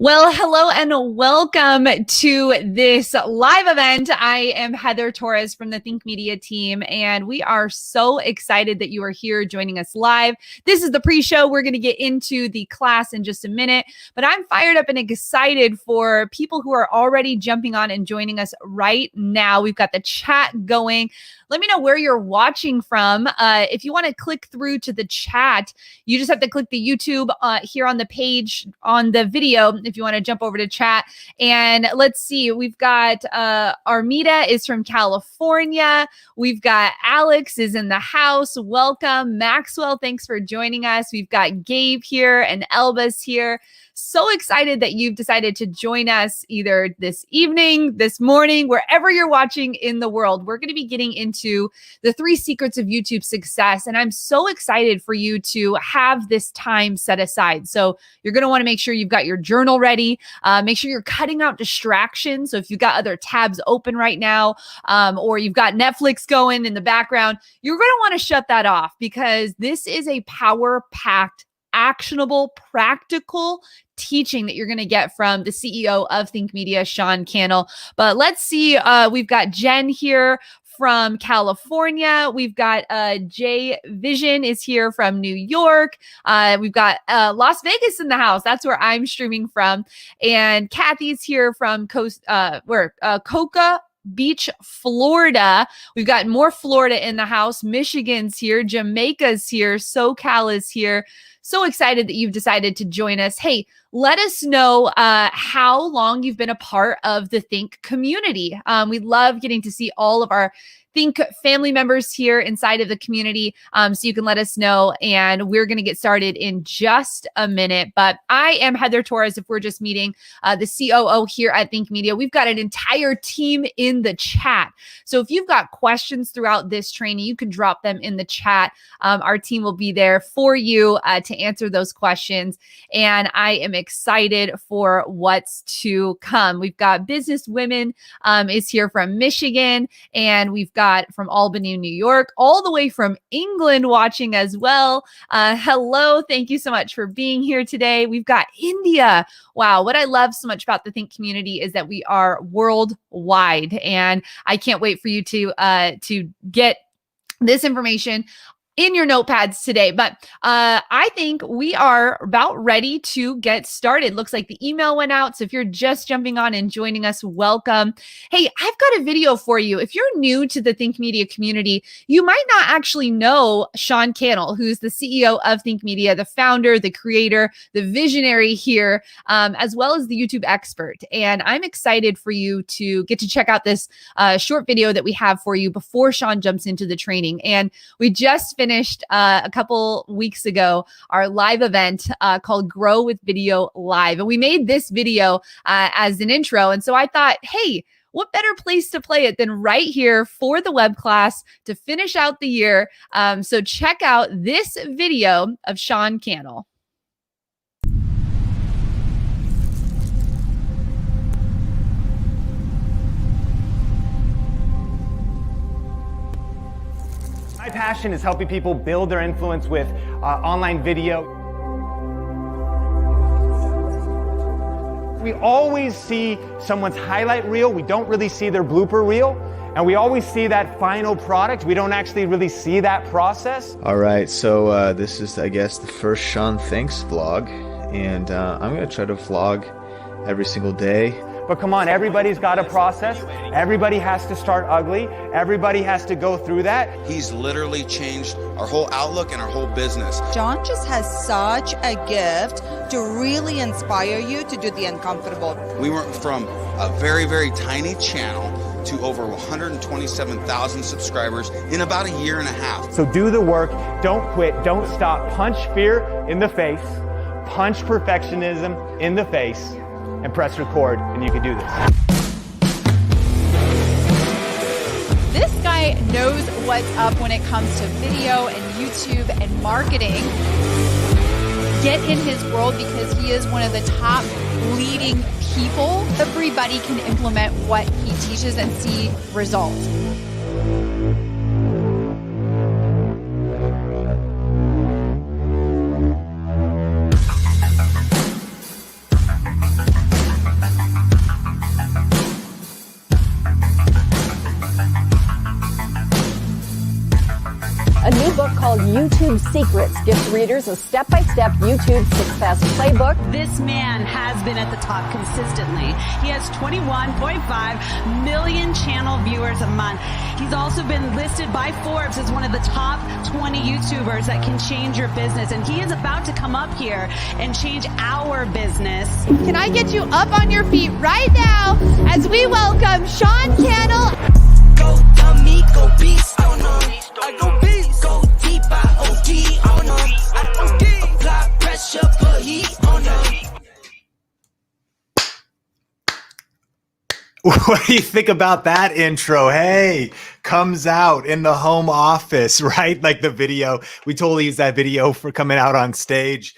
Well, hello and welcome to this live event. I am Heather Torres from the Think Media team, and we are so excited that you are here joining us live. This is the pre-show. We're going to get into the class in just a minute, but I'm fired up and excited for people who are already jumping on and joining us right now. We've got the chat going. Let me know where you're watching from. If you want to click through to the chat, you just have to click the YouTube here on the page on the video if you want to jump over to chat. And let's see, we've got Armida is from California. We've got Alex is in the house. Welcome. Maxwell, thanks for joining us. We've got Gabe here and Elba's here. So excited that you've decided to join us either this evening, this morning, wherever you're watching in the world. We're going to be getting into the 3 secrets of YouTube success. And I'm so excited for you to have this time set aside. So you're going to want to make sure you've got your journal ready. Make sure you're cutting out distractions. So if you've got other tabs open right now, or you've got Netflix going in the background, you're going to want to shut that off because this is a power-packed, actionable, practical teaching that you're going to get from the CEO of Think Media, Sean Cannell. But let's see, we've got Jen here from California. We've got Jay Vision is here from New York. We've got Las Vegas in the house. That's where I'm streaming from. And Kathy's here from Cocoa Beach, Florida. We've got more Florida in the house. Michigan's here. Jamaica's here. SoCal is here. So excited that you've decided to join us. Hey, let us know how long you've been a part of the Think community. We love getting to see all of our Think family members here inside of the community. So you can let us know, and we're going to get started in just a minute. But I am Heather Torres. If we're just meeting the COO here at Think Media, we've got an entire team in the chat. So if you've got questions throughout this training, you can drop them in the chat. Our team will be there for you to answer those questions. And I am excited for what's to come. We've got Business Women is here from Michigan, and we've got from Albany, New York, all the way from England watching as well. Hello. Thank you so much for being here today. We've got India. Wow. What I love so much about the Think community is that we are worldwide, and I can't wait for you to get this information in your notepads today. But I think we are about ready to get started. Looks like the email went out. So if you're just jumping on and joining us, welcome. Hey, I've got a video for you. If you're new to the Think Media community, you might not actually know Sean Cannell, who's the CEO of Think Media, the founder, the creator, the visionary here, as well as the YouTube expert. And I'm excited for you to get to check out this short video that we have for you before Sean jumps into the training. And we just finished a couple weeks ago our live event called Grow with Video Live. And we made this video as an intro. And so I thought, hey, what better place to play it than right here for the web class to finish out the year? So check out this video of Sean Cannell. My passion is helping people build their influence with online video. We always see someone's highlight reel. We don't really see their blooper reel. And we always see that final product. We don't actually really see that process. All right, so this is, I guess, the first Sean Thanks vlog. And I'm going to try to vlog every single day. But come on, everybody's got a process. Everybody has to start ugly. Everybody has to go through that. He's literally changed our whole outlook and our whole business. John just has such a gift to really inspire you to do the uncomfortable. We went from a very, very tiny channel to over 127,000 subscribers in about a year and a half. So do the work. Don't quit. Don't stop. Punch fear in the face. Punch perfectionism in the face. And press record, and you can do this. This guy knows what's up when it comes to video and YouTube and marketing. Get in his world because he is one of the top leading people. Everybody can implement what he teaches and see results. book called YouTube Secrets gives readers a step-by-step YouTube success playbook. This man has been at the top consistently. He has 21.5 million channel viewers a month. He's also been listed by Forbes as one of the top 20 YouTubers that can change your business. And he is about to come up here and change our business. Can I get you up on your feet right now as we welcome Sean Cannell? Go dummy, go beast, oh no. I go beast, go deep, I OD, oh no. I OD, apply pressure, put heat, oh no. What do you think about that intro? Hey, comes out in the home office, right? Like the video. We totally use that video for coming out on stage.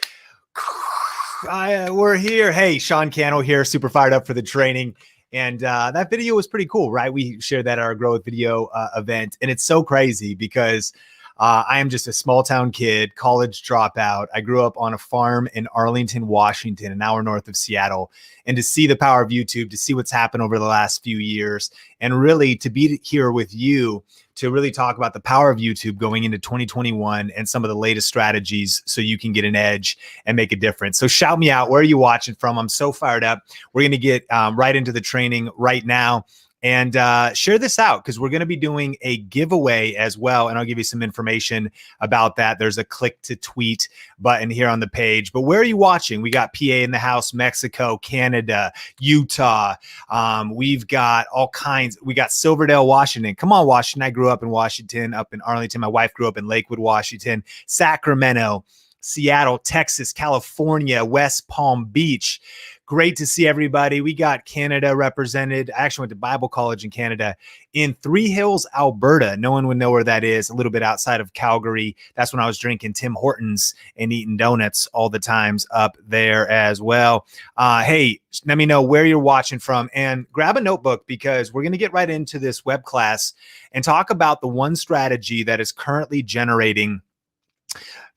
We're here. Hey, Sean Cannell here, super fired up for the training. And that video was pretty cool, right? We shared that at our Grow with Video event. And it's so crazy because I am just a small town kid, college dropout. I grew up on a farm in Arlington, Washington, an hour north of Seattle. And to see the power of YouTube, to see what's happened over the last few years, and really to be here with you to really talk about the power of YouTube going into 2021 and some of the latest strategies so you can get an edge and make a difference. So shout me out. Where are you watching from? I'm so fired up. We're going to get right into the training right now. And share this out because we're going to be doing a giveaway as well. And I'll give you some information about that. There's a click to tweet button here on the page. But where are you watching? We got PA in the house, Mexico, Canada, Utah. We've got all kinds. We got Silverdale, Washington. Come on, Washington. I grew up in Washington, up in Arlington. My wife grew up in Lakewood, Washington, Sacramento, Seattle, Texas, California, West Palm Beach. Great to see everybody. We got Canada represented. I actually went to Bible college in Canada in Three Hills, Alberta. No one would know where that is, a little bit outside of Calgary. That's when I was drinking Tim Hortons and eating donuts all the times up there as well. Hey, let me know where you're watching from and grab a notebook because we're going to get right into this web class and talk about the one strategy that is currently generating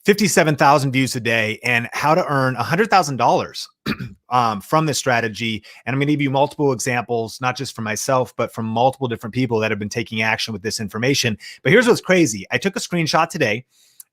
57,000 views a day and how to earn $100,000 from this strategy. And I'm going to give you multiple examples, not just from myself, but from multiple different people that have been taking action with this information. But here's what's crazy. I took a screenshot today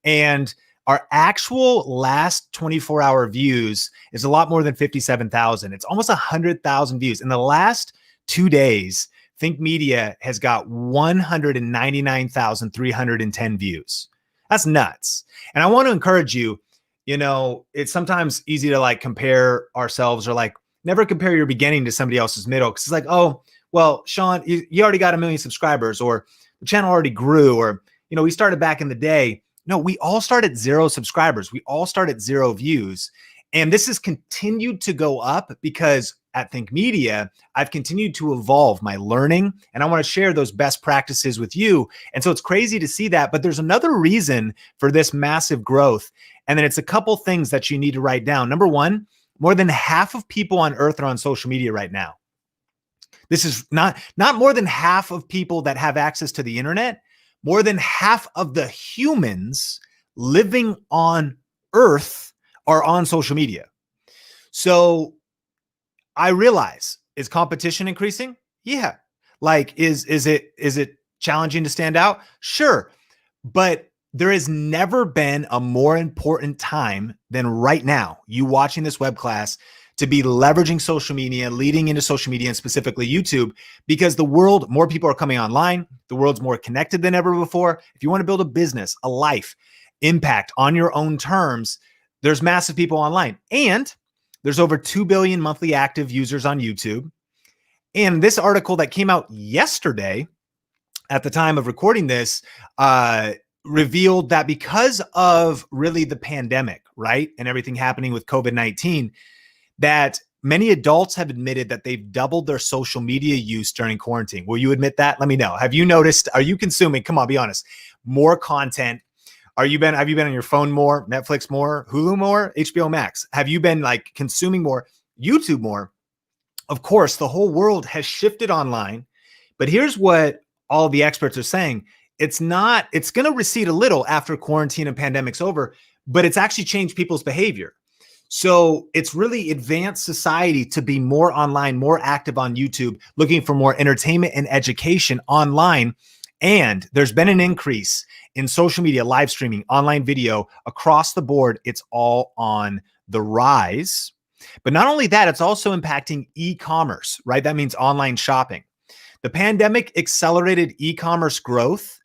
and our actual last 24-hour views is a lot more than 57,000. It's almost 100,000 views. In the last 2 days, Think Media has got 199,310 views. That's nuts. And I want to encourage you, you know, it's sometimes easy to like compare ourselves or like never compare your beginning to somebody else's middle. Cause it's like, oh, well, Sean, you already got 1 million subscribers or the channel already grew or, you know, we started back in the day. No, we all started 0 subscribers. We all started 0 views. And this has continued to go up because at Think Media, I've continued to evolve my learning and I want to share those best practices with you. And so it's crazy to see that, but there's another reason for this massive growth. And then it's a couple things that you need to write down. Number one, more than half of people on earth are on social media right now. This is not more than half of people that have access to the internet. More than half of the humans living on earth are on social media. So I realize, is competition increasing? Yeah. Like, is it challenging to stand out? Sure. But there has never been a more important time than right now, you watching this web class, to be leveraging social media, leading into social media and specifically YouTube, because the world, more people are coming online. The world's more connected than ever before. If you want to build a business, a life, impact on your own terms, there's massive people online. And there's over 2 billion monthly active users on YouTube. And this article that came out yesterday at the time of recording this revealed that because of really the pandemic, right? And everything happening with COVID-19, that many adults have admitted that they've doubled their social media use during quarantine. Will you admit that? Let me know. Have you noticed, are you consuming, come on, be honest, more content? Have you been on your phone more, Netflix more, Hulu more, HBO Max? Have you been like consuming more, YouTube more? Of course, the whole world has shifted online, but here's what all the experts are saying. It's going to recede a little after quarantine and pandemic's over, but it's actually changed people's behavior. So it's really advanced society to be more online, more active on YouTube, looking for more entertainment and education online. And there's been an increase in social media, live streaming, online video across the board. It's all on the rise. But not only that, it's also impacting e-commerce, right? That means online shopping. The pandemic accelerated e-commerce growth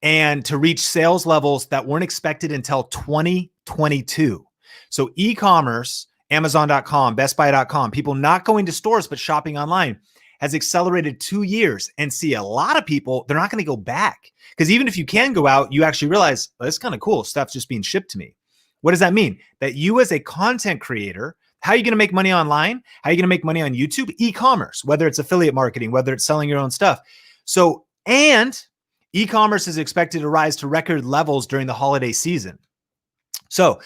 and to reach sales levels that weren't expected until 2022. So e-commerce, Amazon.com, BestBuy.com, people not going to stores but shopping online has accelerated 2 years. And see, a lot of people, they're not going to go back. Because even if you can go out, you actually realize, oh, it's kind of cool. Stuff's just being shipped to me. What does that mean? That you as a content creator, how are you going to make money online? How are you going to make money on YouTube? E-commerce, whether it's affiliate marketing, whether it's selling your own stuff. So, and e-commerce is expected to rise to record levels during the holiday season. So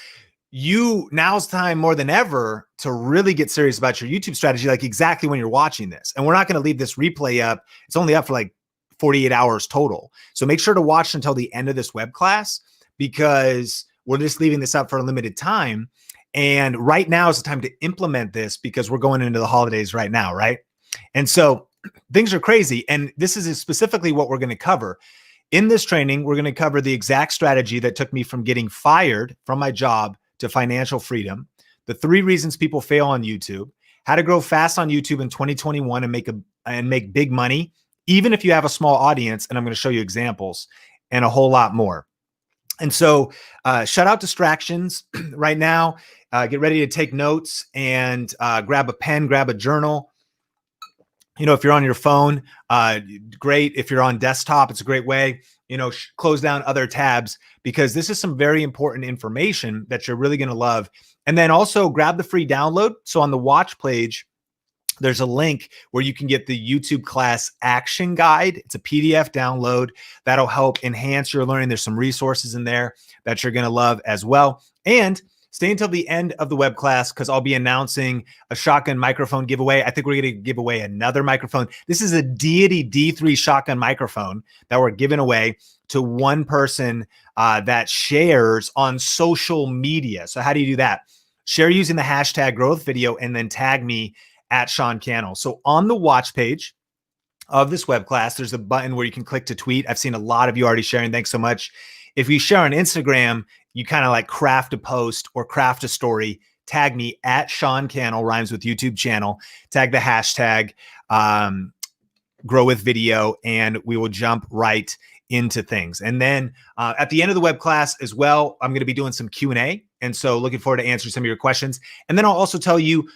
now's time more than ever to really get serious about your YouTube strategy, like exactly when you're watching this. And we're not going to leave this replay up. It's only up for like 48 hours total. So make sure to watch until the end of this web class, because we're just leaving this up for a limited time. And right now is the time to implement this, because we're going into the holidays right now, right? And so things are crazy. And this is specifically what we're going to cover. In this training, we're going to cover the exact strategy that took me from getting fired from my job to financial freedom, the 3 reasons people fail on YouTube, how to grow fast on YouTube in 2021 and make big money, even if you have a small audience. And I'm going to show you examples and a whole lot more. And so shut out distractions right now. Get ready to take notes and grab a pen, grab a journal. You know, if you're on your phone, great. If you're on desktop, it's a great way. You know, close down other tabs, because this is some very important information that you're really going to love. And then also grab the free download. So on the watch page, there's a link where you can get the YouTube class action guide. It's a PDF download that'll help enhance your learning. There's some resources in there that you're going to love as well. And stay until the end of the web class, because I'll be announcing a shotgun microphone giveaway. I think we're going to give away another microphone. This is a Deity D3 shotgun microphone that we're giving away to one person that shares on social media. So how do you do that? Share using the hashtag growth video and then tag me at Sean Cannell. So on the watch page of this web class, there's a button where you can click to tweet. I've seen a lot of you already sharing. Thanks so much. If you share on Instagram, you kind of like craft a post or craft a story, tag me at Sean Cannell, rhymes with YouTube channel, tag the hashtag grow with video, and we will jump right into things. And then at the end of the web class as well, I'm going to be doing some Q&A. And so looking forward to answering some of your questions. And then I'll also tell you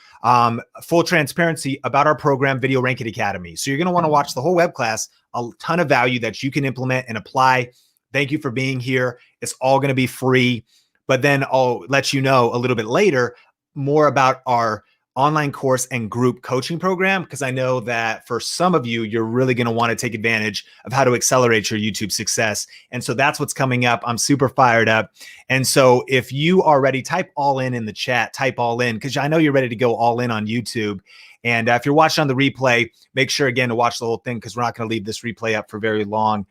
full transparency about our program, Video Ranking Academy. So you're going to want to watch the whole web class, a ton of value that you can implement and apply. Thank you for being here. It's all going to be free, but then I'll let you know a little bit later more about our online course and group coaching program, because I know that for some of you, you're really going to want to take advantage of how to accelerate your YouTube success. And so that's what's coming up. I'm super fired up. And so if you are ready, type all in the chat, type all in, because I know you're ready to go all in on YouTube. And if you're watching on the replay, make sure again to watch the whole thing, because we're not going to leave this replay up for very long.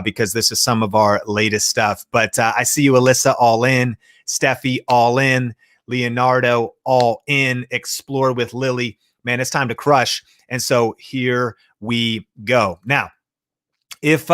Because this is some of our latest stuff. But I see you, Alyssa, all in, Steffi, all in, Leonardo, all in, Explore with Lily. Man, it's time to crush. And so here we go. Now, if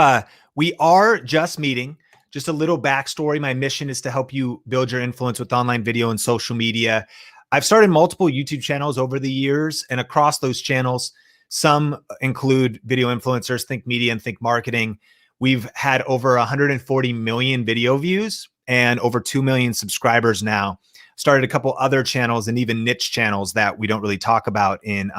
we are just meeting, just a little backstory. My mission is to help you build your influence with online video and social media. I've started multiple YouTube channels over the years, and across those channels, some include video influencers, Think Media and Think Marketing. We've had over 140 million video views and over 2 million subscribers now. Started a couple other channels and even niche channels that we don't really talk about in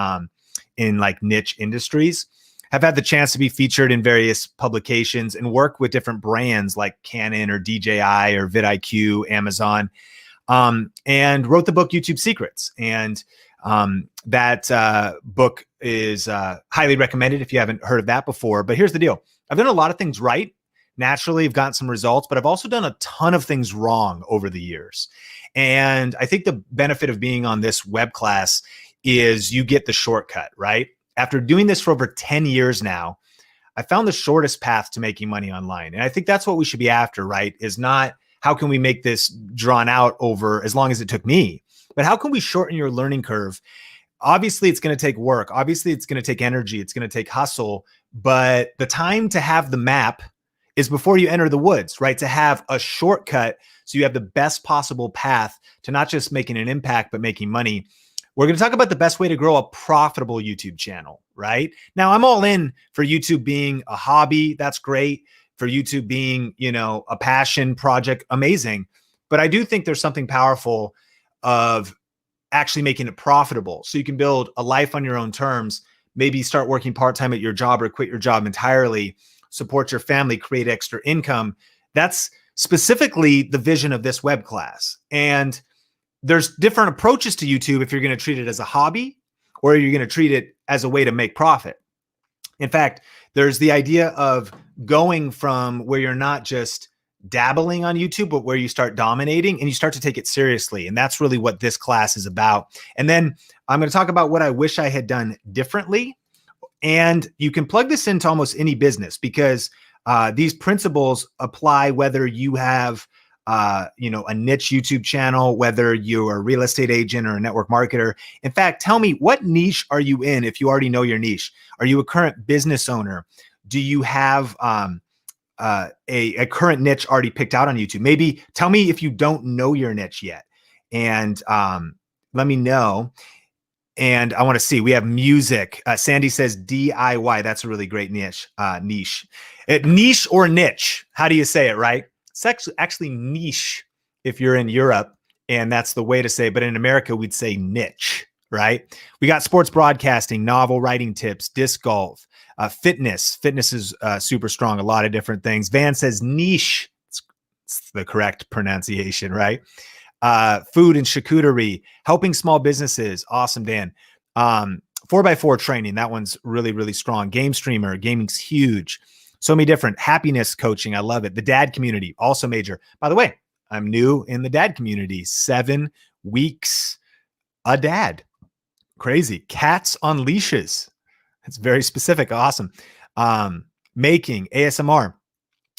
like niche industries. Have had the chance to be featured in various publications and work with different brands like Canon or DJI or vidIQ, Amazon, and wrote the book YouTube Secrets. And that book is highly recommended if you haven't heard of that before. But here's the deal. I've done a lot of things right. Naturally, I've gotten some results, but I've also done a ton of things wrong over the years. And I think the benefit of being on this web class is you get the shortcut, right? After doing this for over 10 years now, I found the shortest path to making money online. And I think that's what we should be after, right? Is not how can we make this drawn out over as long as it took me, but how can we shorten your learning curve? Obviously, it's going to take work. Obviously, it's going to take energy. It's going to take hustle. But the time to have the map is before you enter the woods, right? To have a shortcut so you have the best possible path to not just making an impact, but making money. We're going to talk about the best way to grow a profitable YouTube channel, right? Now, I'm all in for YouTube being a hobby. That's great. For YouTube being, you know, a passion project, amazing. But I do think there's something powerful of actually making it profitable. So you can build a life on your own terms, maybe start working part-time at your job or quit your job entirely, support your family, create extra income. That's specifically the vision of this web class. And there's different approaches to YouTube if you're going to treat it as a hobby or you're going to treat it as a way to make profit. In fact, there's the idea of going from where you're not just dabbling on YouTube, but where you start dominating and you start to take it seriously. And that's really what this class is about. And then I'm going to talk about what I wish I had done differently. And you can plug this into almost any business because these principles apply whether you have you know, a niche YouTube channel, whether you're a real estate agent or a network marketer. In fact, tell me, what niche are you in if you already know your niche? Are you a current business owner? Do you have a current niche already picked out on YouTube? Maybe tell me if you don't know your niche yet. And let me know. And I want to see, we have music. Sandy says DIY. That's a really great niche. Niche or niche. How do you say it, right? It's actually niche if you're in Europe, and that's the way to say it. But in America, we'd say niche, right? We got sports broadcasting, novel writing tips, disc golf, fitness. Fitness is super strong, a lot of different things. Van says niche. It's the correct pronunciation, right? Food and charcuterie, helping small businesses. Awesome, Dan. 4x4 training. That one's really, really strong. Game streamer. Gaming's huge. So many different. Happiness coaching. I love it. The dad community, also major. By the way, I'm new in the dad community. 7 weeks a dad. Crazy. Cats on leashes. It's very specific. Awesome. Making ASMR.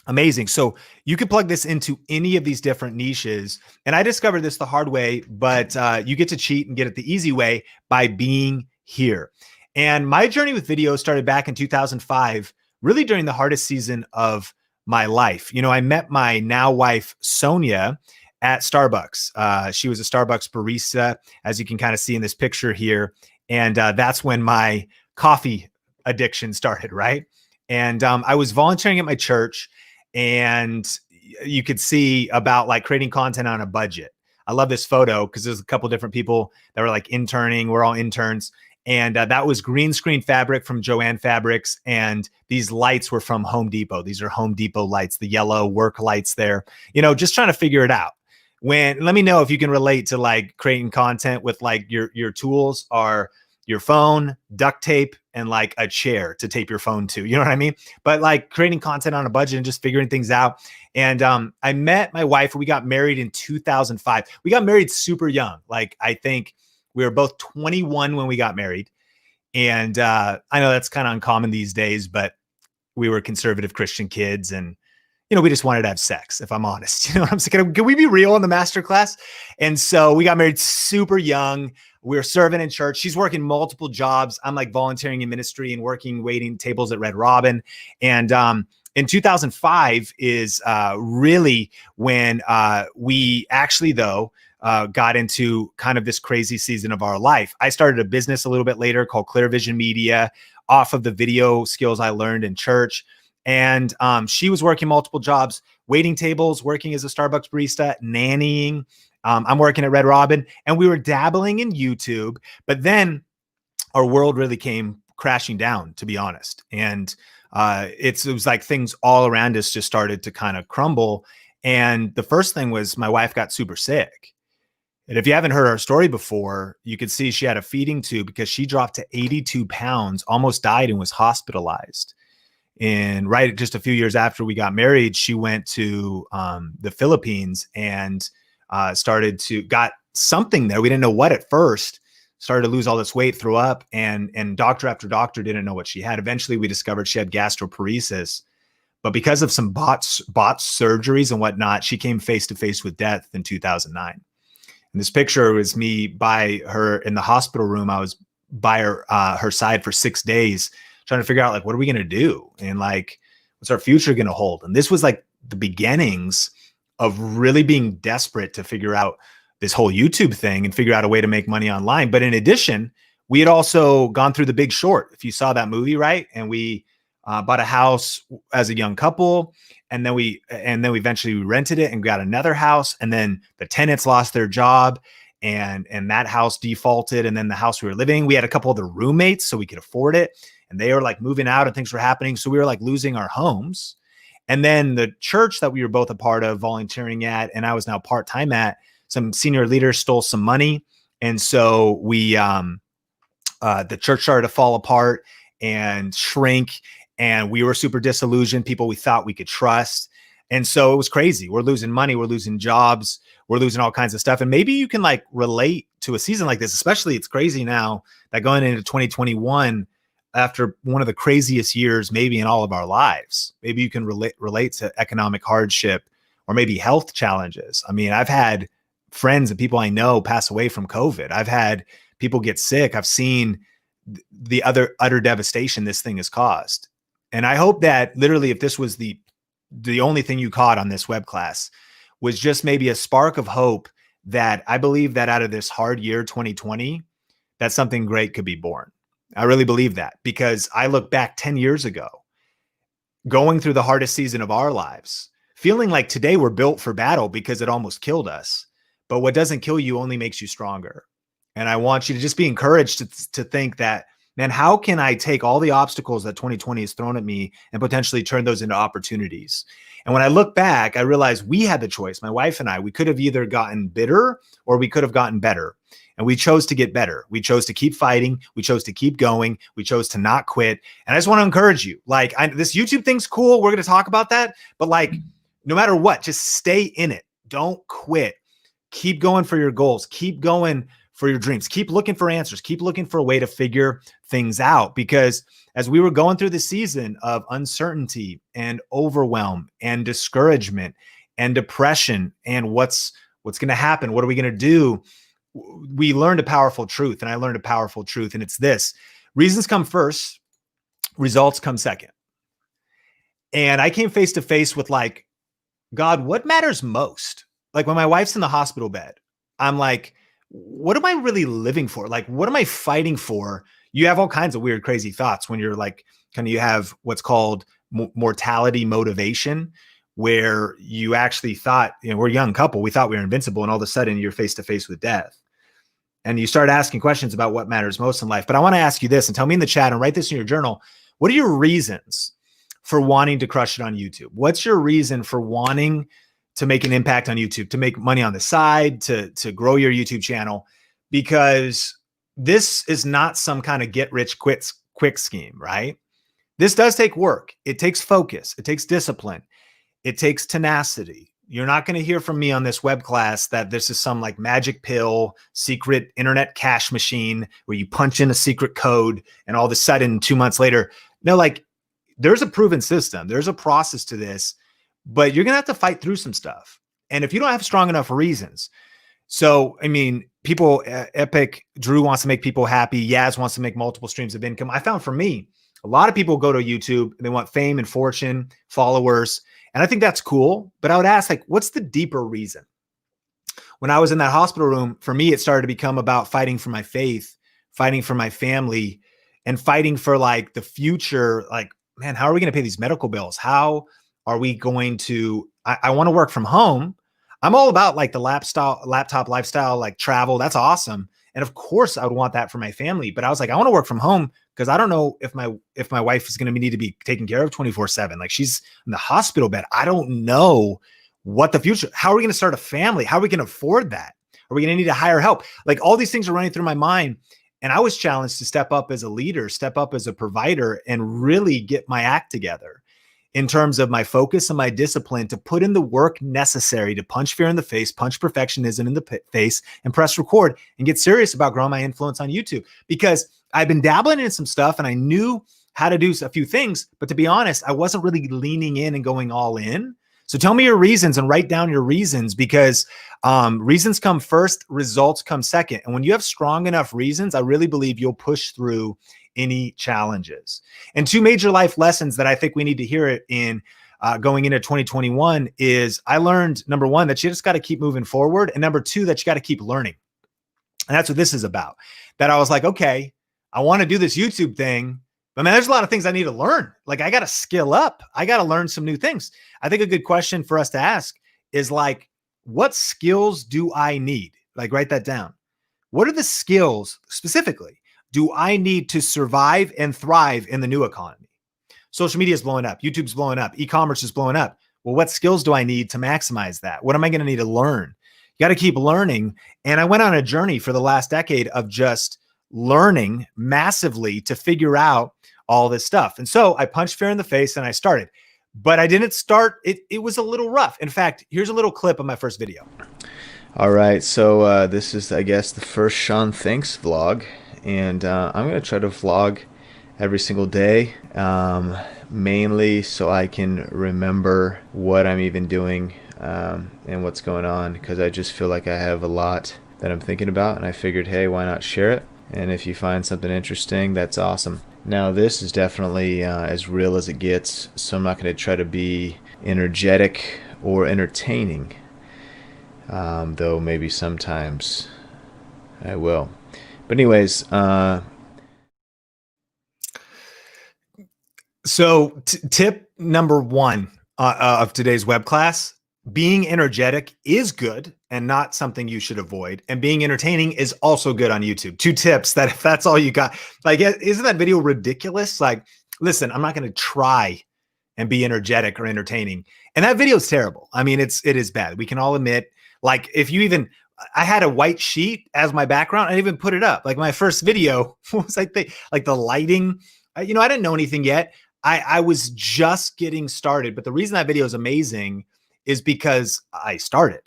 Amazing. So you can plug this into any of these different niches. And I discovered this the hard way, but you get to cheat and get it the easy way by being here. And my journey with video started back in 2005, really during the hardest season of my life. You know, I met my now wife, Sonia, at Starbucks. She was a Starbucks barista, as you can kind of see in this picture here. And that's when my coffee addiction started, right? And I was volunteering at my church, and you could see about like creating content on a budget. I love this photo because there's a couple different people that were like interning. We're all interns. And that was green screen fabric from Joanne Fabrics. And these lights were from Home Depot. These are Home Depot lights, the yellow work lights there, you know, just trying to figure it out. Let me know if you can relate to like creating content with like your tools are your phone, duct tape, and like a chair to tape your phone to, you know what I mean? But like creating content on a budget and just figuring things out. And I met my wife, we got married in 2005. We got married super young. Like, I think we were both 21 when we got married. And I know that's kind of uncommon these days, but we were conservative Christian kids, and you know, we just wanted to have sex, if I'm honest. You know what I'm saying? Can we be real in the masterclass? And so we got married super young. We were serving in church. She's working multiple jobs. I'm like volunteering in ministry and working, waiting tables at Red Robin. And in 2005 is really when we actually, though, got into kind of this crazy season of our life. I started a business a little bit later called Clear Vision Media off of the video skills I learned in church. And she was working multiple jobs, waiting tables, working as a Starbucks barista, nannying. I'm working at Red Robin, and we were dabbling in YouTube. But then our world really came crashing down, to be honest. And it was like things all around us just started to kind of crumble. And the first thing was my wife got super sick. And if you haven't heard our story before, you could see she had a feeding tube because she dropped to 82 pounds, almost died, and was hospitalized. And right just a few years after we got married, she went to the Philippines and got something there. We didn't know what at first, started to lose all this weight, threw up, and doctor after doctor didn't know what she had. Eventually we discovered she had gastroparesis, but because of some bot surgeries and whatnot, she came face to face with death in 2009. And this picture was me by her in the hospital room. I was by her side for 6 days, trying to figure out like, what are we going to do? And like, what's our future going to hold? And this was like the beginnings of really being desperate to figure out this whole YouTube thing and figure out a way to make money online. But in addition, we had also gone through The Big Short. If you saw that movie, right? And we bought a house as a young couple, and then we eventually rented it and got another house. And then the tenants lost their job, and that house defaulted. And then the house we were living, we had a couple other roommates so we could afford it, and they were like moving out and things were happening. So we were like losing our homes. And then the church that we were both a part of, volunteering at, and I was now part-time at, some senior leaders stole some money. And so we, the church started to fall apart and shrink, and we were super disillusioned, people we thought we could trust. And so it was crazy. We're losing money, we're losing jobs, we're losing all kinds of stuff. And maybe you can like relate to a season like this, especially it's crazy now that going into 2021, after one of the craziest years maybe in all of our lives, maybe you can relate to economic hardship or maybe health challenges. I mean, I've had friends and people I know pass away from COVID. I've had people get sick. I've seen the utter devastation this thing has caused. And I hope that literally, if this was the only thing you caught on this web class, was just maybe a spark of hope that I believe that out of this hard year, 2020, that something great could be born. I really believe that, because I look back 10 years ago, going through the hardest season of our lives, feeling like today we're built for battle because it almost killed us. But what doesn't kill you only makes you stronger. And I want you to just be encouraged to think that, man, how can I take all the obstacles that 2020 has thrown at me and potentially turn those into opportunities? And when I look back, I realized we had the choice. My wife and I, we could have either gotten bitter or we could have gotten better. And we chose to get better. We chose to keep fighting. We chose to keep going. We chose to not quit. And I just want to encourage you, like, this YouTube thing's cool. We're going to talk about that. But like, no matter what, just stay in it. Don't quit. Keep going for your goals. Keep going for your dreams. Keep looking for answers. Keep looking for a way to figure things out. Because as we were going through the season of uncertainty and overwhelm and discouragement and depression and what's going to happen, what are we going to do? We learned a powerful truth, and I learned a powerful truth, and it's this: reasons come first, results come second. And I came face to face with like, God, what matters most? Like when my wife's in the hospital bed, I'm like, what am I really living for? Like, what am I fighting for? You have all kinds of weird, crazy thoughts when you're like, you have what's called mortality motivation, where you actually thought, we're a young couple, we thought we were invincible, and all of a sudden you're face to face with death. And you start asking questions about what matters most in life. But I want to ask you this, and tell me in the chat and write this in your journal. What are your reasons for wanting to crush it on YouTube? What's your reason for wanting to make an impact on YouTube, to make money on the side, to grow your YouTube channel? Because this is not some kind of get rich quick scheme, right? This does take work. It takes focus. It takes discipline. It takes tenacity. You're not going to hear from me on this web class that this is some like magic pill, secret internet cash machine where you punch in a secret code and all of a sudden 2 months later. No, like there's a proven system. There's a process to this, but you're going to have to fight through some stuff. And if you don't have strong enough reasons, so, I mean, people, Epic, Drew wants to make people happy. Yaz wants to make multiple streams of income. I found for me, a lot of people go to YouTube and they want fame and fortune, followers. And I think that's cool. But I would ask, like, what's the deeper reason? When I was in that hospital room, for me, it started to become about fighting for my faith, fighting for my family, and fighting for like the future. Like, man, how are we going to pay these medical bills? How are we going to, I want to work from home. I'm all about like the laptop lifestyle, like travel. That's awesome. And of course I would want that for my family, but I was like, I want to work from home because I don't know if my wife is going to need to be taken care of 24/7. Like she's in the hospital bed. I don't know what the future, how are we going to start a family? How are we going to afford that? Are we going to need to hire help? Like all these things are running through my mind. And I was challenged to step up as a leader, step up as a provider, and really get my act together in terms of my focus and my discipline to put in the work necessary to punch fear in the face, punch perfectionism in the face, and press record and get serious about growing my influence on YouTube. Because I've been dabbling in some stuff and I knew how to do a few things, but to be honest, I wasn't really leaning in and going all in. So tell me your reasons and write down your reasons, because reasons come first, results come second. And when you have strong enough reasons, I really believe you'll push through any challenges. And two major life lessons that I think we need to hear it in going into 2021 is I learned, number one, that you just got to keep moving forward. And number two, that you got to keep learning. And that's what this is about. That I was like, okay, I want to do this YouTube thing, but man, there's a lot of things I need to learn. Like I got to skill up. I got to learn some new things. I think a good question for us to ask is like, what skills do I need? Like write that down. What are the skills specifically do I need to survive and thrive in the new economy? Social media is blowing up. YouTube's blowing up. E-commerce is blowing up. Well, what skills do I need to maximize that? What am I going to need to learn? You got to keep learning. And I went on a journey for the last decade of just learning massively to figure out all this stuff. And so I punched fear in the face and I started, but I didn't start. It was a little rough. In fact, here's a little clip of my first video. All right, so this is, I guess, the first Sean Thanks vlog, and I'm going to try to vlog every single day, mainly so I can remember what I'm even doing and what's going on, because I just feel like I have a lot that I'm thinking about, and I figured, hey, why not share it? And if you find something interesting, that's awesome. Now, this is definitely as real as it gets, so I'm not going to try to be energetic or entertaining. Though maybe sometimes I will. But anyways, so tip number one of today's web class, being energetic is good and not something you should avoid. And being entertaining is also good on YouTube. Two tips that if that's all you got, like, isn't that video ridiculous? Like, listen, I'm not going to try and be energetic or entertaining. And that video is terrible. I mean, it is bad. We can all admit. Like if you even, I had a white sheet as my background. I didn't even put it up. Like my first video was like the lighting, I didn't know anything yet. I was just getting started. But the reason that video is amazing is because I started.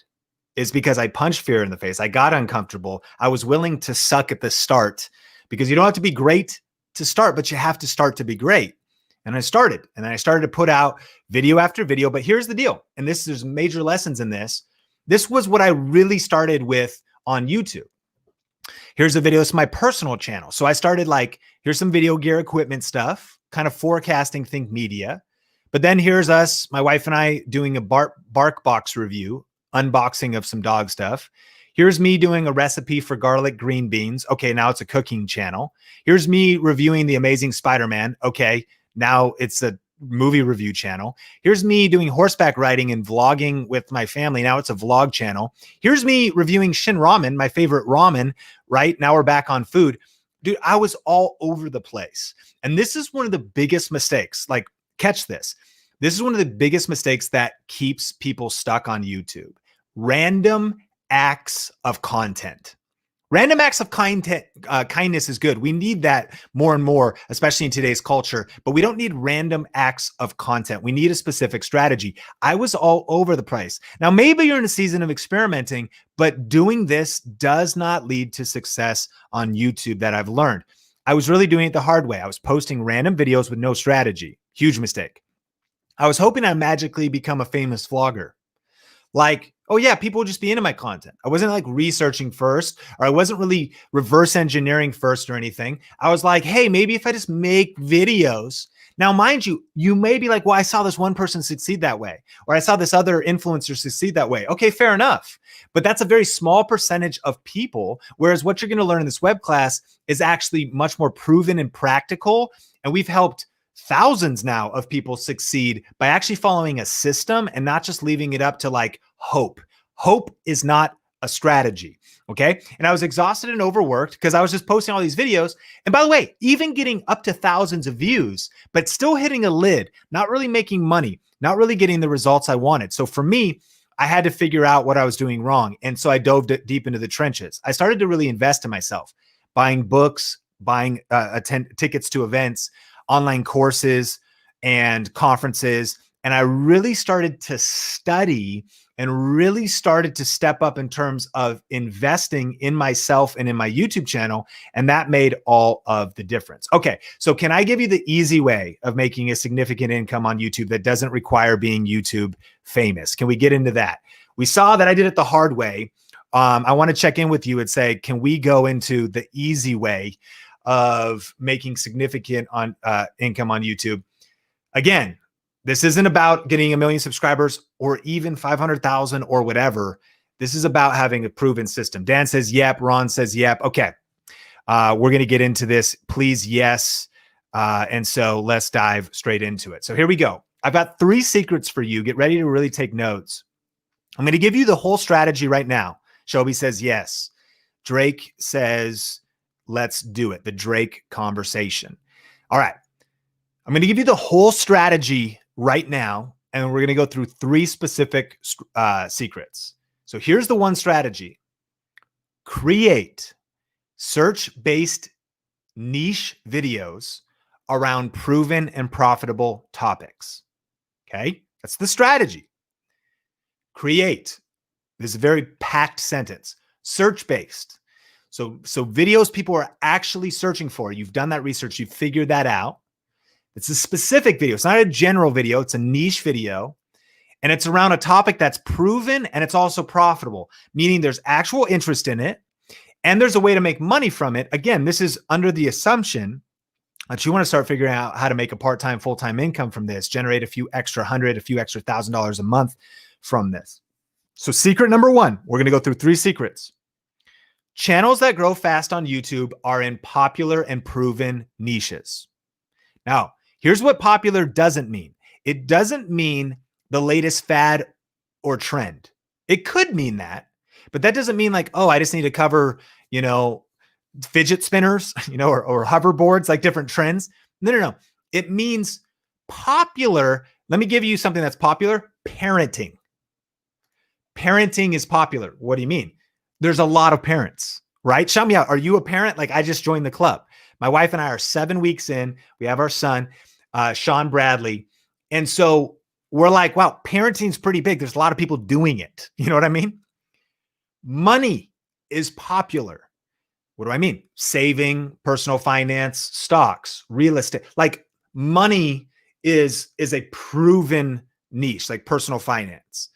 It's because I punched fear in the face. I got uncomfortable. I was willing to suck at the start because you don't have to be great to start, but you have to start to be great. And I started to put out video after video. But here's the deal. And there's major lessons in this. This was what I really started with on YouTube. Here's a video. It's my personal channel. So I started like, here's some video gear equipment stuff, kind of forecasting Think Media. But then here's us, my wife and I doing a bark box review, unboxing of some dog stuff. Here's me doing a recipe for garlic green beans. Okay, now it's a cooking channel. Here's me reviewing The Amazing Spider-Man. Okay, now it's a movie review channel. Here's me doing horseback riding and vlogging with my family. Now it's a vlog channel. Here's me reviewing Shin Ramen, my favorite ramen, right? Now we're back on food. Dude, I was all over the place. And this is one of the biggest mistakes. Like, catch this. This is one of the biggest mistakes that keeps people stuck on YouTube. Random acts of content. Random acts of kindness is good. We need that more and more, especially in today's culture, but we don't need random acts of content. We need a specific strategy. I was all over the place. Now, maybe you're in a season of experimenting, but doing this does not lead to success on YouTube that I've learned. I was really doing it the hard way. I was posting random videos with no strategy. Huge mistake. I was hoping I'd magically become a famous vlogger. Like, oh yeah, people would just be into my content. I wasn't like researching first, or I wasn't really reverse engineering first or anything. I was like, hey, maybe if I just make videos. Now, mind you, you may be like, well, I saw this one person succeed that way, or I saw this other influencer succeed that way. Okay, fair enough. But that's a very small percentage of people. Whereas what you're going to learn in this web class is actually much more proven and practical. And we've helped thousands now of people succeed by actually following a system and not just leaving it up to like hope. Hope is not a strategy. Okay. And I was exhausted and overworked because I was just posting all these videos. And by the way, even getting up to thousands of views, but still hitting a lid, not really making money, not really getting the results I wanted. So for me, I had to figure out what I was doing wrong. And so I dove deep into the trenches. I started to really invest in myself, buying books, buying tickets to events, online courses and conferences. And I really started to study and really started to step up in terms of investing in myself and in my YouTube channel. And that made all of the difference. Okay, so can I give you the easy way of making a significant income on YouTube that doesn't require being YouTube famous? Can we get into that? We saw that I did it the hard way. I want to check in with you and say, can we go into the easy way of making significant income on YouTube. Again, this isn't about getting 1 million subscribers or even 500,000 or whatever. This is about having a proven system. Dan says, yep. Ron says, yep. Okay. We're going to get into this. Please, yes. And so let's dive straight into it. So here we go. I've got 3 secrets for you. Get ready to really take notes. I'm going to give you the whole strategy right now. Shelby says, yes. Drake says, let's do it. The Drake conversation. All right. I'm going to give you the whole strategy right now, and we're going to go through 3 specific secrets. So here's the one strategy. Create search-based niche videos around proven and profitable topics. Okay? That's the strategy. Create. This is a very packed sentence. Search-based. So videos people are actually searching for. You've done that research. You've figured that out. It's a specific video. It's not a general video. It's a niche video. And it's around a topic that's proven and it's also profitable, meaning there's actual interest in it and there's a way to make money from it. Again, this is under the assumption that you want to start figuring out how to make a part-time, full-time income from this, generate a few extra $100, a few extra $1,000 a month from this. So secret number 1, we're going to go through 3 secrets. Channels that grow fast on YouTube are in popular and proven niches. Now, here's what popular doesn't mean. It doesn't mean the latest fad or trend. It could mean that, but that doesn't mean like, oh, I just need to cover, fidget spinners, or hoverboards, like different trends. No. It means popular. Let me give you something that's popular. Parenting. Parenting is popular. What do you mean? There's a lot of parents, right? Shout me out. Are you a parent? Like I just joined the club. My wife and I are 7 weeks in. We have our son, Sean Bradley. And so we're like, wow, parenting's pretty big. There's a lot of people doing it. You know what I mean? Money is popular. What do I mean? Saving, personal finance, stocks, real estate. Like money is a proven niche, like personal finance.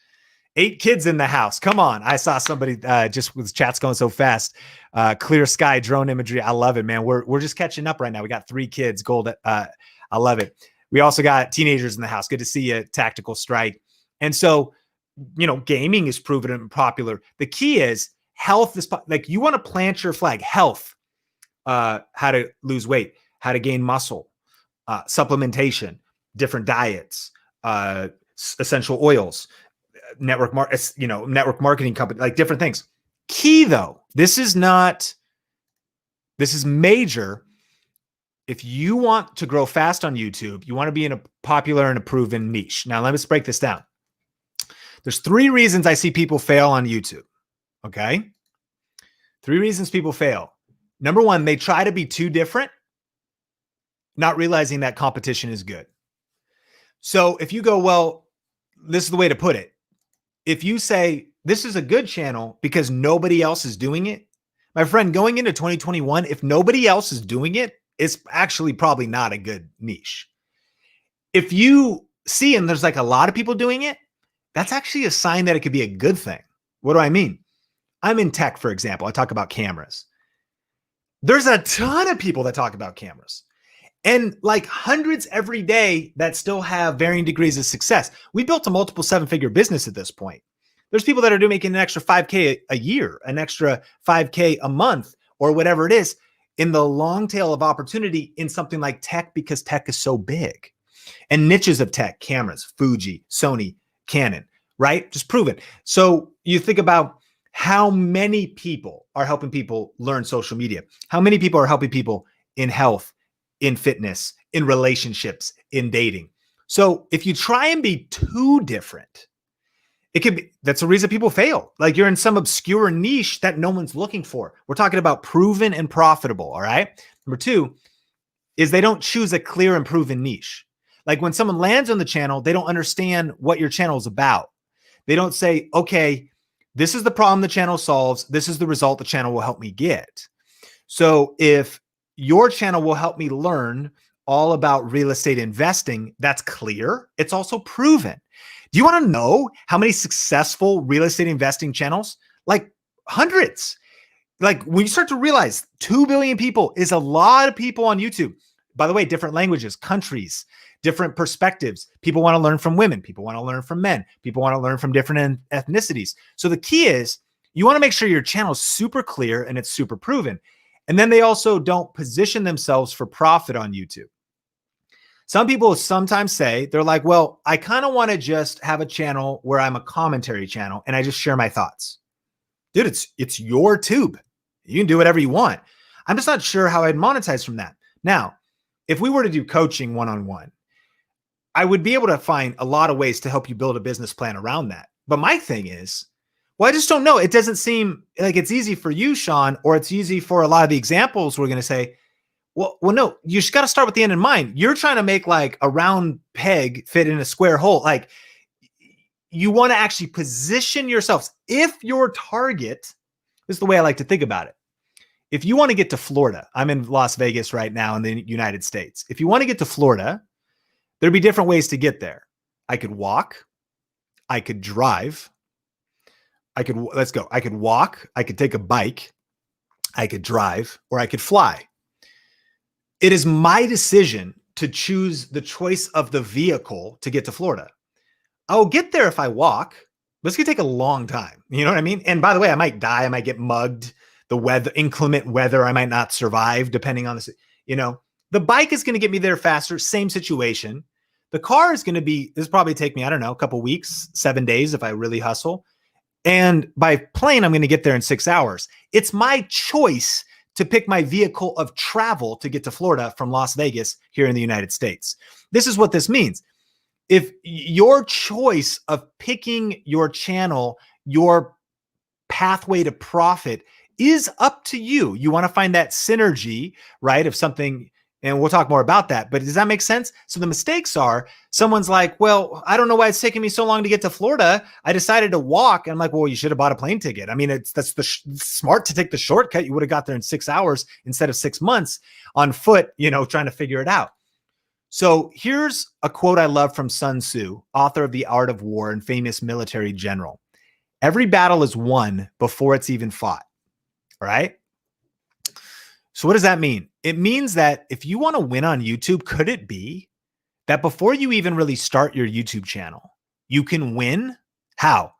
8 kids in the house. Come on. I saw somebody just with chats going so fast. Clear sky, drone imagery. I love it, man. We're just catching up right now. We got 3 kids. Gold. I love it. We also got teenagers in the house. Good to see you, Tactical Strike. And so, gaming is proven and popular. The key is health is like you want to plant your flag. Health, how to lose weight, how to gain muscle, supplementation, different diets, essential oils, network marketing company, like different things. Key though, this is major. If you want to grow fast on YouTube, you want to be in a popular and a proven niche. Now, let's break this down. There's 3 reasons I see people fail on YouTube. Okay. 3 reasons people fail. Number 1, they try to be too different, not realizing that competition is good. So if you go, well, this is the way to put it. If you say, this is a good channel because nobody else is doing it, my friend, going into 2021, if nobody else is doing it, it's actually probably not a good niche. If you see, and there's like a lot of people doing it, that's actually a sign that it could be a good thing. What do I mean? I'm in tech, for example. I talk about cameras. There's a ton of people that talk about cameras and like hundreds every day that still have varying degrees of success. We built a multiple 7-figure business at this point. There's people that are making an extra 5K a year, an extra 5K a month, or whatever it is, in the long tail of opportunity in something like tech, because tech is so big. And niches of tech, cameras, Fuji, Sony, Canon, right? Just proven. So you think about how many people are helping people learn social media, how many people are helping people in health, in fitness, in relationships, in dating. So if you try and be too different, it could be, that's the reason people fail. Like you're in some obscure niche that no one's looking for. We're talking about proven and profitable. All right. Number 2 is they don't choose a clear and proven niche. Like when someone lands on the channel, they don't understand what your channel is about. They don't say, okay, this is the problem the channel solves. This is the result the channel will help me get. So if your channel will help me learn all about real estate investing, that's clear. It's also proven. Do you want to know how many successful real estate investing channels? Like hundreds. Like when you start to realize 2 billion people is a lot of people on YouTube. By the way, different languages, countries, different perspectives. People want to learn from women. People want to learn from men. People want to learn from different ethnicities. So the key is you want to make sure your channel is super clear and it's super proven. And then they also don't position themselves for profit on YouTube. Some people sometimes say, they're like, well, I kind of want to just have a channel where I'm a commentary channel and I just share my thoughts. Dude, it's your tube. You can do whatever you want. I'm just not sure how I'd monetize from that. Now, if we were to do coaching one-on-one, I would be able to find a lot of ways to help you build a business plan around that. But my thing is, well, I just don't know. It doesn't seem like it's easy for you, Sean, or it's easy for a lot of the examples we're going to say, well, no, you just got to start with the end in mind. You're trying to make like a round peg fit in a square hole. Like you want to actually position yourselves. If your target, this is the way I like to think about it. If you want to get to Florida, I'm in Las Vegas right now in the United States. If you want to get to Florida, there'd be different ways to get there. I could walk, I could drive, I could walk, I could take a bike, I could drive, or I could fly. It is my decision to choose the choice of the vehicle to get to Florida. I'll get there if I walk, but it's gonna take a long time. You know what I mean? And by the way, I might die, I might get mugged. The weather, inclement weather, I might not survive depending on this. You know, the bike is going to get me there faster. Same situation. The car is going to be, this probably take me, I don't know, a couple weeks, 7 days if I really hustle. And by plane, I'm going to get there in 6 hours. It's my choice to pick my vehicle of travel to get to Florida from Las Vegas here in the United States. This is what this means. If your choice of picking your channel, your pathway to profit is up to you. You want to find that synergy, right? Of something, and we'll talk more about that, but does that make sense? So the mistakes are someone's like, well, I don't know why it's taking me so long to get to Florida. I decided to walk. And I'm like, well, you should have bought a plane ticket. I mean, that's smart to take the shortcut. You would have got there in 6 hours instead of 6 months on foot, you know, trying to figure it out. So here's a quote I love from Sun Tzu, author of The Art of War and famous military general. Every battle is won before it's even fought. All right. So what does that mean? It means that if you want to win on YouTube, could it be that before you even really start your YouTube channel, you can win? How?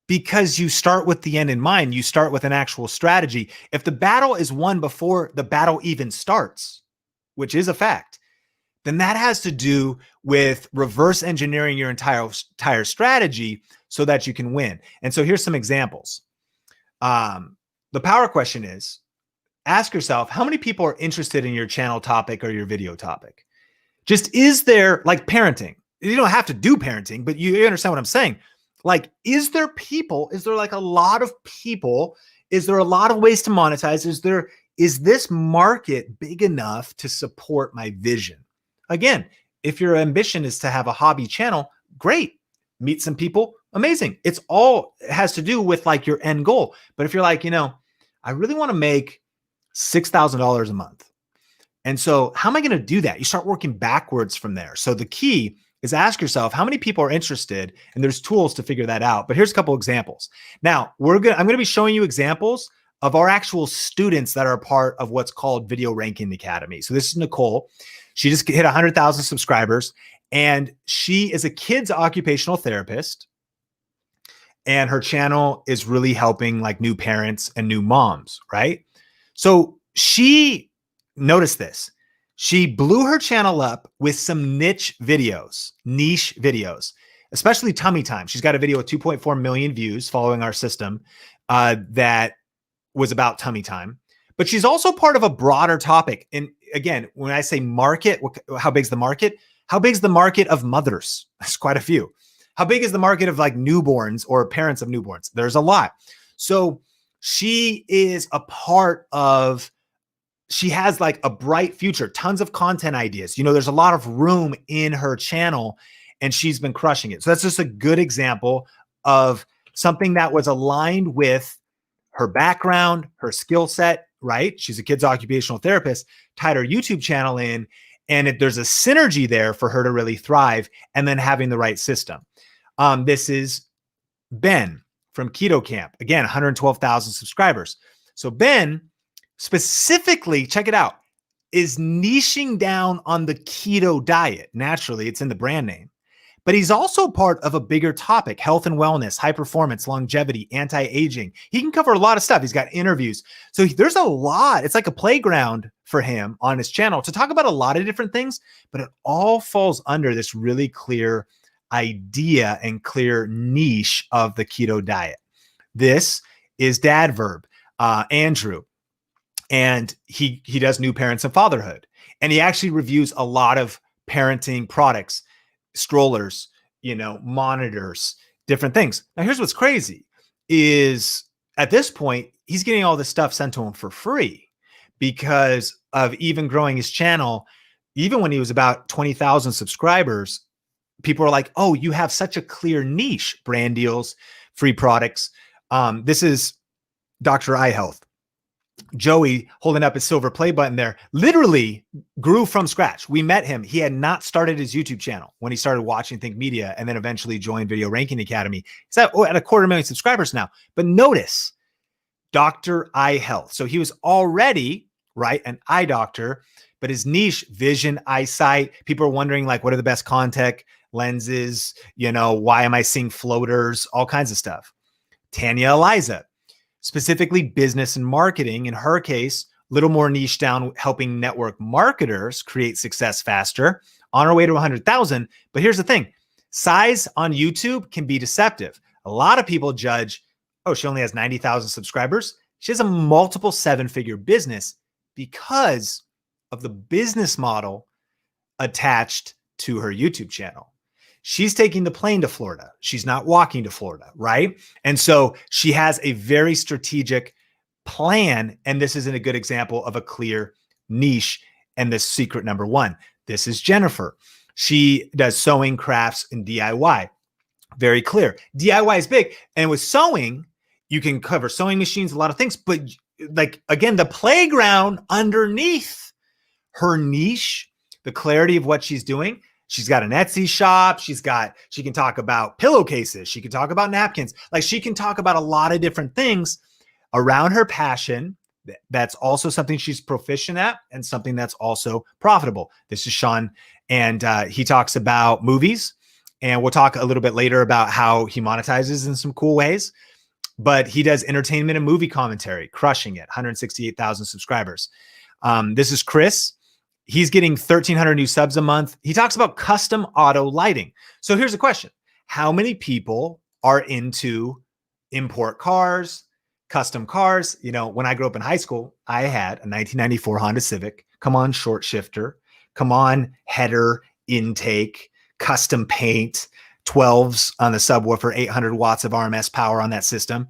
Because you start with the end in mind. You start with an actual strategy. If the battle is won before the battle even starts, which is a fact, then that has to do with reverse engineering your entire strategy so that you can win. And so here's some examples. The power question is, ask yourself, how many people are interested in your channel topic or your video topic? Just is there, like parenting? You don't have to do parenting, but you understand what I'm saying. Like, is there like a lot of people? Is there a lot of ways to monetize? Is this market big enough to support my vision? Again, if your ambition is to have a hobby channel, great. Meet some people, amazing. It has to do with like your end goal. But if you're like, you know, I really want to make $6,000 a month. And so how am I going to do that? You start working backwards from there. So the key is ask yourself, how many people are interested? And there's tools to figure that out. But here's a couple examples. Now, I'm going to be showing you examples of our actual students that are part of what's called Video Ranking Academy. So this is Nicole. She just hit 100,000 subscribers, and she is a kids occupational therapist. And her channel is really helping like new parents and new moms, right? So notice this. She blew her channel up with some niche videos, especially tummy time. She's got a video with 2.4 million views following our system that was about tummy time. But she's also part of a broader topic. And again, when I say market, how big's the market? How big's the market of mothers? There's quite a few. How big is the market of like newborns or parents of newborns? There's a lot. So she is a part of, she has like a bright future, tons of content ideas. You know, there's a lot of room in her channel and she's been crushing it. So that's just a good example of something that was aligned with her background, her skill set, right? She's a kids occupational therapist, tied her YouTube channel in, and there's a synergy there for her to really thrive, and then having the right system. This is Ben from Keto Camp. Again, 112,000 subscribers. So Ben specifically, check it out, is niching down on the keto diet. Naturally, it's in the brand name. But he's also part of a bigger topic: health and wellness, high performance, longevity, anti-aging. He can cover a lot of stuff. He's got interviews. So there's a lot. It's like a playground for him on his channel to talk about a lot of different things, but it all falls under this really clear idea and clear niche of the keto diet. This is Dadverb, Andrew. And he does new parents and fatherhood. And he actually reviews a lot of parenting products, strollers, monitors, different things. Now, here's what's crazy is at this point, he's getting all this stuff sent to him for free because of even growing his channel. Even when he was about 20,000 subscribers, people are like, oh, you have such a clear niche, brand deals, free products. This is Dr. Eye Health. Joey holding up his silver play button there literally grew from scratch. We met him. He had not started his YouTube channel when he started watching Think Media and then eventually joined Video Ranking Academy. He's at 250,000 subscribers now. But notice Dr. Eye Health. So he was already, right, an eye doctor, but his niche, vision, eyesight. People are wondering, like, what are the best contact lenses? Why am I seeing floaters? All kinds of stuff. Tanya Eliza, specifically business and marketing. In her case, a little more niche down, helping network marketers create success faster, on her way to 100,000. But here's the thing. Size on YouTube can be deceptive. A lot of people judge, oh, she only has 90,000 subscribers. She has a multiple seven-figure business because of the business model attached to her YouTube channel. She's taking the plane to Florida. She's not walking to Florida, right? And so she has a very strategic plan. And this isn't a good example of a clear niche and the secret number one. This is Jennifer. She does sewing, crafts, and DIY. Very clear. DIY is big. And with sewing, you can cover sewing machines, a lot of things. But like, again, the playground underneath her niche, the clarity of what she's doing. She's got an Etsy shop. She can talk about pillowcases. She can talk about napkins. Like, she can talk about a lot of different things around her passion. That's also something she's proficient at and something that's also profitable. This is Sean. And he talks about movies. And we'll talk a little bit later about how he monetizes in some cool ways. But he does entertainment and movie commentary, crushing it. 168,000 subscribers. This is Chris. He's getting 1,300 new subs a month. He talks about custom auto lighting. So here's the question. How many people are into import cars, custom cars? When I grew up in high school, I had a 1994 Honda Civic. Come on, short shifter. Come on, header, intake, custom paint, 12s on the subwoofer, 800 watts of RMS power on that system.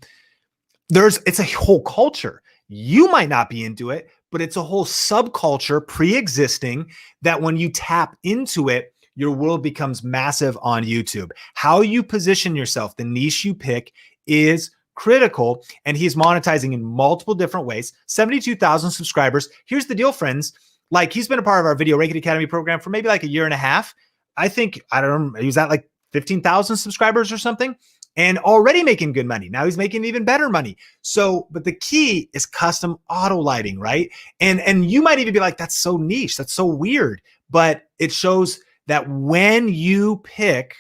It's a whole culture. You might not be into it, but it's a whole subculture pre-existing that when you tap into it, your world becomes massive on YouTube. How you position yourself, the niche you pick, is critical. And he's monetizing in multiple different ways. 72,000 subscribers. Here's the deal, friends. Like, he's been a part of our Video Ranking Academy program for maybe like a year and a half. I don't know, he was at like 15,000 subscribers or something. And already making good money. Now he's making even better money. So, but the key is custom auto lighting, right? And you might even be like, that's so niche, that's so weird. But it shows that when you pick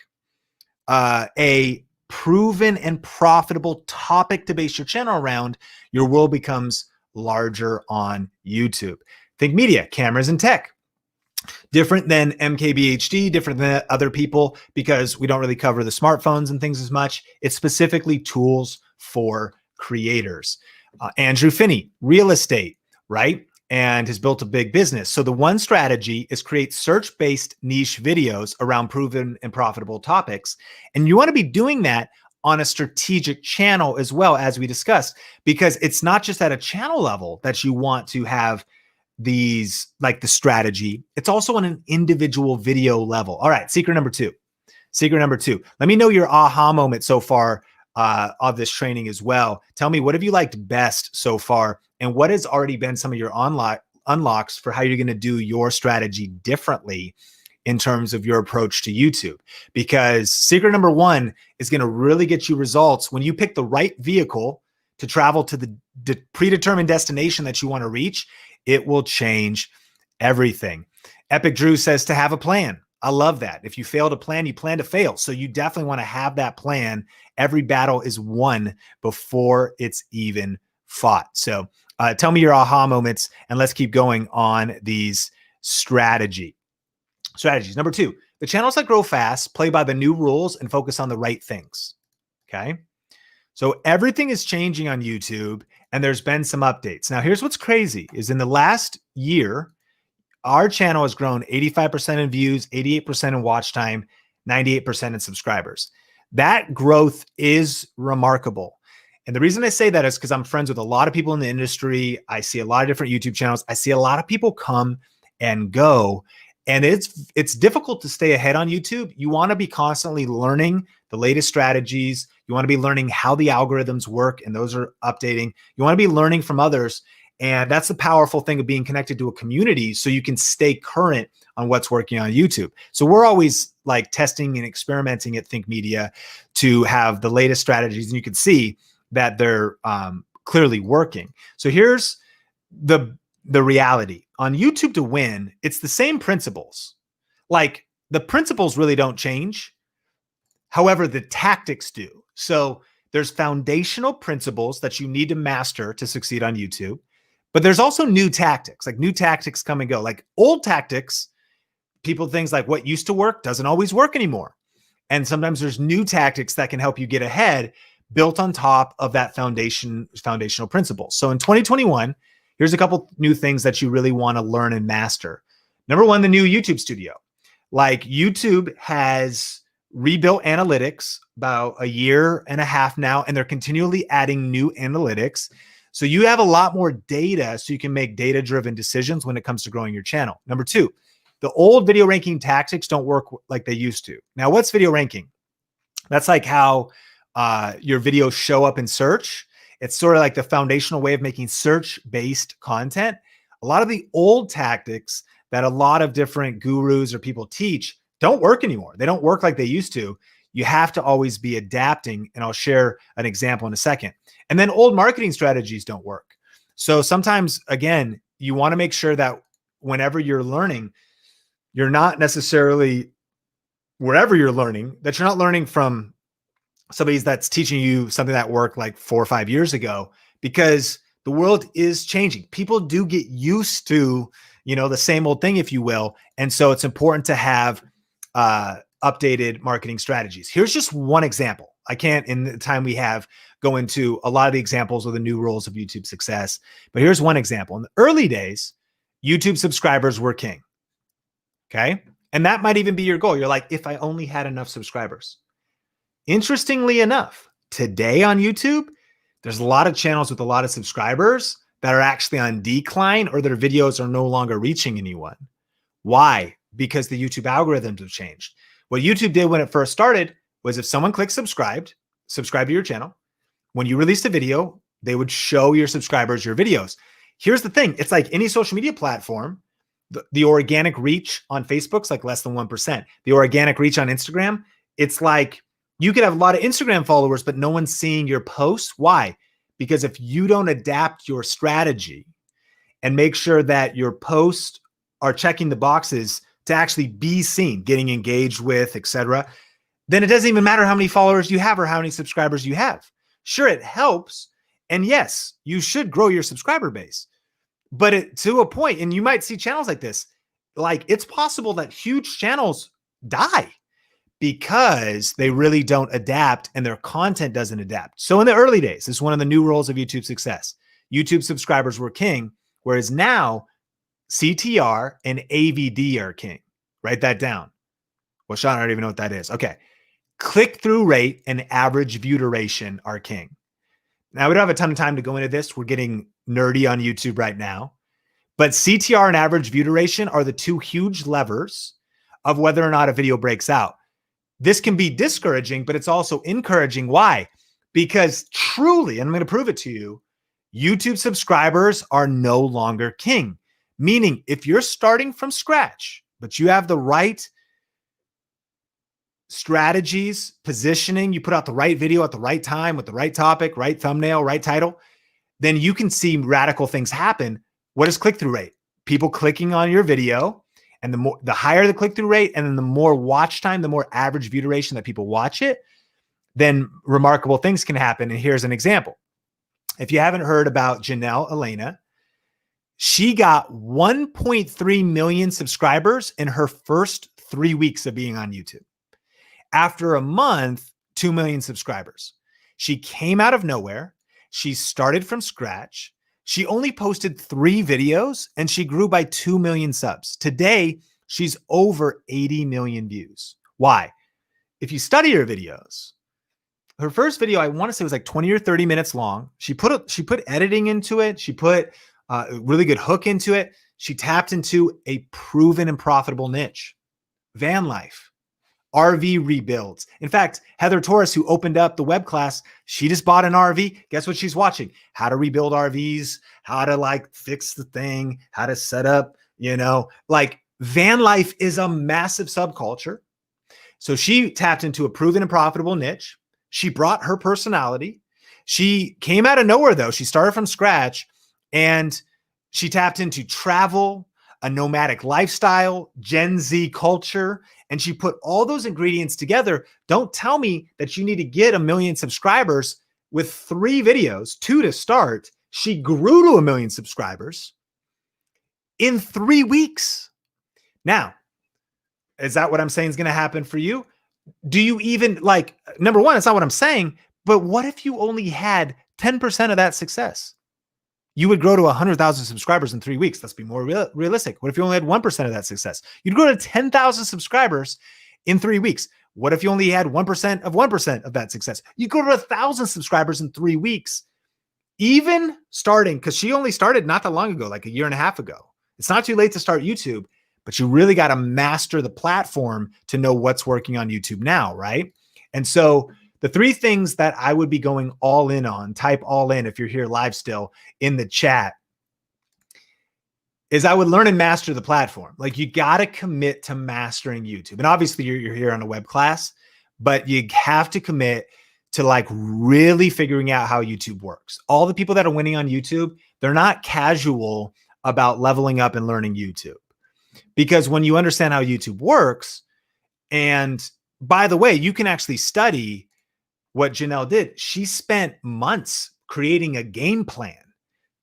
a proven and profitable topic to base your channel around, your world becomes larger on YouTube. Think media, cameras, and tech. Different than MKBHD, different than other people, because we don't really cover the smartphones and things as much. It's specifically tools for creators. Andrew Finney, real estate, right? And has built a big business. So the one strategy is create search-based niche videos around proven and profitable topics. And you want to be doing that on a strategic channel as well, as we discussed, because it's not just at a channel level that you want to have these, like the strategy. It's also on an individual video level. All right. Secret number two. Let me know your aha moment so far of this training as well. Tell me, what have you liked best so far? And what has already been some of your unlocks for how you're going to do your strategy differently in terms of your approach to YouTube? Because secret number one is going to really get you results when you pick the right vehicle to travel to the predetermined destination that you want to reach, it will change everything. Epic Drew says to have a plan. I love that. If you fail to plan, you plan to fail. So you definitely want to have that plan. Every battle is won before it's even fought. So tell me your aha moments, and let's keep going on these strategies. Number 2, the channels that grow fast play by the new rules and focus on the right things. Okay. So everything is changing on YouTube, and there's been some updates. Now, here's what's crazy is in the last year, our channel has grown 85% in views, 88% in watch time, 98% in subscribers. That growth is remarkable. And the reason I say that is because I'm friends with a lot of people in the industry. I see a lot of different YouTube channels. I see a lot of people come and go, and it's difficult to stay ahead on YouTube. You want to be constantly learning the latest strategies. You want to be learning how the algorithms work, and those are updating. You want to be learning from others. And that's the powerful thing of being connected to a community, so you can stay current on what's working on YouTube. So we're always like testing and experimenting at Think Media to have the latest strategies, and you can see that they're clearly working. So here's the reality. On YouTube to win, it's the same principles. Like the principles really don't change. However, the tactics do. So there's foundational principles that you need to master to succeed on YouTube. But there's also new tactics, like new tactics come and go. Like old tactics, people, things like what used to work doesn't always work anymore. And sometimes there's new tactics that can help you get ahead, built on top of that foundational principle. So in 2021, here's a couple new things that you really want to learn and master. Number 1, the new YouTube studio. Like YouTube has rebuilt analytics about a year and a half now, and they're continually adding new analytics. So you have a lot more data, so you can make data-driven decisions when it comes to growing your channel. Number 2, the old video ranking tactics don't work like they used to. Now, what's video ranking? That's like how your videos show up in search. It's sort of like the foundational way of making search-based content. A lot of the old tactics that a lot of different gurus or people teach don't work anymore. They don't work like they used to. You have to always be adapting, and I'll share an example in a second. And then old marketing strategies don't work. So sometimes, again, you want to make sure that whenever you're learning, you're not necessarily, wherever you're learning, that you're not learning from somebody that's teaching you something that worked like 4 or 5 years ago, because the world is changing. People do get used to, the same old thing, if you will. And so it's important to have updated marketing strategies. Here's just one example. I can't, in the time we have, go into a lot of the examples of the new rules of YouTube success, but here's one example. In the early days, YouTube subscribers were king. Okay. And that might even be your goal. You're like, if I only had enough subscribers. Interestingly enough, today on YouTube, there's a lot of channels with a lot of subscribers that are actually on decline, or their videos are no longer reaching anyone. Why? Because the YouTube algorithms have changed. What YouTube did when it first started was if someone clicked subscribe to your channel, when you released a video, they would show your subscribers your videos. Here's the thing. It's like any social media platform. The organic reach on Facebook's like less than 1%. The organic reach on Instagram, it's like you could have a lot of Instagram followers, but no one's seeing your posts. Why? Because if you don't adapt your strategy and make sure that your posts are checking the boxes to actually be seen, getting engaged with, etc., then it doesn't even matter how many followers you have or how many subscribers you have. Sure, it helps. And yes, you should grow your subscriber base. But to a point, and you might see channels like this, like it's possible that huge channels die because they really don't adapt and their content doesn't adapt. So in the early days, this is one of the new rules of YouTube success. YouTube subscribers were king, whereas now CTR and AVD are king. Write that down. Well, Sean, I don't even know what that is. Okay. Click-through rate and average view duration are king. Now, we don't have a ton of time to go into this. We're getting nerdy on YouTube right now. But CTR and average view duration are the two huge levers of whether or not a video breaks out. This can be discouraging, but it's also encouraging. Why? Because truly, and I'm going to prove it to you, YouTube subscribers are no longer king. Meaning, if you're starting from scratch, but you have the right strategies, positioning, you put out the right video at the right time with the right topic, right thumbnail, right title, then you can see radical things happen. What is click-through rate? People clicking on your video, and the higher the click-through rate, and then the more watch time, the more average view duration that people watch it, then remarkable things can happen. And here's an example. If you haven't heard about Janelle Elena, she got 1.3 million subscribers in her first 3 weeks of being on YouTube. After a month, 2 million subscribers. She came out of nowhere. She started from scratch. She only posted 3 videos and she grew by 2 million subs. Today, she's over 80 million views. Why? If you study her videos, her first video, I want to say was like 20 or 30 minutes long. She put editing into it. She put a really good hook into it. She tapped into a proven and profitable niche, van life, RV rebuilds. In fact, Heather Torres, who opened up the web class, she just bought an RV. Guess what she's watching? How to rebuild RVs, how to like fix the thing, how to set up, like van life is a massive subculture. So she tapped into a proven and profitable niche. She brought her personality. She came out of nowhere though. She started from scratch and she tapped into travel, a nomadic lifestyle, Gen Z culture, and she put all those ingredients together. Don't tell me that you need to get 1 million subscribers with 3 videos, 2 to start. She grew to 1 million subscribers in 3 weeks. Now, is that what I'm saying is going to happen for you? Do you even number one, it's not what I'm saying, but what if you only had 10% of that success? You would grow to 100,000 subscribers in 3 weeks. Let's be more realistic. What if you only had 1% of that success? You'd grow to 10,000 subscribers in 3 weeks. What if you only had 1% of that success? You go to 1,000 subscribers in 3 weeks. Even starting, because she only started not that long ago, like a year and a half ago. It's not too late to start YouTube, but you really got to master the platform to know what's working on YouTube now, right? And so the 3 things that I would be going all in on, type all in if you're here live still in the chat, is I would learn and master the platform. Like you got to commit to mastering YouTube. And obviously you're here on a web class, but you have to commit to like really figuring out how YouTube works. All the people that are winning on YouTube, they're not casual about leveling up and learning YouTube. Because when you understand how YouTube works, and by the way, you can actually study what Janelle did. She spent months creating a game plan,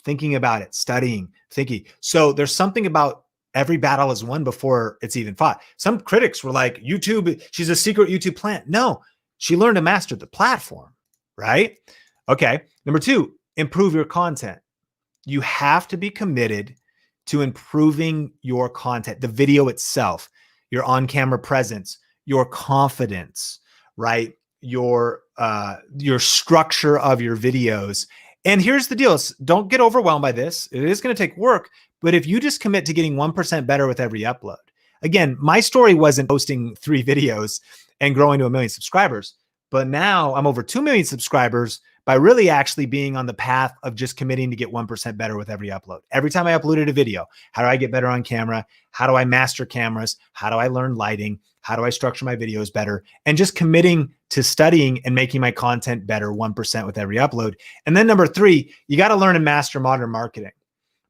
thinking about it, studying, thinking. So there's something about every battle is won before it's even fought. Some critics were like, YouTube, she's a secret YouTube plant. No, she learned to master the platform, right? Okay. Number 2, improve your content. You have to be committed to improving your content, the video itself, your on-camera presence, your confidence, right? Your structure of your videos. And here's the deal. Don't get overwhelmed by this. It is going to take work, but if you just commit to getting 1% better with every upload. Again, my story wasn't posting 3 videos and growing to 1 million subscribers, but now I'm over 2 million subscribers by really actually being on the path of just committing to get 1% better with every upload. Every time I uploaded a video, how do I get better on camera? How do I master cameras? How do I learn lighting? How do I structure my videos better? And just committing to studying and making my content better 1% with every upload. And then number 3, you got to learn and master modern marketing.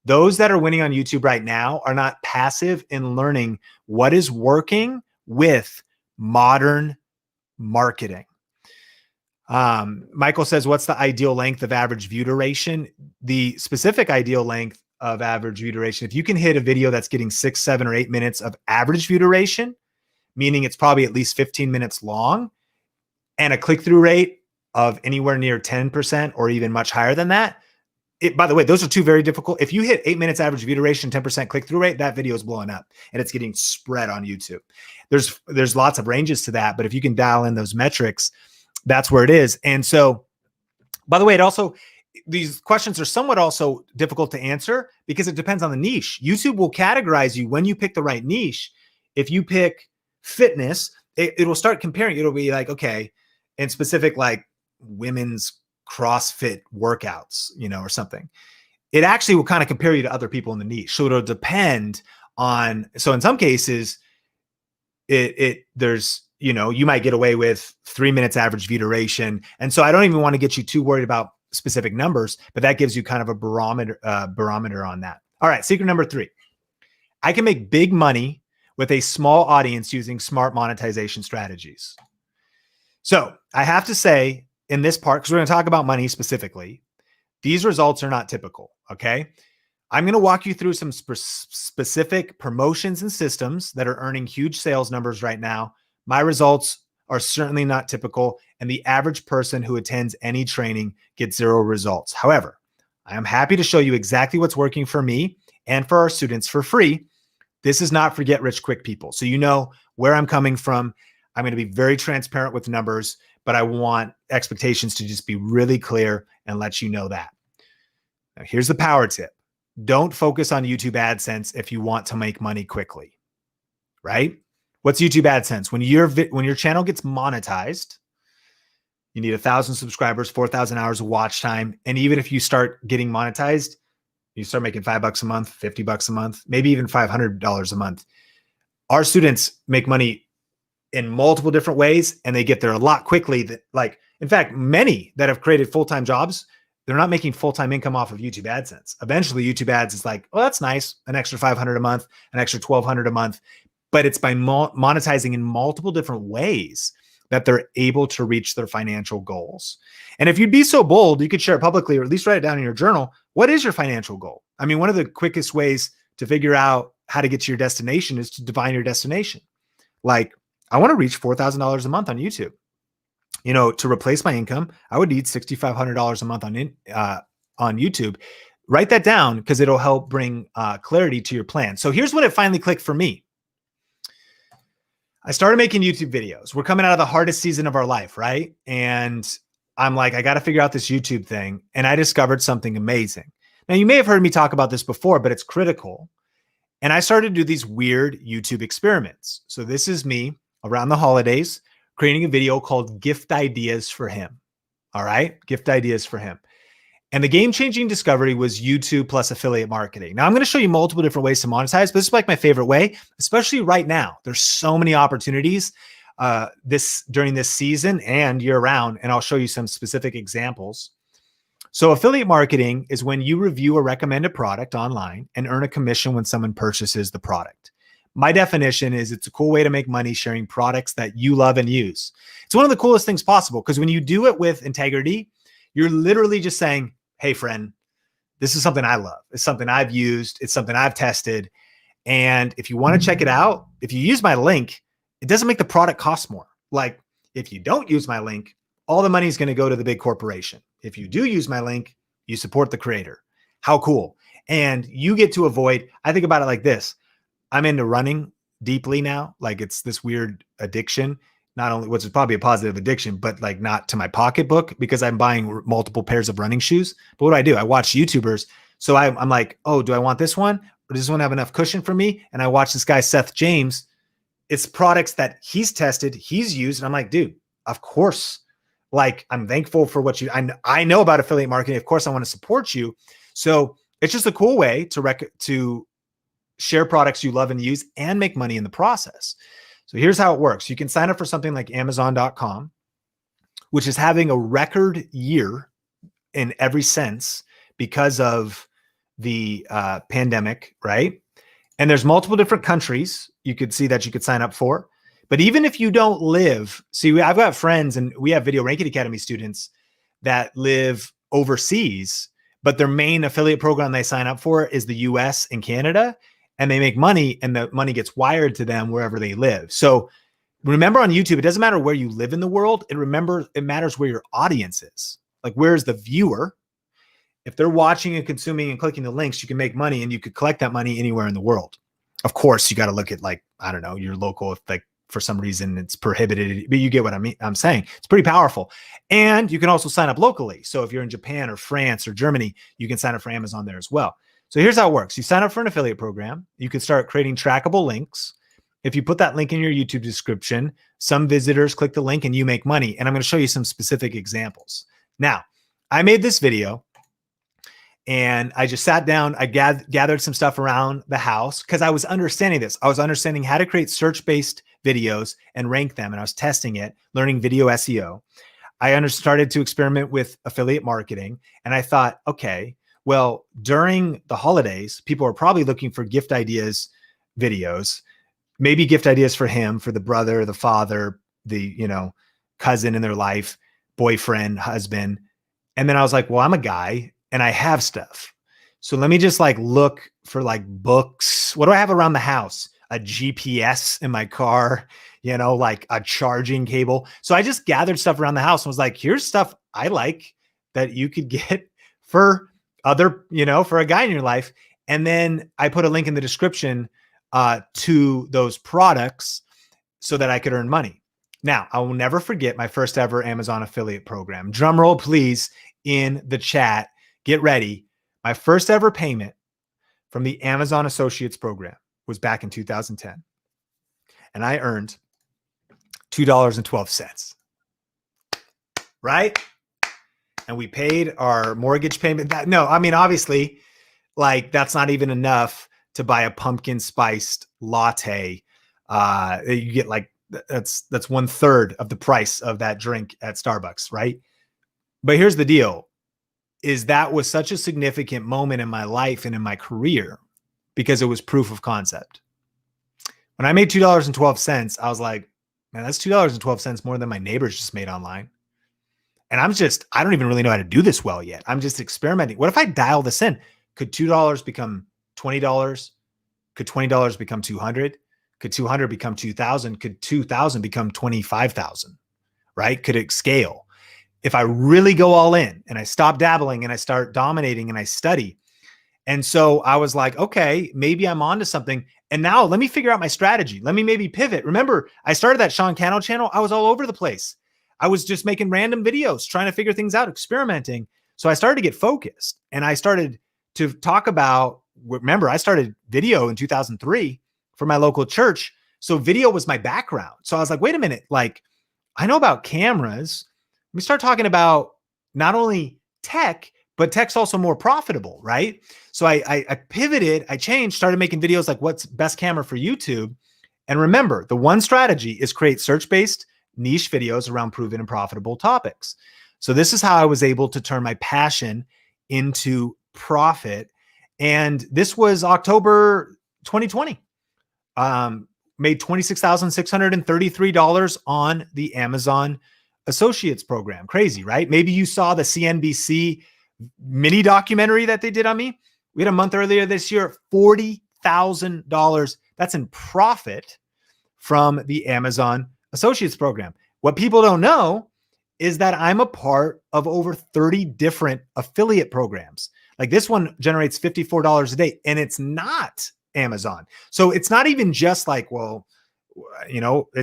Those that are winning on YouTube right now are not passive in learning what is working with modern marketing. Michael says, what's the ideal length of average view duration? The specific ideal length of average view duration, if you can hit a video that's getting 6, 7, or 8 minutes of average view duration, meaning it's probably at least 15 minutes long, and a click-through rate of anywhere near 10% or even much higher than that. By the way, those are 2 very difficult. If you hit 8 minutes average view duration, 10% click-through rate, that video is blowing up and it's getting spread on YouTube. There's lots of ranges to that, but if you can dial in those metrics, that's where it is. And so, by the way, these questions are somewhat also difficult to answer because it depends on the niche. YouTube will categorize you when you pick the right niche. If you pick fitness, it will start comparing. It'll be like, okay, in specific, like women's CrossFit workouts, or something. It actually will kind of compare you to other people in the niche. So it'll depend on, so in some cases, there's you might get away with 3 minutes average view duration. And so I don't even want to get you too worried about specific numbers, but that gives you kind of a barometer on that. All right. Secret number 3, I can make big money with a small audience using smart monetization strategies. So I have to say in this part, because we're going to talk about money specifically, these results are not typical. Okay. I'm going to walk you through some specific promotions and systems that are earning huge sales numbers right now. My results are certainly not typical, and the average person who attends any training gets 0 results. However, I am happy to show you exactly what's working for me and for our students for free. This is not for get rich quick people. So you know where I'm coming from. I'm going to be very transparent with numbers, but I want expectations to just be really clear and let you know that. Now, here's the power tip. Don't focus on YouTube AdSense if you want to make money quickly, right? What's YouTube AdSense? When your channel gets monetized, you need 1,000 subscribers, 4,000 hours of watch time. And even if you start getting monetized, you start making $5 a month, $50 a month, maybe even $500 a month. Our students make money in multiple different ways, and they get there a lot quickly. In fact, many that have created full-time jobs, they're not making full-time income off of YouTube AdSense. Eventually, YouTube ads is like, oh, that's nice. An extra $500 a month, an extra $1,200 a month. But it's by monetizing in multiple different ways that they're able to reach their financial goals. And if you'd be so bold, you could share it publicly, or at least write it down in your journal. What is your financial goal? I mean, one of the quickest ways to figure out how to get to your destination is to define your destination. Like, I want to reach $4,000 a month on YouTube. To replace my income, I would need $6,500 a month on YouTube. Write that down because it'll help bring clarity to your plan. So here's when it finally clicked for me. I started making YouTube videos. We're coming out of the hardest season of our life, right? And I'm like, I got to figure out this YouTube thing. And I discovered something amazing. Now, you may have heard me talk about this before, but it's critical. And I started to do these weird YouTube experiments. So this is me around the holidays creating a video called Gift Ideas for Him. All right. Gift Ideas for Him. And the game-changing discovery was YouTube plus affiliate marketing. Now, I'm going to show you multiple different ways to monetize, but this is like my favorite way, especially right now. There's so many opportunities during this season and year-round, and I'll show you some specific examples. So affiliate marketing is when you review a recommended product online and earn a commission when someone purchases the product. My definition is it's a cool way to make money sharing products that you love and use. It's one of the coolest things possible because when you do it with integrity, you're literally just saying, hey, friend, this is something I love. It's something I've used. It's something I've tested. And if you want to check it out, if you use my link, it doesn't make the product cost more. Like if you don't use my link, all the money is going to go to the big corporation. If you do use my link, you support the creator. How cool. And you get to avoid, I think about it like this. I'm into running deeply now. Like it's this weird addiction. Not only, which is probably a positive addiction, but like not to my pocketbook because I'm buying multiple pairs of running shoes. But what do? I watch YouTubers. So I'm like, oh, do I want this one? Or does this one have enough cushion for me? And I watch this guy, Seth James. It's products that he's tested, he's used. And I'm like, dude, of course. Like I'm thankful for what I know about affiliate marketing. Of course, I want to support you. So it's just a cool way to share products you love and use and make money in the process. So here's how it works. You can sign up for something like Amazon.com, which is having a record year in every sense because of the pandemic, right? And there's multiple different countries you could see that you could sign up for. But even if you don't live, I've got friends and we have Video Ranking Academy students that live overseas, but their main affiliate program they sign up for is the US and Canada. And they make money and the money gets wired to them wherever they live. So remember on YouTube, it doesn't matter where you live in the world. It matters where your audience is. Like where's the viewer? If they're watching and consuming and clicking the links, you can make money and you could collect that money anywhere in the world. Of course, you got to look at like, I don't know, your local, if like for some reason it's prohibited, but you get what I'm saying. It's pretty powerful. And you can also sign up locally. So if you're in Japan or France or Germany, you can sign up for Amazon there as well. So here's how it works. You sign up for an affiliate program. You can start creating trackable links. If you put that link in your YouTube description, some visitors click the link and you make money. And I'm going to show you some specific examples. Now, I made this video and I just sat down. I gathered some stuff around the house because I was understanding this. I was understanding how to create search-based videos and rank them. And I was testing it, learning video SEO. I started to experiment with affiliate marketing. And I thought, okay, well, during the holidays, people are probably looking for gift ideas videos, maybe gift ideas for him, for the brother, the father, the, cousin in their life, boyfriend, husband. And then I was like, well, I'm a guy and I have stuff. So let me just look for books. What do I have around the house? A GPS in my car, like a charging cable. So I just gathered stuff around the house and was like, here's stuff I like that you could get for other, for a guy in your life. And then I put a link in the description to those products so that I could earn money. Now, I will never forget my first ever Amazon affiliate program. Drum roll, please, in the chat. Get ready. My first ever payment from the Amazon Associates program was back in 2010. And I earned $2.12. Right? And we paid our mortgage payment. Obviously, that's not even enough to buy a pumpkin spiced latte. You get that's 1/3 of the price of that drink at Starbucks, right? But here's the deal, is that was such a significant moment in my life and in my career because it was proof of concept. When I made $2.12, I was like, man, that's $2.12 more than my neighbors just made online. And I don't even really know how to do this well yet. I'm just experimenting. What if I dial this in? Could $2 become $20? Could $20 become $200? Could $200 become $2,000? Could $2,000 become $25,000? Right? Could it scale? If I really go all in and I stop dabbling and I start dominating and I study. And so I was like, okay, maybe I'm onto something. And now let me figure out my strategy. Let me maybe pivot. Remember, I started that Sean Cannell channel. I was all over the place. I was just making random videos, trying to figure things out, experimenting. So I started to get focused and I started to talk about, remember, I started video in 2003 for my local church. So video was my background. So I was like, wait a minute, I know about cameras. Let me start talking about not only tech, but tech's also more profitable, right? So I pivoted, I changed, started making videos like what's best camera for YouTube. And remember, the one strategy is create search-based niche videos around proven and profitable topics. So this is how I was able to turn my passion into profit. And this was October 2020. Made $26,633 on the Amazon Associates program. Crazy, right? Maybe you saw the CNBC mini documentary that they did on me. We had a month earlier this year, $40,000. That's in profit from the Amazon Associates program. What people don't know is that I'm a part of over 30 different affiliate programs. Like this one generates $54 a day and it's not Amazon. So it's not even just it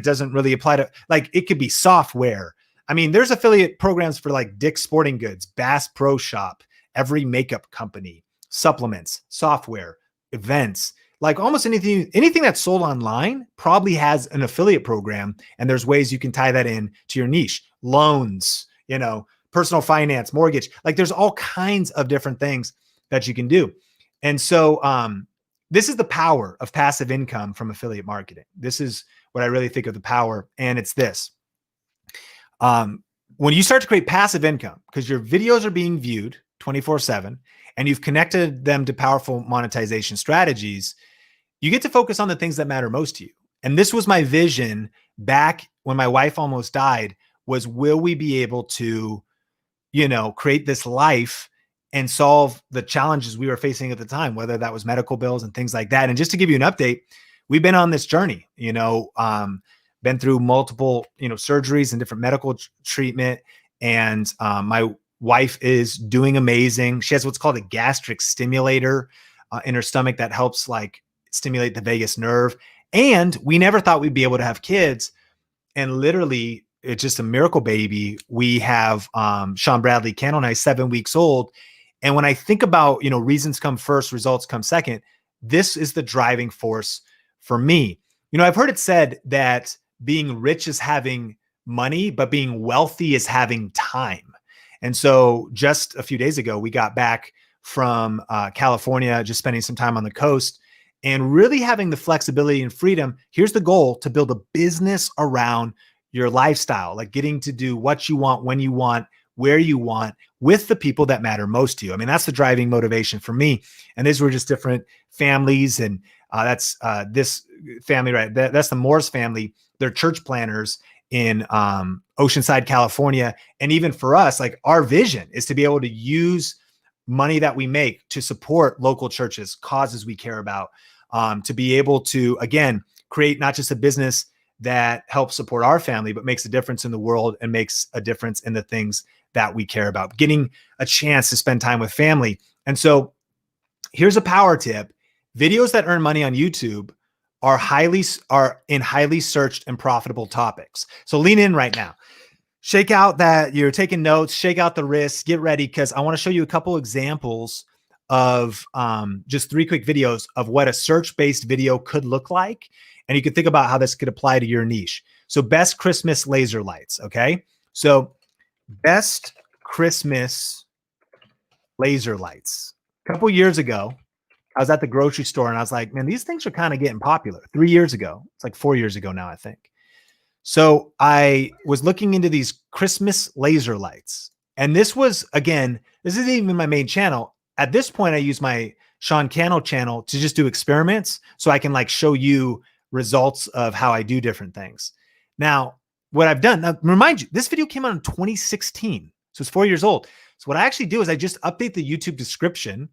doesn't really apply to, it could be software. I mean, there's affiliate programs for Dick's Sporting Goods, Bass Pro Shop, every makeup company, supplements, software, events, almost anything that's sold online probably has an affiliate program. And there's ways you can tie that in to your niche, loans, personal finance, mortgage, there's all kinds of different things that you can do. And so, this is the power of passive income from affiliate marketing. This is what I really think of the power. And it's this. When you start to create passive income, because your videos are being viewed 24/7 and you've connected them to powerful monetization strategies, you get to focus on the things that matter most to you. And this was my vision back when my wife almost died, was will we be able to, create this life and solve the challenges we were facing at the time, whether that was medical bills and things like that. And just to give you an update, we've been on this journey, been through multiple, surgeries and different medical treatment. And my wife is doing amazing. She has what's called a gastric stimulator in her stomach that helps stimulate the vagus nerve. And we never thought we'd be able to have kids. And literally, it's just a miracle baby. We have Sean Bradley Cannell, now 7 weeks old. And when I think about, reasons come first, results come second, this is the driving force for me. I've heard it said that being rich is having money, but being wealthy is having time. And so just a few days ago, we got back from California, just spending some time on the coast. and really having the flexibility and freedom. Here's the goal: to build a business around your lifestyle, like getting to do what you want, when you want, where you want, with the people that matter most to you. I mean, that's the driving motivation for me. And these were just different families. And that's this family, right? That's the Morris family. They're church planners in Oceanside, California. And even for us, like, our vision is to be able to use money that we make to support local churches, causes we care about, to be able to, again, create not just a business that helps support our family, but makes a difference in the world and makes a difference in the things that we care about, getting a chance to spend time with family. And so here's a power tip: videos that earn money on YouTube are in highly searched and profitable topics. So lean in right now. Shake out that you're taking notes, shake out the wrists, get ready, because I want to show you a couple examples of just 3 quick videos of what a search-based video could look like. And you can think about how this could apply to your niche. So best Christmas laser lights. Okay. So best Christmas laser lights. A couple years ago, I was at the grocery store and I was like, man, these things are kind of getting popular. 3 years ago. It's like 4 years ago now, I think. So I was looking into these Christmas laser lights. And this was, again, this isn't even my main channel. At this point, I use my Sean Cannell channel to just do experiments so I can like show you results of how I do different things. Now, what I've done, now remind you, this video came out in 2016. So it's 4 years old. So what I actually do is I just update the YouTube description,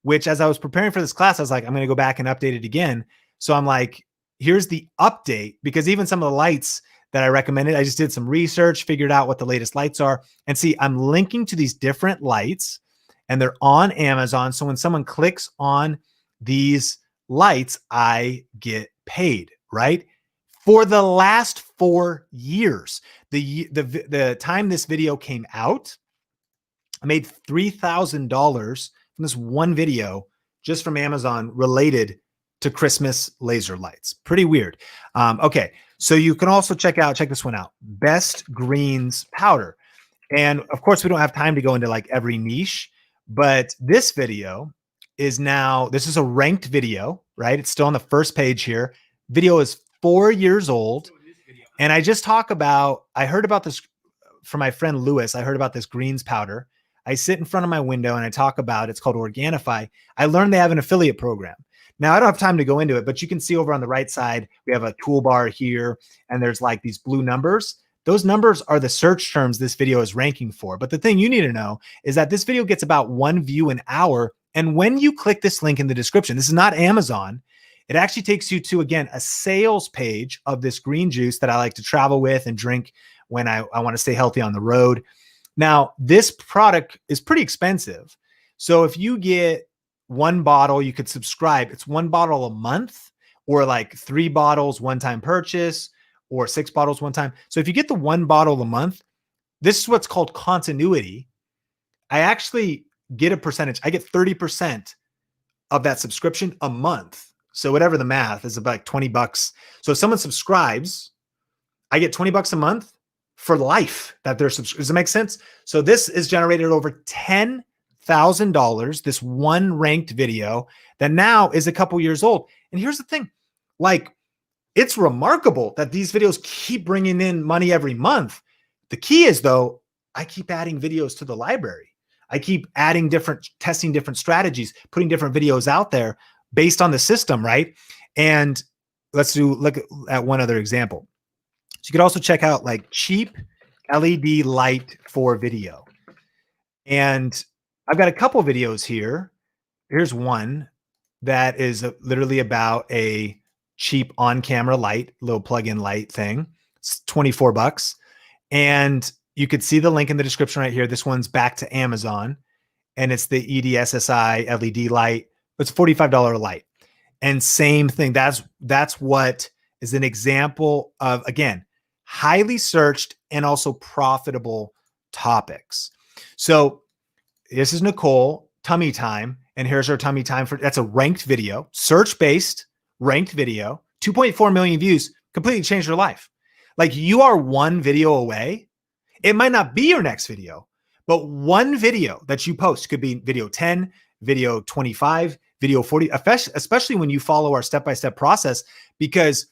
which, as I was preparing for this class, I was like, I'm going to go back and update it again. So I'm like, here's the update, because even some of the lights that I recommended, I just did some research, figured out what the latest lights are. And see, I'm linking to these different lights and they're on Amazon. So when someone clicks on these lights, I get paid, right? For the last 4 years, the time this video came out, I made $3,000 from this one video just from Amazon related to Christmas laser lights. Pretty weird. Okay. So you can also check this one out, best greens powder. And of course, we don't have time to go into like every niche, but this video is now, this is a ranked video, right? It's still on the first page here. Video is 4 years old. And I just talk about, I heard about this from my friend Lewis. I heard about this greens powder. I sit in front of my window and I talk about, it's called Organifi. I learned they have an affiliate program. Now, I don't have time to go into it, but you can see over on the right side, we have a toolbar here, and there's like these blue numbers. Those numbers are the search terms this video is ranking for. But the thing you need to know is that this video gets about 1 view an hour. And when you click this link in the description, this is not Amazon. It actually takes you to, again, a sales page of this green juice that I like to travel with and drink when I want to stay healthy on the road. Now, this product is pretty expensive. So if you get 1 bottle, you could subscribe. It's 1 bottle a month, or like 3 bottles one-time purchase, or 6 bottles one time. So if you get the 1 bottle a month, this is what's called continuity. I actually get a percentage. I get 30% of that subscription a month. So whatever the math is, about like $20. So if someone subscribes, I get $20 a month for life that they're subscribed. Does it make sense? So this is generated over $10,000, this one ranked video that now is a couple years old. And here's the thing, like, it's remarkable that these videos keep bringing in money every month. The key is, though, I keep adding videos to the library. I keep adding testing different strategies, putting different videos out there based on the system, right? And let's look at one other example. So you could also check out like cheap LED light for video. And I've got a couple videos here. Here's one that is literally about a cheap on-camera light, little plug-in light thing. It's $24. And you could see the link in the description right here. This one's back to Amazon, and it's the EDSSI LED light. It's a $45 light. And same thing. That's what is an example of, again, highly searched and also profitable topics. So this is Nicole, tummy time. And here's her tummy time that's a ranked video, search-based ranked video, 2.4 million views, completely changed her life. Like, you are 1 video away. It might not be your next video, but 1 video that you post could be video 10, video 25, video 40, especially when you follow our step-by-step process, because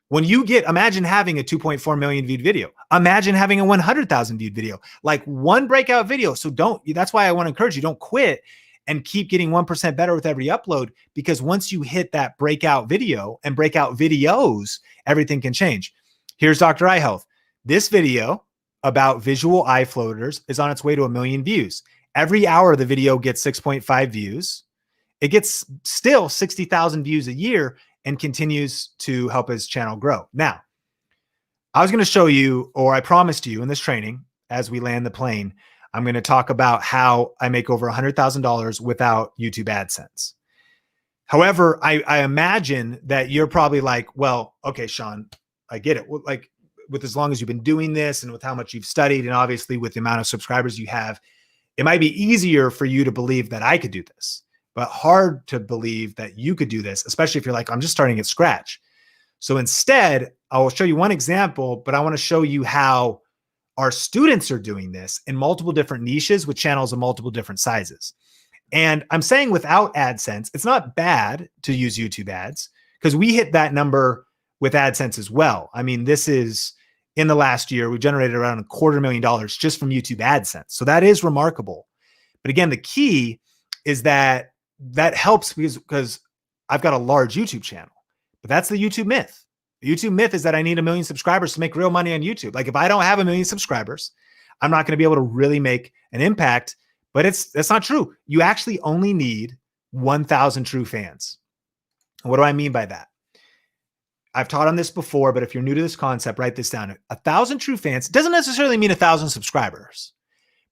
when you imagine having a 2.4 million viewed video, imagine having a 100,000 viewed video, like one breakout video. So that's why I want to encourage you, don't quit and keep getting 1% better with every upload, because once you hit that breakout video and breakout videos, everything can change. Here's Dr. Eye Health. This video about visual eye floaters is on its way to 1 million views. Every hour, the video gets 6.5 views. It gets still 60,000 views a year and continues to help his channel grow. Now, I was going to show you, or I promised you in this training, as we land the plane, I'm going to talk about how I make over $100,000 without YouTube AdSense. However, I imagine that you're probably like, well, okay, Sean, I get it. Like, with as long as you've been doing this and with how much you've studied, and obviously with the amount of subscribers you have, it might be easier for you to believe that I could do this, but hard to believe that you could do this, especially if you're like, I'm just starting at scratch. So instead, I will show you one example, but I want to show you how our students are doing this in multiple different niches with channels of multiple different sizes. And I'm saying without AdSense, it's not bad to use YouTube ads, because we hit that number with AdSense as well. I mean, this is in the last year, we generated around $250,000 just from YouTube AdSense. So that is remarkable. But again, the key is that helps because I've got a large YouTube channel, but that's the YouTube myth. The YouTube myth is that I need 1 million subscribers to make real money on YouTube. Like, if I don't have 1 million subscribers, I'm not going to be able to really make an impact. But that's not true. You actually only need 1,000 true fans. What do I mean by that? I've taught on this before, but if you're new to this concept, write this down. 1,000 true fans doesn't necessarily mean 1,000 subscribers,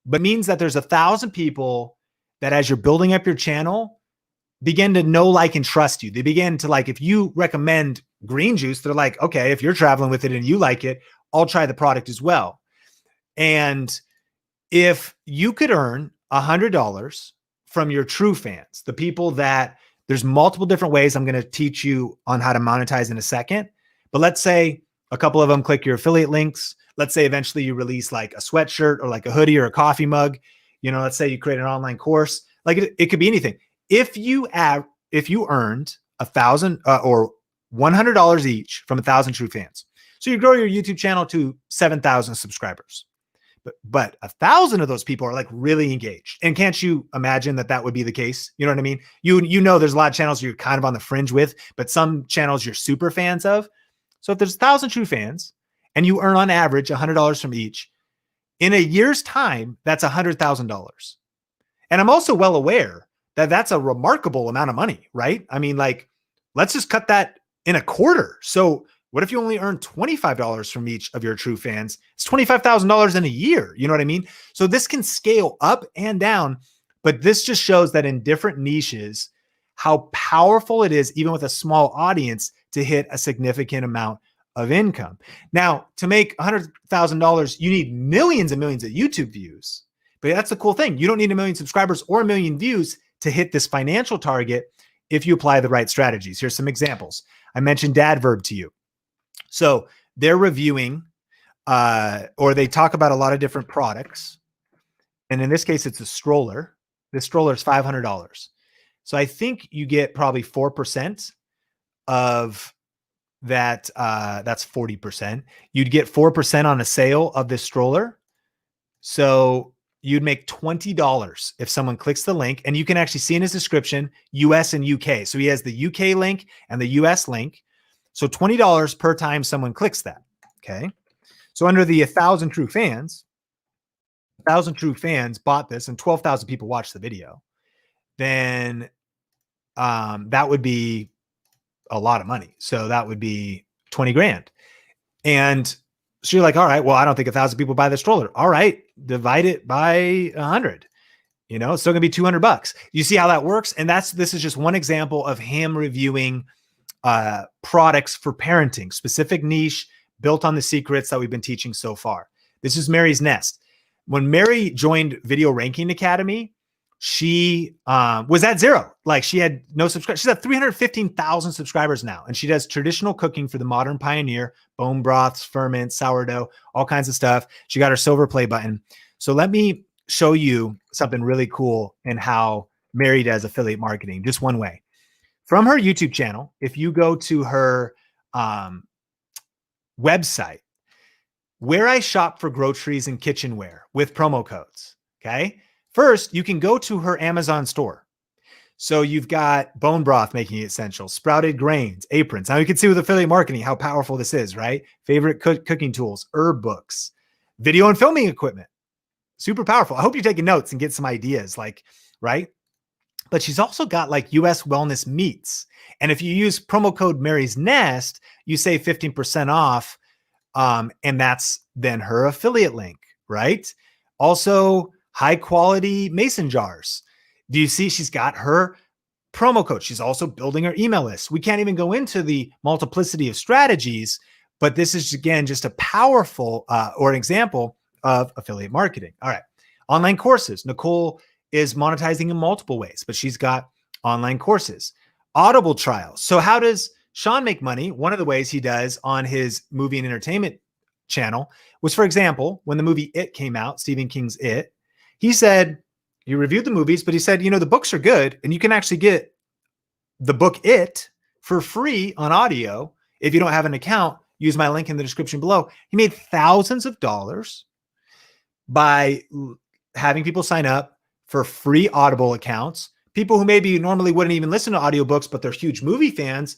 but means that there's 1,000 people that, as you're building up your channel, begin to know, like, and trust you. They begin to, like, if you recommend green juice, they're like, okay, if you're traveling with it and you like it, I'll try the product as well. And if you could earn $100 from your true fans, the people that, there's multiple different ways I'm going to teach you on how to monetize in a second. But let's say a couple of them click your affiliate links. Let's say eventually you release like a sweatshirt or like a hoodie or a coffee mug. You know, let's say you create an online course. Like it could be anything. If you earned 1,000 or $100 each from 1,000 true fans, so you grow your YouTube channel to 7,000 subscribers. But 1,000 of those people are like really engaged. And can't you imagine that would be the case? You know what I mean? You know, there's a lot of channels you're kind of on the fringe with, but some channels you're super fans of. So if there's 1,000 true fans and you earn on average $100 from each, in a year's time, that's $100,000. And I'm also well aware that that's a remarkable amount of money, right? I mean, like, let's just cut that in a quarter. So what if you only earn $25 from each of your true fans? It's $25,000 in a year. You know what I mean? So this can scale up and down, but this just shows that in different niches, how powerful it is, even with a small audience, to hit a significant amount of income. Now, to make $100,000, you need millions and millions of YouTube views. But that's the cool thing. You don't need 1 million subscribers or 1 million views to hit this financial target if you apply the right strategies. Here's some examples. I mentioned Dadverb to you. So they're reviewing or they talk about a lot of different products. And in this case, it's a stroller. This stroller is $500. So I think you get probably 4% of that. That's 40%. You'd get 4% on a sale of this stroller. So you'd make $20 if someone clicks the link, and you can actually see in his description, US and UK. So he has the UK link and the US link. So $20 per time someone clicks that. Okay. So under the 1,000 true fans, 1,000 true fans bought this and 12,000 people watched the video. Then that would be a lot of money. So that would be 20 grand. And so you're like, all right, well, I don't think 1,000 people buy this stroller. All right, divide it by 100. You know, it's still gonna be $200. You see how that works? And this is just one example of him reviewing products for parenting, specific niche built on the secrets that we've been teaching so far. This is Mary's Nest. When Mary joined Video Ranking Academy, she was at zero. Like, she had no subscribers. She's at 315,000 subscribers now. And she does traditional cooking for the modern pioneer, bone broths, ferment, sourdough, all kinds of stuff. She got her silver play button. So let me show you something really cool in how Mary does affiliate marketing, just one way. From her YouTube channel, if you go to her website, where I shop for groceries and kitchenware with promo codes. Okay. First, you can go to her Amazon store. So you've got bone broth making essentials, sprouted grains, aprons. Now you can see with affiliate marketing how powerful this is, right? Favorite cooking tools, herb books, video and filming equipment. Super powerful. I hope you're taking notes and get some ideas, like, right? But she's also got like US wellness meats. And if you use promo code Mary's Nest, you save 15% off. And that's then her affiliate link, right? Also, high quality mason jars. Do you see she's got her promo code? She's also building her email list. We can't even go into the multiplicity of strategies, but this is, again, just a powerful or an example of affiliate marketing. All right. Online courses. Nicole is monetizing in multiple ways, but she's got online courses. Audible trials. So how does Sean make money? One of the ways he does on his movie and entertainment channel was, for example, when the movie It came out, Stephen King's It, he said, he reviewed the movies, but he said, the books are good and you can actually get the book It for free on audio. If you don't have an account, use my link in the description below. He made thousands of dollars by having people sign up for free Audible accounts, people who maybe normally wouldn't even listen to audiobooks, but they're huge movie fans.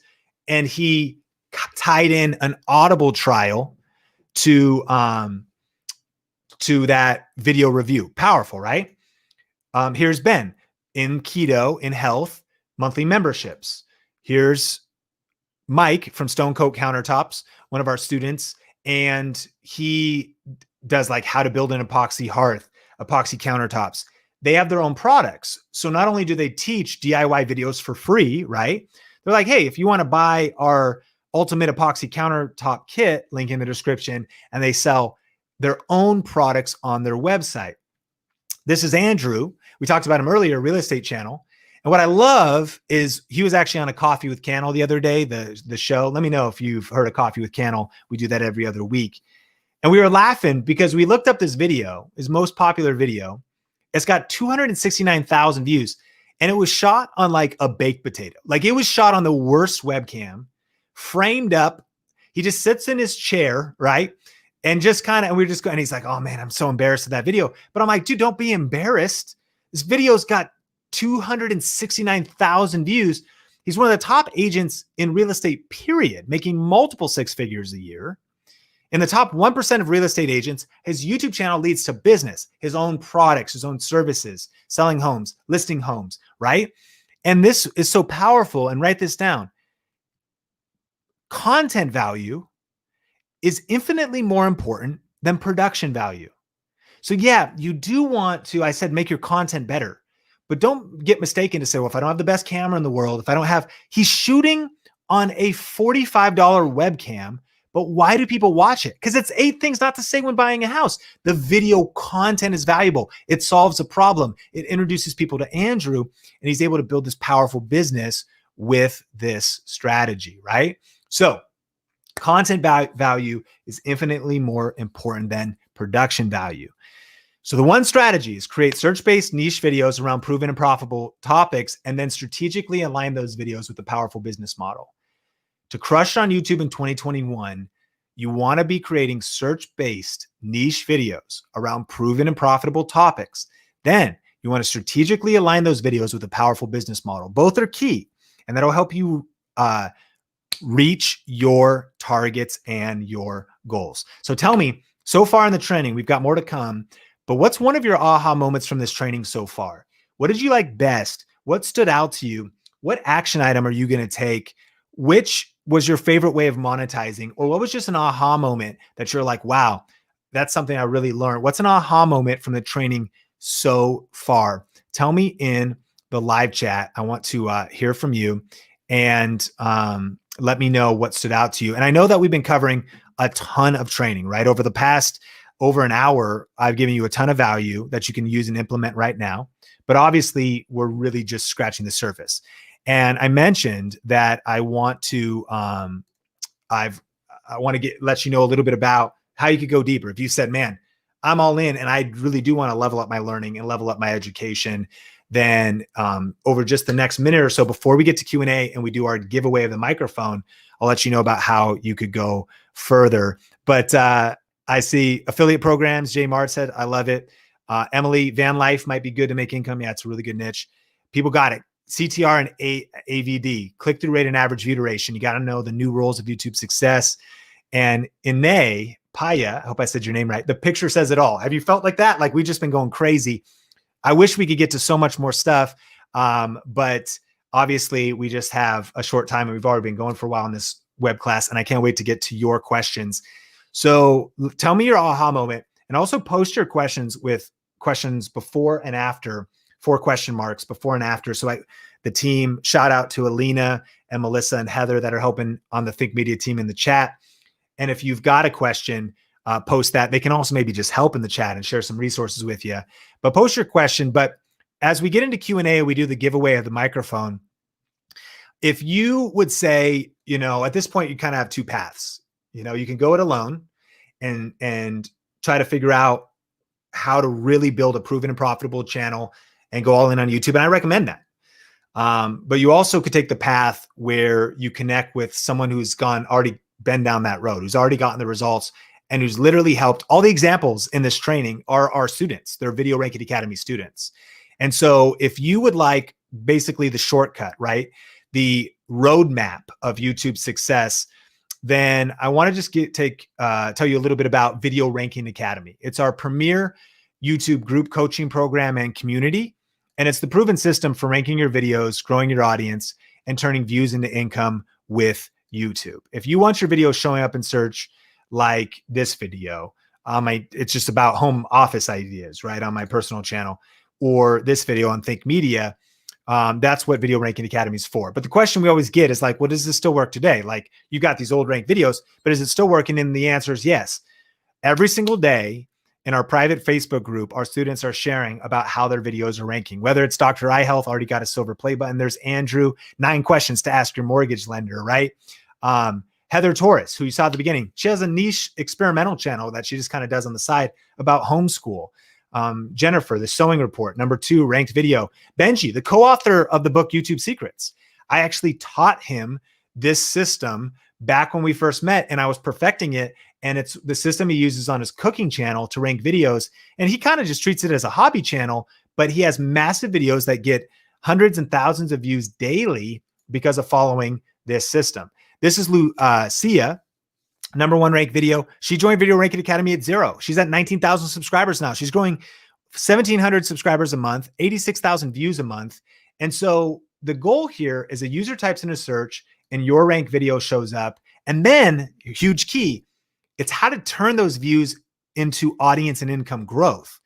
And he tied in an Audible trial to that video review. Powerful, right? Here's Ben in keto, in health, monthly memberships. Here's Mike from Stone Coat Countertops, one of our students, and he does like how to build an epoxy hearth, epoxy countertops. They have their own products. So not only do they teach DIY videos for free, right? They're like, hey, if you want to buy our ultimate epoxy countertop kit, link in the description, and they sell their own products on their website. This is Andrew. We talked about him earlier, Real Estate Channel. And what I love is he was actually on a Coffee with Cannell the other day, the show. Let me know if you've heard of Coffee with Cannell. We do that every other week. And we were laughing because we looked up this video, his most popular video. It's got 269,000 views. And it was shot on like a baked potato. Like it was shot on the worst webcam, framed up. He just sits in his chair, right? And just kind of, and we're just going, and he's like, oh man, I'm so embarrassed of that video. But I'm like, dude, don't be embarrassed. This video's got 269,000 views. He's one of the top agents in real estate, period, making multiple six figures a year. In the top 1% of real estate agents, his YouTube channel leads to business, his own products, his own services, selling homes, listing homes, right? And this is so powerful. And write this down. Content value is infinitely more important than production value. So yeah, you do want to, I said, make your content better, but don't get mistaken to say, well, if I don't have the best camera in the world, if I don't have, he's shooting on a $45 webcam, but why do people watch it? Because it's 8 things not to say when buying a house. The video content is valuable. It solves a problem. It introduces people to Andrew, and he's able to build this powerful business with this strategy, right? So content value is infinitely more important than production value. So the one strategy is create search-based niche videos around proven and profitable topics, and then strategically align those videos with a powerful business model. To crush on YouTube in 2021, you want to be creating search-based niche videos around proven and profitable topics. Then you want to strategically align those videos with a powerful business model. Both are key, and that'll help you reach your targets and your goals. So tell me, so far in the training, we've got more to come, but what's one of your aha moments from this training so far? What did you like best? What stood out to you? What action item are you going to take? Which was your favorite way of monetizing? Or what was just an aha moment that you're like, wow, that's something I really learned? What's an aha moment from the training so far? Tell me in the live chat. I want to hear from you, and let me know what stood out to you. And I know that we've been covering a ton of training, right? Over the past over an hour, I've given you a ton of value that you can use and implement right now. But obviously, we're really just scratching the surface. And I mentioned that I want to, let you know a little bit about how you could go deeper. If you said, man, I'm all in and I really do want to level up my learning and level up my education, then over just the next minute or so before we get to Q&A and we do our giveaway of the microphone, I'll let you know about how you could go further. But I see affiliate programs. Jay Mart said, I love it. Emily, van life might be good to make income. Yeah, it's a really good niche. People got it. CTR and AVD, click-through rate and average view duration. You got to know the new rules of YouTube success. And Ine Paya, I hope I said your name right. The picture says it all. Have you felt like that? Like we've just been going crazy. I wish we could get to so much more stuff. But obviously we just have a short time and we've already been going for a while in this web class. And I can't wait to get to your questions. So tell me your aha moment and also post your questions with questions before and after, 4 question marks before and after. So the team, shout out to Alina and Melissa and Heather that are helping on the Think Media team in the chat. And if you've got a question, post that. They can also maybe just help in the chat and share some resources with you. But post your question. But as we get into Q&A, we do the giveaway of the microphone. If you would say, at this point, you kind of have 2 paths. You can go it alone and try to figure out how to really build a proven and profitable channel and go all in on YouTube. And I recommend that. But you also could take the path where you connect with someone who's already been down that road, who's already gotten the results and who's literally helped. All the examples in this training are our students. They're Video Ranking Academy students. And so if you would like basically the shortcut, right? The roadmap of YouTube success, then I want to just tell you a little bit about Video Ranking Academy. It's our premier YouTube group coaching program and community. And it's the proven system for ranking your videos, growing your audience, and turning views into income with YouTube. If you want your video showing up in search like this video, it's just about home office ideas, right, on my personal channel, or this video on Think Media, that's what Video Ranking Academy is for. But the question we always get is like, well, does this still work today? Like you got these old ranked videos, but is it still working? And the answer is yes. Every single day in our private Facebook group, our students are sharing about how their videos are ranking, whether it's Dr. Eye Health, already got a silver play button. There's Andrew, 9 questions to ask your mortgage lender, right? Heather Torres, who you saw at the beginning, she has a niche experimental channel that she just kind of does on the side about homeschool. Jennifer, the sewing report, number 2 ranked video. Benji, the co-author of the book YouTube Secrets. I actually taught him this system back when we first met and I was perfecting it. And it's the system he uses on his cooking channel to rank videos. And he kind of just treats it as a hobby channel, but he has massive videos that get hundreds and thousands of views daily because of following this system. This is Lucia, number 1 ranked video. She joined Video Ranking Academy at 0. She's at 19,000 subscribers now. She's growing 1,700 subscribers a month, 86,000 views a month. And so the goal here is a user types in a search and your ranked video shows up. And then, huge key, it's how to turn those views into audience and income growth.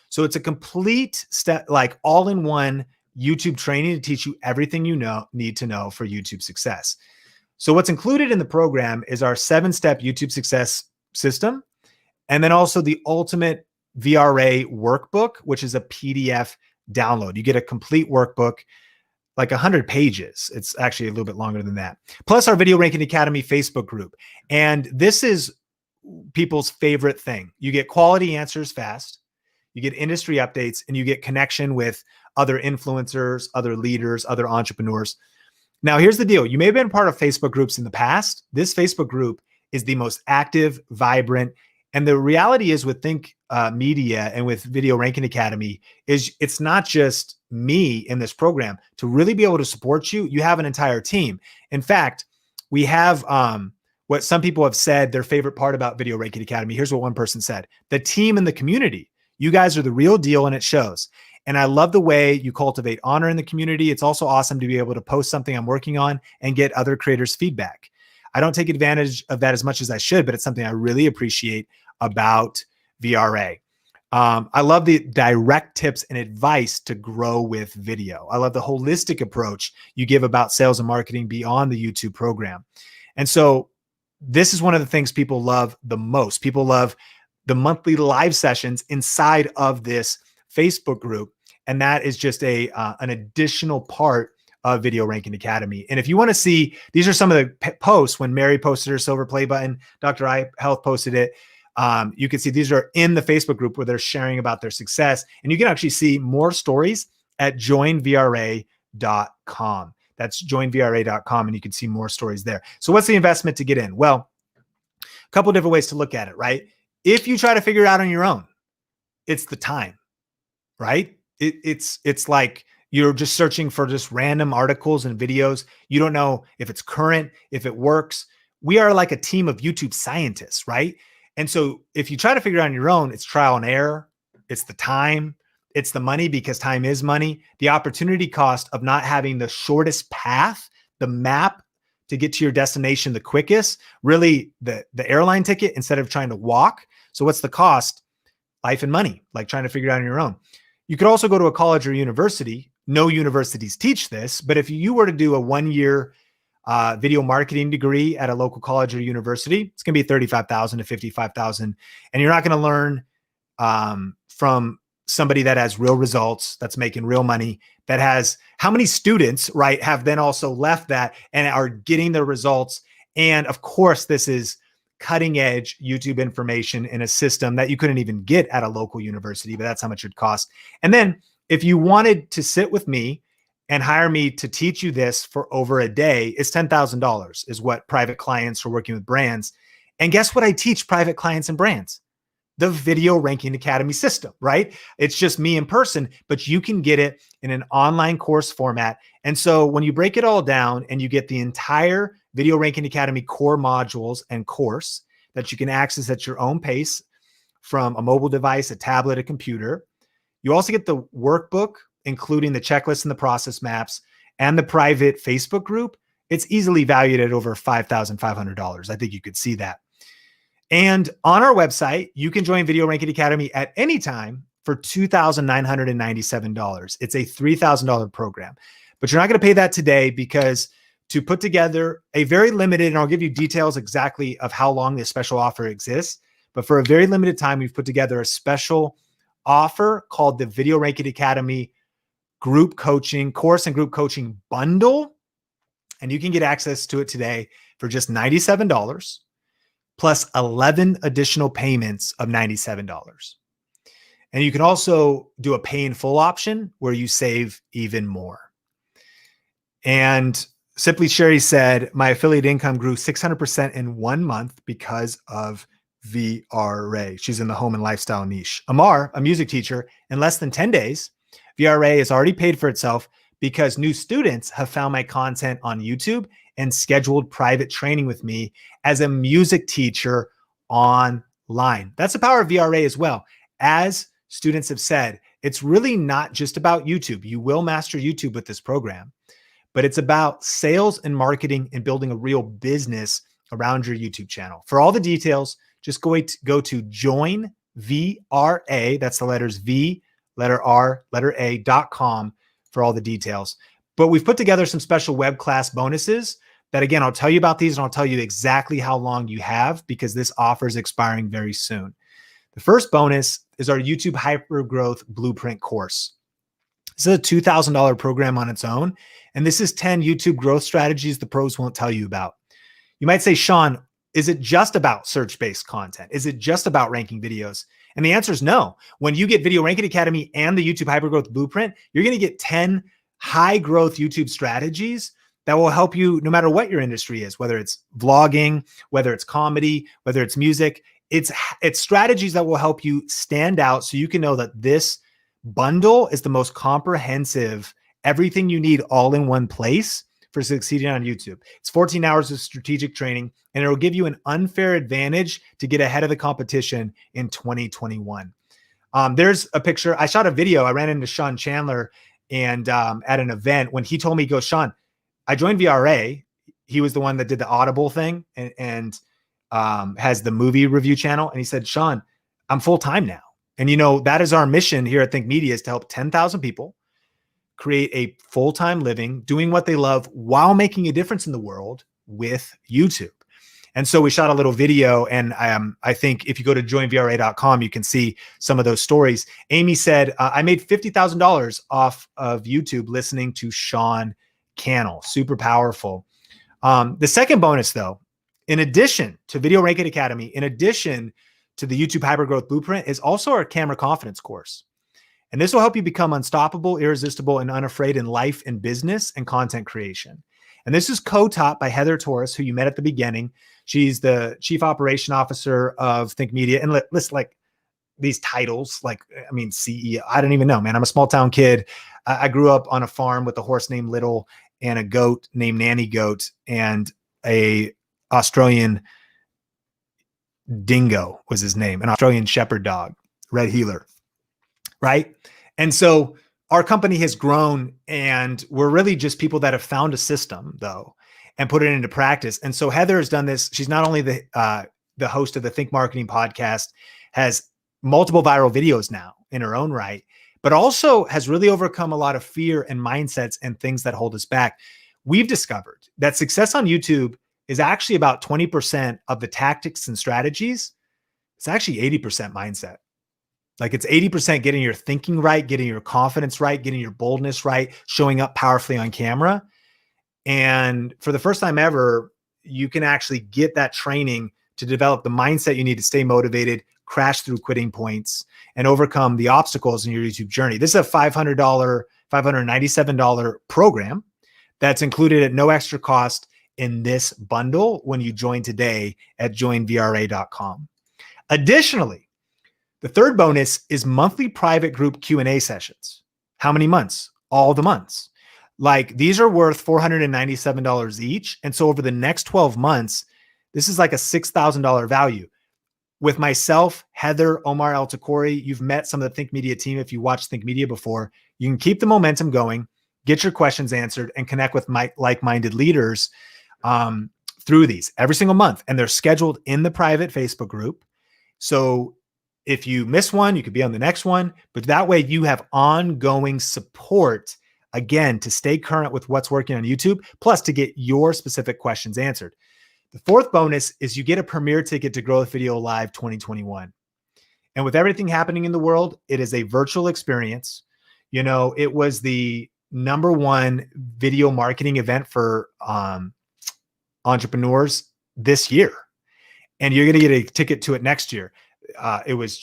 So it's a complete step, like all-in-one YouTube training to teach you everything you need to know for YouTube success. So what's included in the program is our 7-step YouTube success system, and then also the ultimate VRA workbook, which is a PDF download. You get a complete workbook, like 100 pages. It's actually a little bit longer than that. Plus our Video Ranking Academy Facebook group. And this is people's favorite thing. You get quality answers fast, you get industry updates, and you get connection with other influencers, other leaders, other entrepreneurs. Now, here's the deal. You may have been part of Facebook groups in the past. This Facebook group is the most active, vibrant, and the reality is with Think Media and with Video Ranking Academy is it's not just me in this program. To really be able to support you, you have an entire team. In fact, we have what some people have said their favorite part about Video Ranking Academy. Here's what one person said: the team and the community. You guys are the real deal and it shows. And I love the way you cultivate honor in the community. It's also awesome to be able to post something I'm working on and get other creators' feedback. I don't take advantage of that as much as I should, but it's something I really appreciate about VRA. I love the direct tips and advice to grow with video. I love the holistic approach you give about sales and marketing beyond the YouTube program. And so this is one of the things people love the most. People love the monthly live sessions inside of this Facebook group. And that is just an additional part of Video Ranking Academy. And if you want to see, these are some of the posts when Mary posted her silver play button, Dr. Eye Health posted it. You can see these are in the Facebook group where they're sharing about their success. And you can actually see more stories at joinvra.com. That's joinvra.com, and you can see more stories there. So what's the investment to get in? Well, a couple different ways to look at it, right? If you try to figure it out on your own, it's the time, right? It's like you're just searching for just random articles and videos. You don't know if it's current, if it works. We are like a team of YouTube scientists, right? And so if you try to figure it out on your own, it's trial and error. It's the time. It's the money, because time is money. The opportunity cost of not having the shortest path, the map to get to your destination the quickest, really the airline ticket instead of trying to walk. So what's the cost? Life and money, like trying to figure it out on your own. You could also go to a college or university. No universities teach this, but if you were to do a 1-year video marketing degree at a local college or university, it's going to be $35,000 to $55,000. And you're not going to learn from somebody that has real results, that's making real money, that has how many students, right, have then also left that and are getting the results. And of course, this is cutting edge YouTube information in a system that you couldn't even get at a local university, but that's how much it would cost. And then if you wanted to sit with me and hire me to teach you this for over a day, it's $10,000 is what private clients are working with brands. And guess what I teach private clients and brands? The Video Ranking Academy system, right? It's just me in person, but you can get it in an online course format. And so when you break it all down and you get the entire Video Ranking Academy core modules and course that you can access at your own pace from a mobile device, a tablet, a computer, you also get the workbook, including the checklist and the process maps and the private Facebook group. It's easily valued at over $5,500. I think you could see that. And on our website, you can join Video Ranking Academy at any time for $2,997. It's a $3,000 program, but you're not going to pay that today, because to put together a very limited, and I'll give you details exactly of how long this special offer exists, but for a very limited time, we've put together a special offer called the Video Ranking Academy group coaching course and group coaching bundle. And you can get access to it today for just $97. Plus 11 additional payments of $97. And you can also do a pay in full option where you save even more. And Simply Sherry said, my affiliate income grew 600% in 1 month because of VRA. She's in the home and lifestyle niche. Amar, a music teacher, in less than 10 days, VRA has already paid for itself because new students have found my content on YouTube and scheduled private training with me as a music teacher online. That's the power of VRA as well. As students have said, it's really not just about YouTube. You will master YouTube with this program, but it's about sales and marketing and building a real business around your YouTube channel. For all the details, just go to join VRA. That's the letters V, letter R, letter A.com for all the details. But we've put together some special web class bonuses that, again, I'll tell you about these and I'll tell you exactly how long you have, because this offer is expiring very soon. The first bonus is our YouTube Hypergrowth Blueprint course. This is a $2,000 program on its own. And this is 10 YouTube growth strategies the pros won't tell you about. You might say, Sean, is it just about search-based content? Is it just about ranking videos? And the answer is no. When you get Video Ranking Academy and the YouTube Hypergrowth Blueprint, you're going to get 10 high growth YouTube strategies that will help you no matter what your industry is, whether it's vlogging, whether it's comedy, whether it's music. It's strategies that will help you stand out so you can know that this bundle is the most comprehensive, everything you need all in one place for succeeding on YouTube. It's 14 hours of strategic training, and it will give you an unfair advantage to get ahead of the competition in 2021. There's a picture. I shot a video. I ran into Sean Chandler and at an event when he told me, he goes, Sean, I joined VRA. He was the one that did the Audible thing and has the movie review channel. And he said, Sean, I'm full-time now. And that is our mission here at Think Media, is to help 10,000 people create a full-time living doing what they love while making a difference in the world with YouTube. And so we shot a little video, and I think if you go to joinvra.com, you can see some of those stories. Amy said, I made $50,000 off of YouTube listening to Sean Cannell. Super powerful. The second bonus, though, in addition to Video Ranking Academy, in addition to the YouTube Hypergrowth Blueprint, is also our Camera Confidence course. And this will help you become unstoppable, irresistible, and unafraid in life and business and content creation. And this is co-taught by Heather Torres, who you met at the beginning. She's the Chief Operation Officer of Think Media. And listen, like these titles, like, I mean, CEO, I don't even know, man. I'm a small town kid. I grew up on a farm with a horse named Little and a goat named Nanny Goat and a Australian Dingo was his name, an Australian shepherd dog, Red Heeler, right? And so our company has grown, and we're really just people that have found a system, though, and put it into practice. And so Heather has done this. She's not only the host of the Think Marketing podcast, has multiple viral videos now in her own right, but also has really overcome a lot of fear and mindsets and things that hold us back. We've discovered that success on YouTube is actually about 20% of the tactics and strategies. It's actually 80% mindset. Like it's 80% getting your thinking right, getting your confidence right, getting your boldness right, showing up powerfully on camera. And for the first time ever, you can actually get that training to develop the mindset you need to stay motivated, crash through quitting points, and overcome the obstacles in your YouTube journey. This is a $597 program that's included at no extra cost in this bundle when you join today at joinvra.com. Additionally, the third bonus is monthly private group Q&A sessions. How many months? All the months. Like these are worth $497 each. And so over the next 12 months, this is like a $6,000 value. With myself, Heather, Omar El-Takori, you've met some of the Think Media team. If you watched Think Media before, you can keep the momentum going, get your questions answered, and connect with like-minded leaders through these every single month. And they're scheduled in the private Facebook group. So if you miss one, you could be on the next one, but that way you have ongoing support, again, to stay current with what's working on YouTube, plus to get your specific questions answered. The fourth bonus is you get a premier ticket to Growth Video Live 2021. And with everything happening in the world, it is a virtual experience. You know, it was the #1 video marketing event for entrepreneurs this year. And you're going to get a ticket to it next year. It was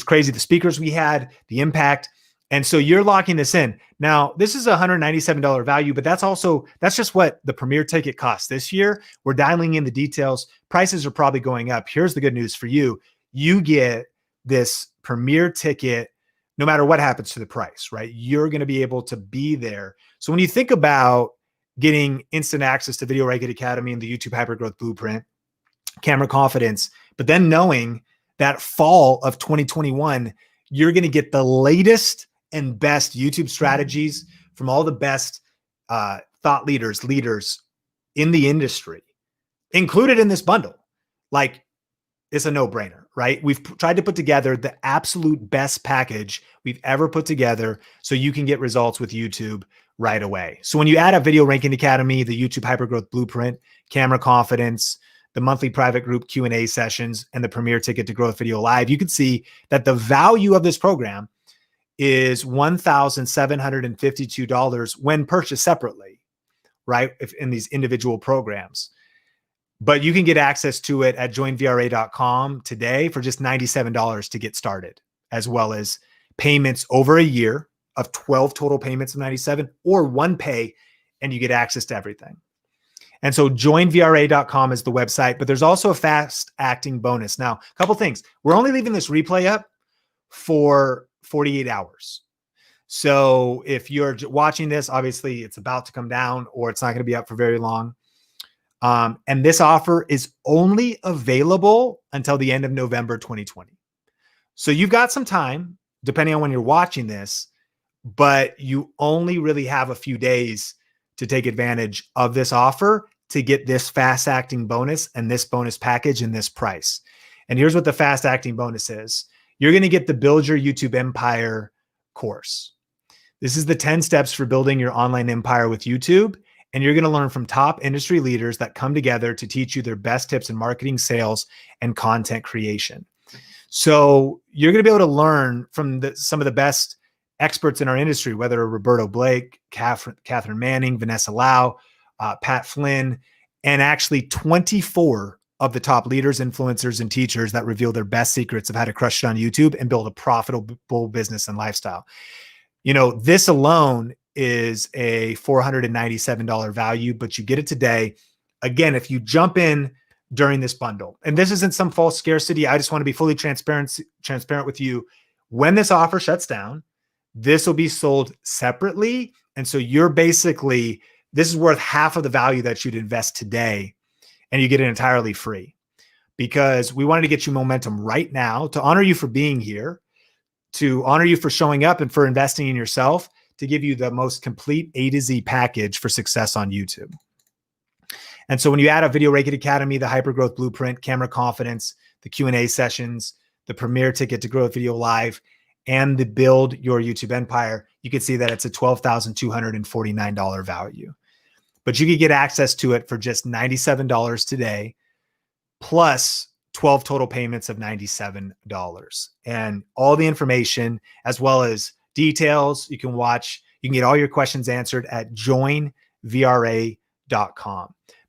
crazy. The speakers we had, the impact. And so you're locking this in. Now, this is a $197 value, but that's just what the premier ticket costs this year. We're dialing in the details. Prices are probably going up. Here's the good news for you. You get this premier ticket no matter what happens to the price, right? You're going to be able to be there. So when you think about getting instant access to Video Racket Academy and the YouTube Hypergrowth Blueprint, Camera Confidence, but then knowing that fall of 2021, you're going to get the latest and best YouTube strategies from all the best thought leaders in the industry, included in this bundle. Like, it's a no-brainer, right? We've tried to put together the absolute best package we've ever put together so you can get results with YouTube right away. So when you add up Video Ranking Academy, the YouTube Hypergrowth Blueprint, Camera Confidence, the monthly private group Q&A sessions, and the premier ticket to Growth Video Live, you can see that the value of this program is $1,752 when purchased separately, right? If in these individual programs. But you can get access to it at joinvra.com today for just $97 to get started, as well as payments over a year of 12 total payments of $97, or one pay and you get access to everything. And so joinvra.com is the website, but there's also a fast acting bonus. Now, a couple things. We're only leaving this replay up for 48 hours. So if you're watching this, obviously it's about to come down or it's not going to be up for very long. And this offer is only available until the end of November 2020. So you've got some time, depending on when you're watching this, but you only really have a few days to take advantage of this offer to get this fast acting bonus and this bonus package and this price. And here's what the fast acting bonus is. You're going to get the Build Your YouTube Empire course. This is the 10 steps for building your online empire with YouTube. And you're going to learn from top industry leaders that come together to teach you their best tips in marketing, sales, and content creation. So you're going to be able to learn from some of the best experts in our industry, whether Roberto Blake, Catherine Manning, Vanessa Lau, Pat Flynn, and actually 24 of the top leaders, influencers, and teachers that reveal their best secrets of how to crush it on YouTube and build a profitable business and lifestyle. You know, this alone is a $497 value, but you get it today. Again, if you jump in during this bundle, and this isn't some false scarcity, I just want to be fully transparent with you. When this offer shuts down, this will be sold separately. And so you're basically, this is worth half of the value that you'd invest today, and you get it entirely free, because we wanted to get you momentum right now to honor you for being here, to honor you for showing up and for investing in yourself, to give you the most complete A to Z package for success on YouTube. And so when you add a Video Rake It Academy, the Hypergrowth Blueprint, Camera Confidence, the Q&A sessions, the Premier Ticket to Grow Video Live, and the Build Your YouTube Empire, you can see that it's a $12,249 value. But you could get access to it for just $97 today, plus 12 total payments of $97. And all the information, as well as details, you can watch, you can get all your questions answered at joinvra.com.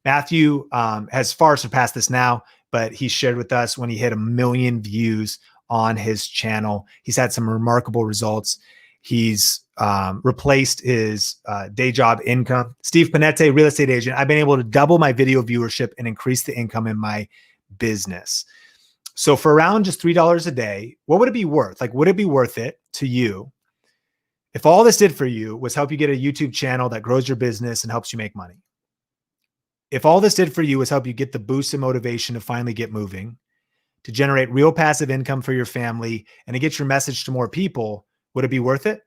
Matthew has far surpassed this now, but he shared with us when he hit 1 million views on his channel. He's had some remarkable results. He's replaced his day job income. Steve Panette, real estate agent. I've been able to double my video viewership and increase the income in my business. So for around just $3 a day, what would it be worth? Like, would it be worth it to you if all this did for you was help you get a YouTube channel that grows your business and helps you make money? If all this did for you was help you get the boost and motivation to finally get moving, to generate real passive income for your family, and to get your message to more people, would it be worth it?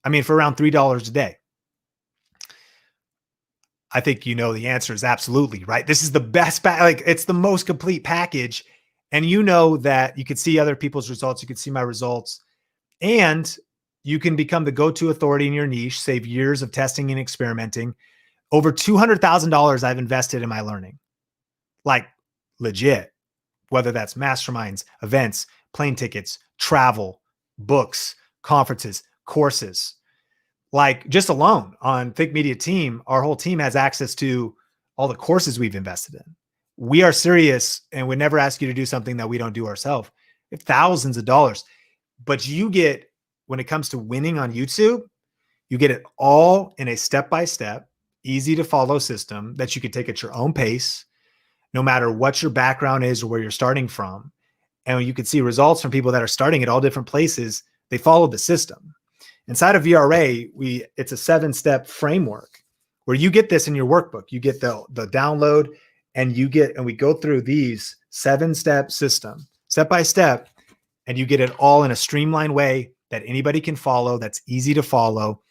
I mean, for around $3 a day. I think you know the answer is absolutely, right? This is the best, like it's the most complete package. And you know that you could see other people's results. You could see my results, and you can become the go-to authority in your niche, save years of testing and experimenting. Over $200,000 I've invested in my learning, like legit, whether that's masterminds, events, plane tickets, travel, books, conferences, courses. Like just alone on Think Media team, our whole team has access to all the courses we've invested in. We are serious and would never ask you to do something that we don't do ourselves. We have thousands of dollars, but you get, when it comes to winning on YouTube, you get it all in a step-by-step, easy to follow system that you can take at your own pace, no matter what your background is or where you're starting from. And you can see results from people that are starting at all different places. They follow the system. Inside of VRA, it's a 7-step framework where you get this in your workbook. You get the download, and we go through these 7-step system, step by step, and you get it all in a streamlined way that anybody can follow, that's easy to follow.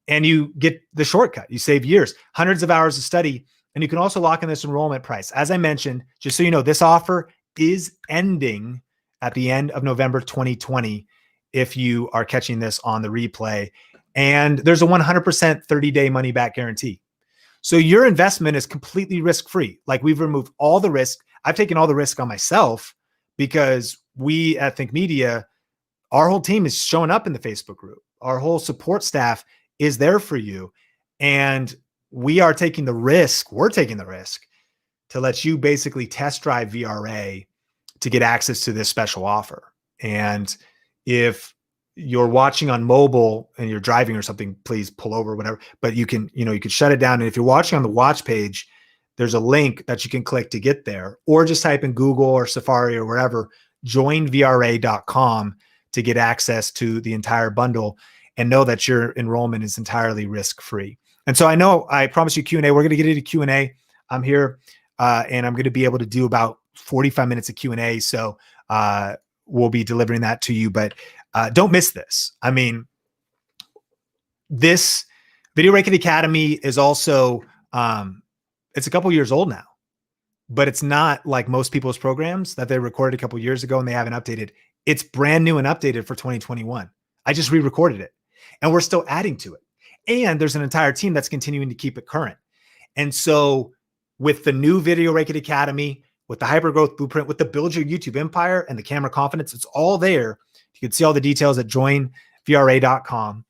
And you get the shortcut. You save years, hundreds of hours of study, and you can also lock in this enrollment price. As I mentioned, just so you know, this offer is ending at the end of November 2020 if you are catching this on the replay. And there's a 100% 30-day money-back guarantee. So your investment is completely risk-free. Like, we've removed all the risk. I've taken all the risk on myself because we at Think Media, our whole team is showing up in the Facebook group. Our whole support staff is there for you. And we are taking the risk. We're taking the risk to let you basically test drive VRA to get access to this special offer. And if you're watching on mobile and you're driving or something, please pull over, whatever, but you can shut it down. And if you're watching on the watch page, there's a link that you can click to get there, or just type in Google or Safari or wherever, joinvra.com to get access to the entire bundle, and know that your enrollment is entirely risk-free. And so I promised you Q&A. We're going to get into Q&A. I'm here and I'm going to be able to do about 45 minutes of Q&A. So we'll be delivering that to you, but don't miss this. I mean, this Video Rake It Academy is also, it's a couple years old now, but it's not like most people's programs that they recorded a couple years ago and they haven't updated. It's brand new and updated for 2021. I just re-recorded it, and we're still adding to it. And there's an entire team that's continuing to keep it current. And so with the new Video Rake It Academy, with the Hypergrowth Blueprint, with the Build Your YouTube Empire and the Camera Confidence, it's all there. You can see all the details at joinvra.com.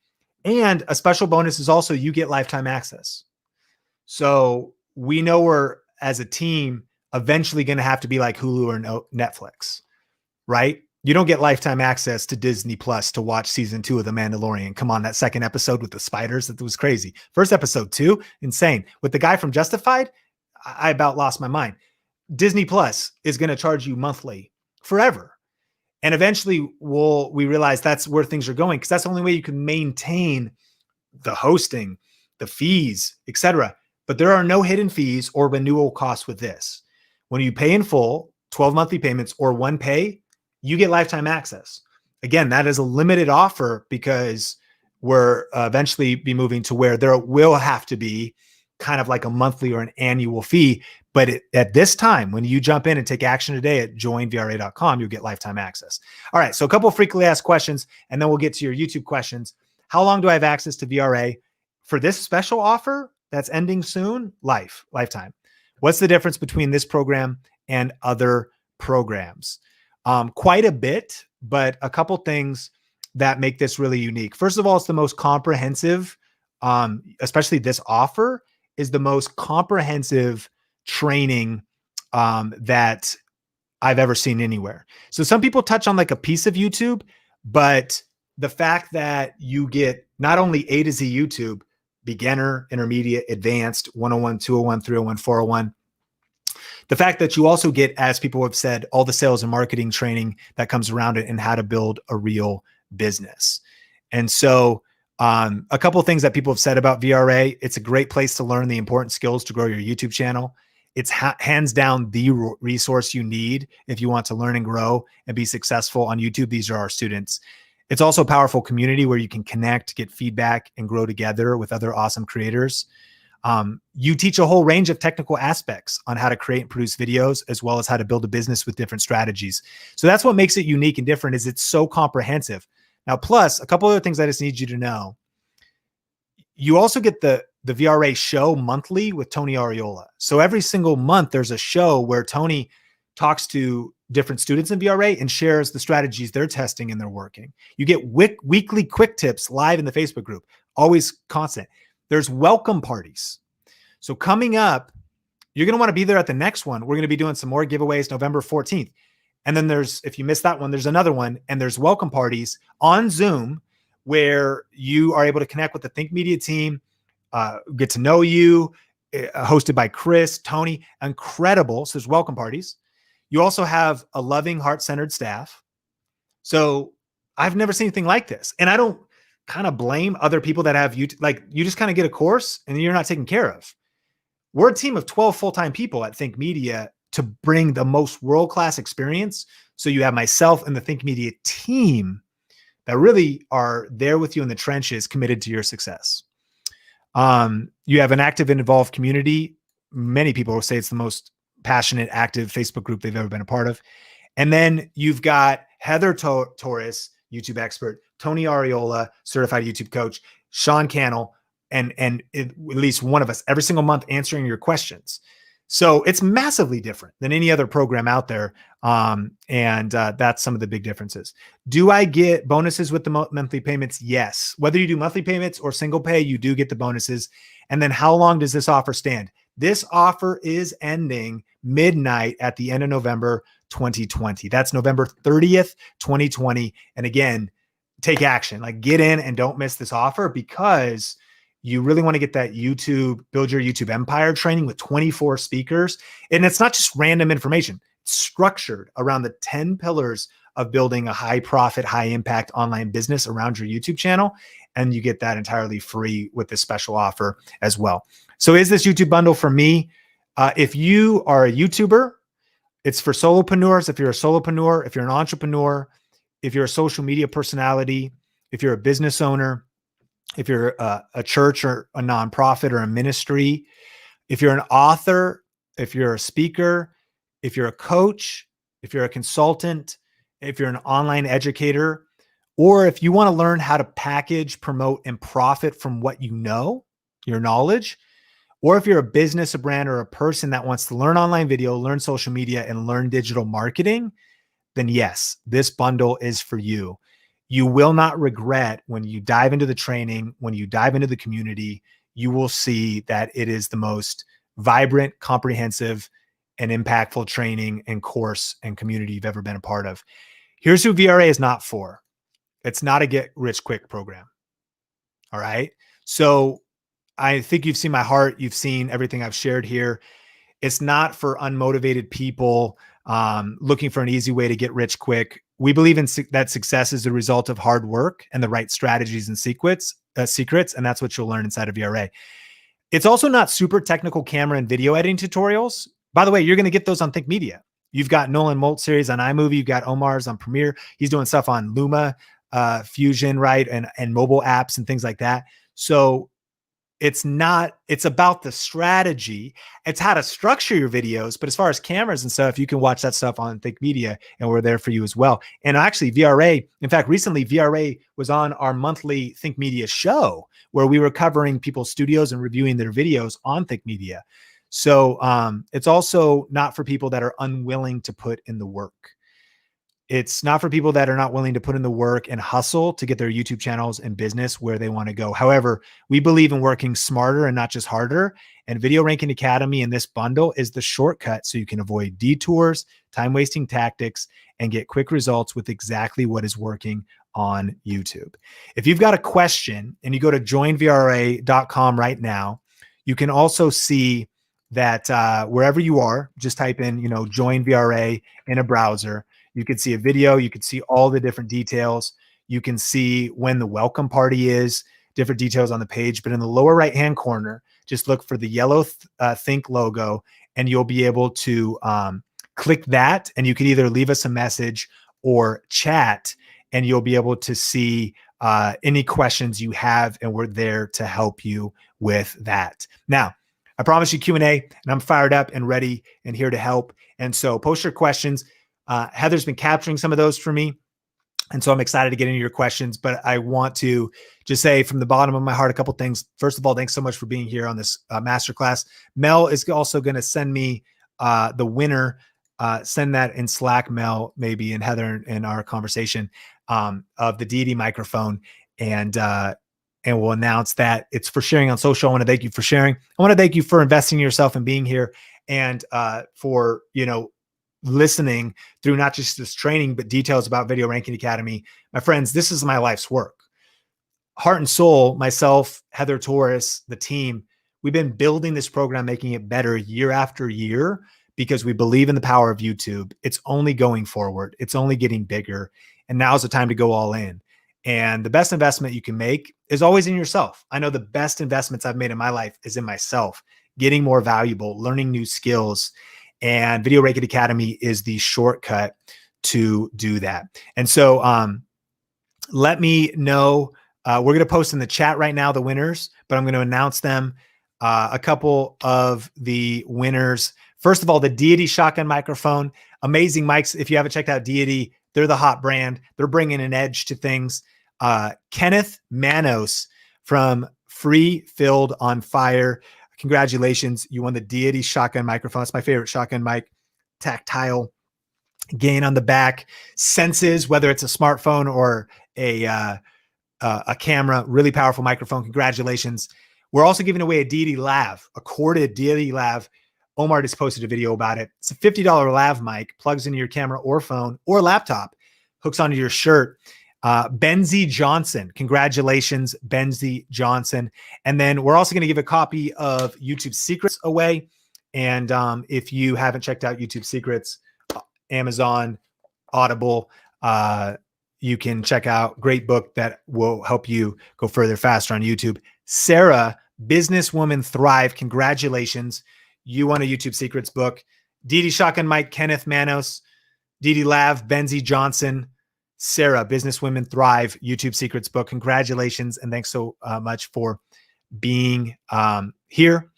And a special bonus is also you get lifetime access. So we know we're, as a team, eventually going to have to be like Hulu or Netflix, right? You don't get lifetime access to Disney Plus to watch season 2 of The Mandalorian. Come on, that second episode with the spiders, that was crazy. First episode too, insane. With the guy from Justified, I about lost my mind. Disney Plus is going to charge you monthly forever. And eventually we realize that's where things are going, because that's the only way you can maintain the hosting, the fees, etc. But there are no hidden fees or renewal costs with this. When you pay in full, 12 monthly payments or one pay, you get lifetime access. Again, that is a limited offer because we're eventually be moving to where there will have to be kind of like a monthly or an annual fee. But at this time, when you jump in and take action today at joinvra.com, you'll get lifetime access. All right, so a couple of frequently asked questions, and then we'll get to your YouTube questions. How long do I have access to VRA? For this special offer that's ending soon, lifetime. What's the difference between this program and other programs? Quite a bit, but a couple things that make this really unique. First of all, it's the most comprehensive, especially this offer is the most comprehensive training that I've ever seen anywhere. So some people touch on like a piece of YouTube, but the fact that you get not only A to Z YouTube, beginner, intermediate, advanced, 101, 201, 301, 401, the fact that you also get, as people have said, all the sales and marketing training that comes around it and how to build a real business. And so a couple of things that people have said about VRA, it's a great place to learn the important skills to grow your YouTube channel. It's hands down the resource you need if you want to learn and grow and be successful on YouTube. These are our students. It's also a powerful community where you can connect, get feedback, and grow together with other awesome creators. You teach a whole range of technical aspects on how to create and produce videos, as well as how to build a business with different strategies. So that's what makes it unique and different, is it's so comprehensive. Now, plus a couple other things I just need you to know. You also get the VRA show monthly with Tony Ariola. So every single month there's a show where Tony talks to different students in VRA and shares the strategies they're testing and they're working. You get weekly quick tips live in the Facebook group, always constant. There's welcome parties. So coming up, you're going to want to be there at the next one. We're going to be doing some more giveaways November 14th. And then there's, if you missed that one, there's another one. And there's welcome parties on Zoom where you are able to connect with the Think Media team, get to know you, hosted by Chris, Tony, incredible. So there's welcome parties. You also have a loving, heart-centered staff. So I've never seen anything like this. And I don't kind of blame other people that have YouTube. Like, you just kind of get a course and you're not taken care of. We're a team of 12 full-time people at Think Media to bring the most world-class experience. So you have myself and the Think Media team that really are there with you in the trenches, committed to your success. You have an active and involved community. Many people will say it's the most passionate, active Facebook group they've ever been a part of. And then you've got Heather Torres, YouTube expert, Tony Ariola, certified YouTube coach, Sean Cannell, and at least one of us every single month answering your questions. So it's massively different than any other program out there. That's some of the big differences. Do I get bonuses with the monthly payments? Yes. Whether you do monthly payments or single pay, you do get the bonuses. And then how long does this offer stand? This offer is ending midnight at the end of November 2020. That's November 30th, 2020. And again, take action. Like, get in and don't miss this offer, because you really want to get that YouTube, build your YouTube empire training with 24 speakers. And it's not just random information. It's structured around the 10 pillars of building a high profit, high impact online business around your YouTube channel. And you get that entirely free with this special offer as well. So is this YouTube bundle for me? If you are a YouTuber, it's for solopreneurs. If you're a solopreneur, if you're an entrepreneur, if you're a social media personality, if you're a business owner, if you're a church or a nonprofit or a ministry, if you're an author, if you're a speaker, if you're a coach, if you're a consultant, if you're an online educator, or if you want to learn how to package, promote, and profit from what you know, your knowledge, or if you're a business, a brand, or a person that wants to learn online video, learn social media, and learn digital marketing, then yes, this bundle is for you. You will not regret when you dive into the training, when you dive into the community. You will see that it is the most vibrant, comprehensive, and impactful training and course and community you've ever been a part of. Here's who VRA is not for. It's not a get rich quick program. All right. So I think you've seen my heart. You've seen everything I've shared here. It's not for unmotivated people looking for an easy way to get rich quick. We believe in that success is the result of hard work and the right strategies and secrets, and that's what you'll learn inside of VRA. It's also not super technical camera and video editing tutorials. By the way, you're going to get those on Think Media. You've got Nolan Molt series on iMovie. You've got Omar's on Premiere. He's doing stuff on Luma, Fusion, right? And mobile apps and things like that. So it's about the strategy. It's how to structure your videos. But as far as cameras and stuff, you can watch that stuff on Think Media, and we're there for you as well. And actually VRA, in fact, recently VRA was on our monthly Think Media show where we were covering people's studios and reviewing their videos on Think Media. So it's also not for people that are unwilling to put in the work. It's not for people that are not willing to put in the work and hustle to get their YouTube channels and business where they want to go. However, we believe in working smarter and not just harder. And Video Ranking Academy in this bundle is the shortcut so you can avoid detours, time-wasting tactics, and get quick results with exactly what is working on YouTube. If you've got a question and you go to joinvra.com right now, you can also see that wherever you are, just type in, join VRA in a browser. You can see a video. You can see all the different details. You can see when the welcome party is, different details on the page. But in the lower right-hand corner, just look for the yellow Think logo, and you'll be able to click that. And you can either leave us a message or chat, and you'll be able to see any questions you have, and we're there to help you with that. Now, I promise you Q&A, and I'm fired up and ready and here to help. And so post your questions. Heather's been capturing some of those for me. And so I'm excited to get into your questions, but I want to just say from the bottom of my heart, a couple things. First of all, thanks so much for being here on this masterclass. Mel is also going to send me the winner, send that in Slack, Mel, maybe, and Heather in our conversation of the Deity microphone. And we'll announce that. It's for sharing on social. I want to thank you for sharing. I want to thank you for investing in yourself and being here, and for, listening through not just this training, but details about Video Ranking Academy. My friends, this is my life's work. Heart and soul, myself, Heather Torres, the team, we've been building this program, making it better year after year, because we believe in the power of YouTube. It's only going forward. It's only getting bigger. And now's the time to go all in. And the best investment you can make is always in yourself. I know the best investments I've made in my life is in myself, getting more valuable, learning new skills. And Video Ranking Academy is the shortcut to do that. And so let me know. We're going to post in the chat right now the winners, but I'm going to announce them. A couple of the winners. First of all, the Deity shotgun microphone. Amazing mics. If you haven't checked out Deity, they're the hot brand. They're bringing an edge to things. Kenneth Manos from Free Filled on Fire. Congratulations. You won the Deity shotgun microphone. It's my favorite shotgun mic. Tactile gain on the back. Senses, whether it's a smartphone or a camera, really powerful microphone. Congratulations. We're also giving away a Deity Lav, a corded Deity Lav. Omar just posted a video about it. It's a $50 lav mic, plugs into your camera or phone or laptop, hooks onto your shirt. Benzie Johnson. Congratulations, Benzie Johnson. And then we're also going to give a copy of YouTube Secrets away. And if you haven't checked out YouTube Secrets, Amazon, Audible, you can check out. Great book that will help you go further faster on YouTube. Sarah, Businesswoman Thrive. Congratulations. You won a YouTube Secrets book. Deity Shotgun Mike, Kenneth Manos, Deity Lav, Benzie Johnson, Sarah, Businesswomen Thrive, YouTube Secrets book. Congratulations. And thanks so much for being here.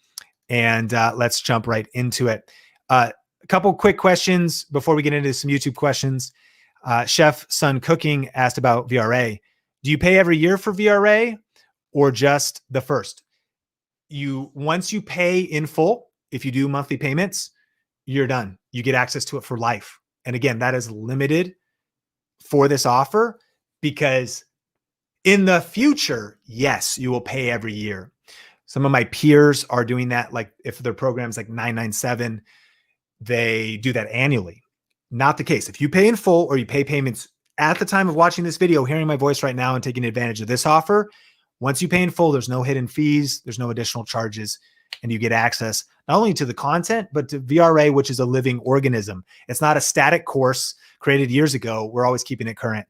And let's jump right into it. A couple quick questions before we get into some YouTube questions. Chef Sun Cooking asked about VRA. Do you pay every year for VRA or just the first? Once you pay in full, if you do monthly payments, you're done. You get access to it for life. And again, that is limited for this offer, because in the future, yes, you will pay every year. Some of my peers are doing that. Like if their program's like $997, they do that annually. Not the case. If you pay in full or you pay payments at the time of watching this video, hearing my voice right now and taking advantage of this offer, once you pay in full, there's no hidden fees, there's no additional charges, and you get access not only to the content, but to VRA, which is a living organism. It's not a static course created years ago. We're always keeping it current.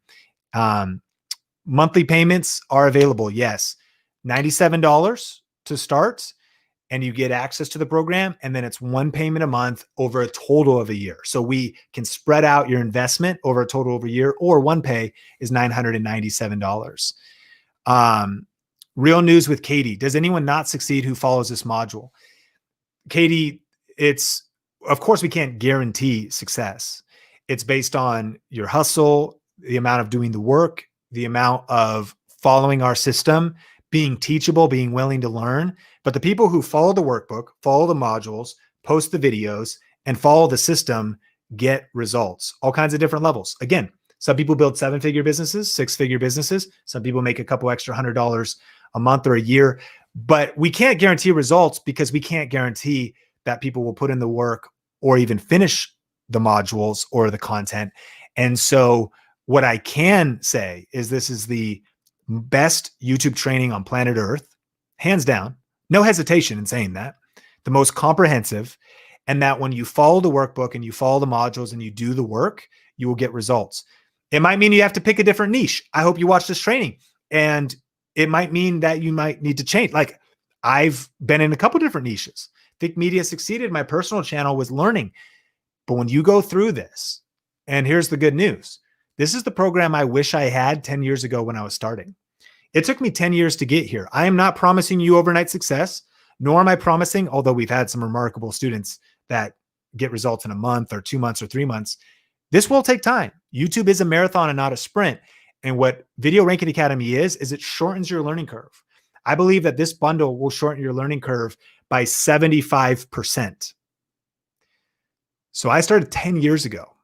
Monthly payments are available. Yes. $97 to start, and you get access to the program. And then it's one payment a month over a total of a year. So we can spread out your investment over a total of a year, or one pay is $997. Real news with Katie. Does anyone not succeed who follows this module? Katie, of course we can't guarantee success. It's based on your hustle, the amount of doing the work, the amount of following our system, being teachable, being willing to learn. But the people who follow the workbook, follow the modules, post the videos, and follow the system get results, all kinds of different levels. Again, some people build 7-figure businesses, 6-figure businesses. Some people make a couple extra $100 a month or a year, but we can't guarantee results because we can't guarantee that people will put in the work or even finish the modules or the content. And so what I can say is this is the best YouTube training on planet Earth, hands down, no hesitation in saying that, the most comprehensive, and that when you follow the workbook and you follow the modules and you do the work, you will get results. It might mean you have to pick a different niche. I hope you watch this training, and it might mean that you might need to change. Like, I've been in a couple different niches. Think Media Succeeded. My personal channel was learning. But when you go through this, and here's the good news, this is the program I wish I had 10 years ago when I was starting. It took me 10 years to get here. I am not promising you overnight success, nor am I promising, although we've had some remarkable students that get results in a month or 2 months or 3 months. This will take time. YouTube is a marathon and not a sprint. And what Video Ranking Academy is it shortens your learning curve. I believe that this bundle will shorten your learning curve by 75%. So I started 10 years ago.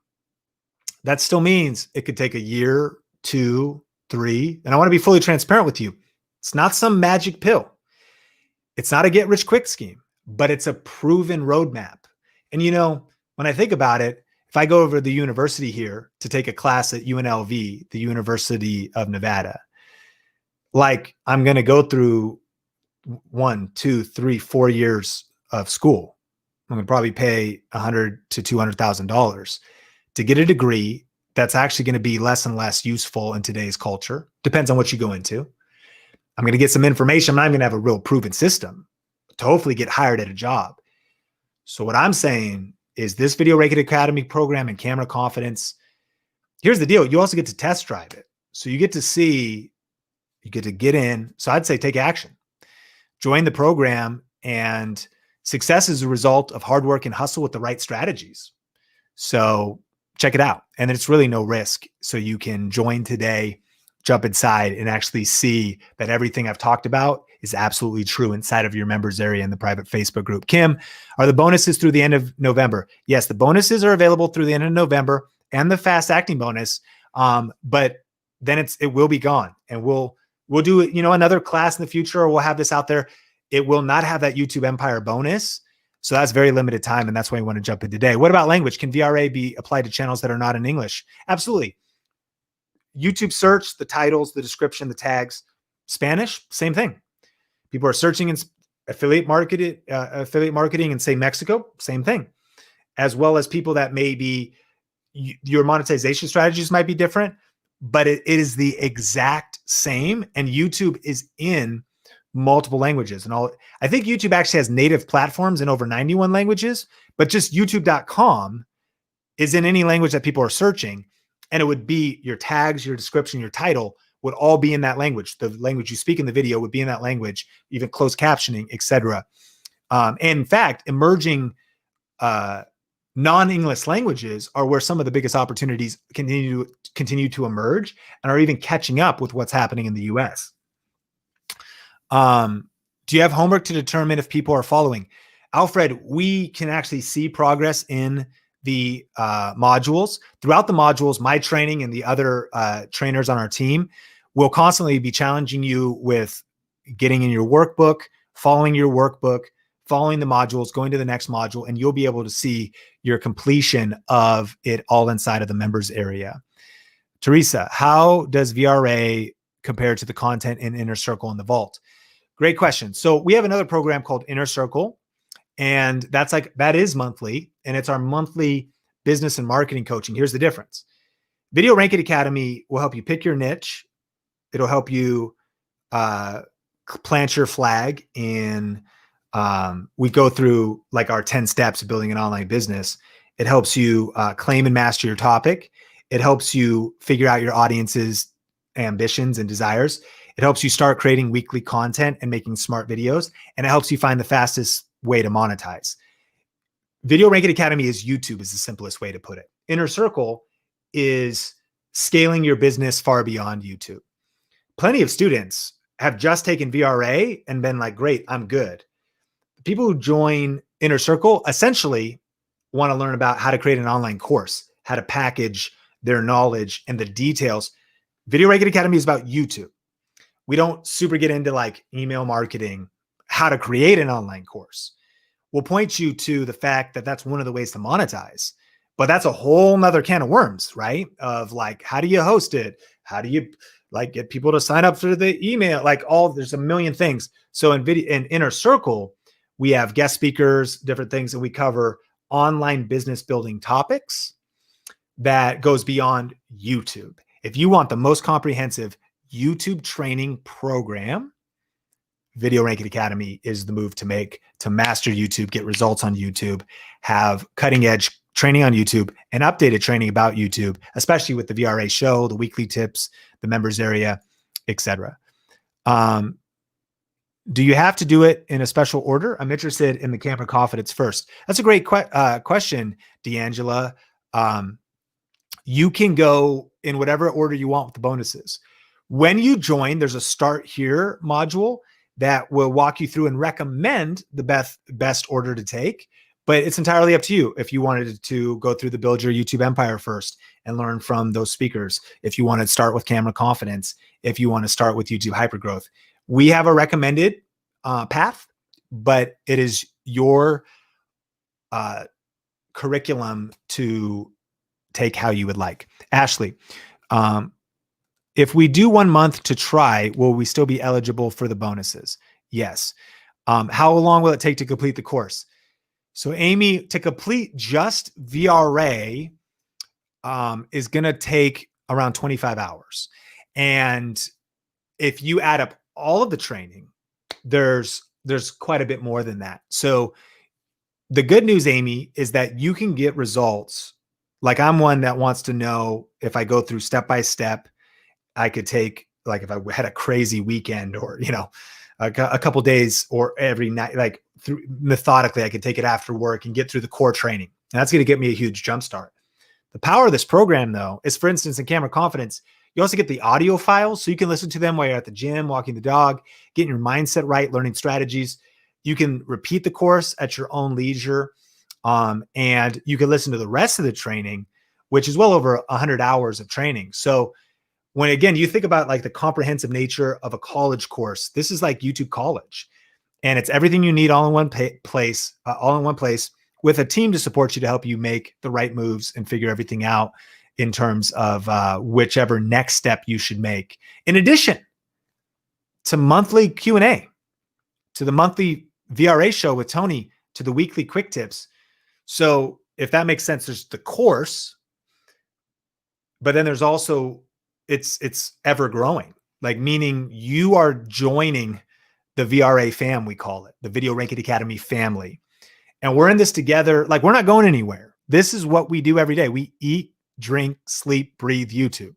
That still means it could take a year, 2, 3. And I want to be fully transparent with you. It's not some magic pill. It's not a get rich quick scheme, but it's a proven roadmap. And when I think about it, if I go over to the university here to take a class at UNLV, the University of Nevada, like I'm going to go through 1, 2, 3, 4 years of school. I'm going to probably pay $100,000 to $200,000 to get a degree that's actually going to be less and less useful in today's culture. Depends on what you go into. I'm going to get some information. I'm not going to have a real proven system to hopefully get hired at a job. So what I'm saying is this Video Ranking Academy program and Camera Confidence, here's the deal. You also get to test drive it. So you get to see, you get to get in. So I'd say take action. Join the program, and success is a result of hard work and hustle with the right strategies. So check it out. And it's really no risk. So you can join today, jump inside, and actually see that everything I've talked about is absolutely true inside of your members area in the private Facebook group. Kim, are the bonuses through the end of November? Yes, the bonuses are available through the end of November, and the fast acting bonus. But then it will be gone, and we'll do another class in the future, or we'll have this out there. It will not have that YouTube Empire bonus. So that's very limited time, and that's why we want to jump in today. What about language? Can VRA be applied to channels that are not in English? Absolutely. YouTube search, the titles, the description, the tags. Spanish, same thing. People are searching in affiliate marketing and say Mexico, same thing. As well as people that maybe your monetization strategies might be different, but it is the exact same. And YouTube is in multiple languages and all. I think YouTube actually has native platforms in over 91 languages, but just youtube.com is in any language that people are searching. And it would be your tags, your description, your title would all be in that language. The language you speak in the video would be in that language, even closed captioning, etc. And in fact, emerging non-English languages are where some of the biggest opportunities continue to emerge and are even catching up with what's happening in the US. Do you have homework to determine if people are following? Alfred, we can actually see progress in the modules. Throughout the modules, my training and the other trainers on our team will constantly be challenging you with getting in your workbook, following your workbook, following the modules, going to the next module, and you'll be able to see your completion of it all inside of the members area. Teresa, how does VRA compare to the content in Inner Circle and the Vault? Great question. So we have another program called Inner Circle, and that is monthly, and it's our monthly business and marketing coaching. Here's the difference. Video Ranking Academy will help you pick your niche. It'll help you plant your flag in, we go through like our 10 steps of building an online business. It helps you claim and master your topic. It helps you figure out your audience's ambitions and desires. It helps you start creating weekly content and making smart videos. And it helps you find the fastest way to monetize. Video Ranking Academy is YouTube is the simplest way to put it. Inner Circle is scaling your business far beyond YouTube. Plenty of students have just taken VRA and been like, great, I'm good. People who join Inner Circle essentially want to learn about how to create an online course, how to package their knowledge and the details. Video Ranking Academy is about YouTube. We don't super get into like email marketing, how to create an online course. We'll point you to the fact that that's one of the ways to monetize, but that's a whole nother can of worms, right? Of like, how do you host it? How do you like get people to sign up for the email? Like there's a million things. So in Inner Circle, we have guest speakers, different things, and we cover online business building topics that goes beyond YouTube. If you want the most comprehensive YouTube training program, Video Ranking Academy is the move to make to master YouTube, get results on YouTube, have cutting edge training on YouTube and updated training about YouTube, especially with the VRA show, the weekly tips, the members area, etc. Do you have to do it in a special order? I'm interested in the Camp of Confidence first. That's a great question, D'Angela. You can go in whatever order you want with the bonuses. When you join, there's a Start Here module that will walk you through and recommend the best order to take, but it's entirely up to you. If you wanted to go through the Build Your YouTube Empire first and learn from those speakers, if you want to start with Camera Confidence, if you want to start with YouTube Hypergrowth, we have a recommended path, but it is your curriculum to take how you would like. Ashley, if we do 1 month to try, will we still be eligible for the bonuses? Yes. How long will it take to complete the course? So Amy, to complete just VRA is going to take around 25 hours. And if you add up all of the training, there's quite a bit more than that. So the good news, Amy, is that you can get results. Like I'm one that wants to know if I go through step by step, I could take, like if I had a crazy weekend or, a couple days or every night, like methodically, I could take it after work and get through the core training. And that's going to get me a huge jump start. The power of this program though, is for instance, in Camera Confidence, you also get the audio files so you can listen to them while you're at the gym, walking the dog, getting your mindset right, learning strategies. You can repeat the course at your own leisure. And you can listen to the rest of the training, which is well over 100 hours of training. So when, again, you think about like the comprehensive nature of a college course, this is like YouTube College, and it's everything you need all in one place with a team to support you to help you make the right moves and figure everything out in terms of whichever next step you should make. In addition to monthly Q&A, to the monthly VRA show with Tony, to the weekly quick tips. So if that makes sense, there's the course, but then there's also, it's ever growing, like meaning you are joining the VRA fam, we call it, the Video Ranking Academy family. And we're in this together. Like we're not going anywhere. This is what we do every day. We eat, drink, sleep, breathe YouTube.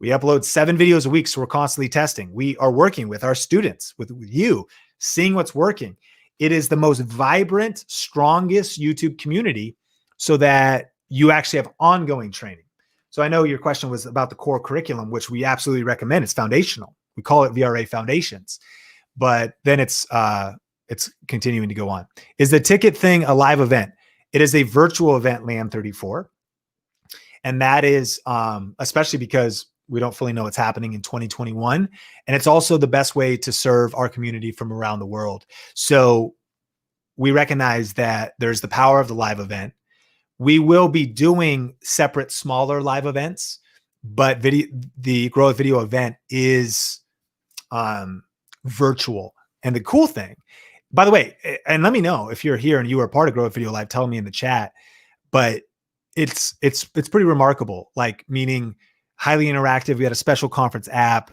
We upload 7 videos a week. So we're constantly testing. We are working with our students, with you, seeing what's working. It is the most vibrant, strongest YouTube community so that you actually have ongoing training. So I know your question was about the core curriculum, which we absolutely recommend. It's foundational. We call it VRA Foundations, but then it's continuing to go on. Is the ticket thing a live event? It is a virtual event, Lamb34. And that is especially because we don't fully know what's happening in 2021. And it's also the best way to serve our community from around the world. So we recognize that there's the power of the live event. We will be doing separate, smaller live events, but the Grow with Video event is virtual. And the cool thing, by the way, and let me know if you're here and you are part of Grow with Video Live, tell me in the chat, but it's pretty remarkable, like meaning highly interactive. We had a special conference app,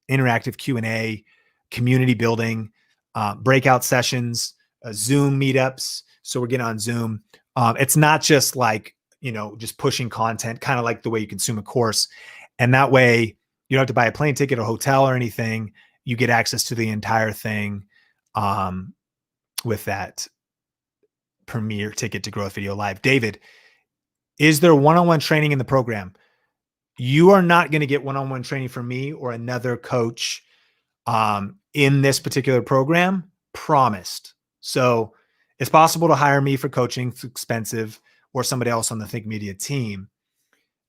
interactive Q&A, community building, breakout sessions, Zoom meetups. So we're getting on Zoom. It's not just like, just pushing content, kind of like the way you consume a course. And that way you don't have to buy a plane ticket or hotel or anything. You get access to the entire thing with that premier ticket to Grow with Video Live. David, is there one-on-one training in the program? You are not going to get one-on-one training from me or another coach in this particular program, promised. So it's possible to hire me for coaching. It's expensive, or somebody else on the Think Media team.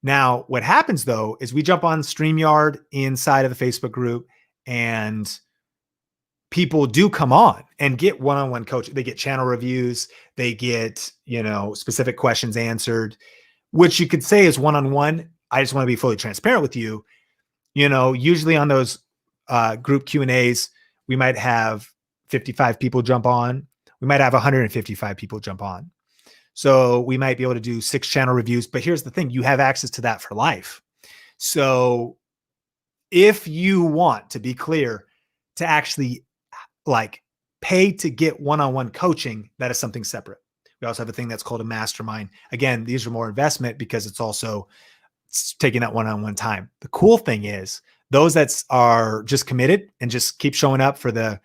Now, what happens though, is we jump on StreamYard inside of the Facebook group, and people do come on and get one-on-one coaching. They get channel reviews. They get, specific questions answered, which you could say is one-on-one. I just want to be fully transparent with you. Usually on those group Q&As, we might have 55 people jump on. We might have 155 people jump on. So we might be able to do 6 channel reviews, but here's the thing, you have access to that for life. So if you want to be clear to actually pay to get one-on-one coaching, that is something separate. We also have a thing that's called a mastermind. Again, these are more investment because it's also taking that one-on-one time. The cool thing is those that are just committed and just keep showing up for the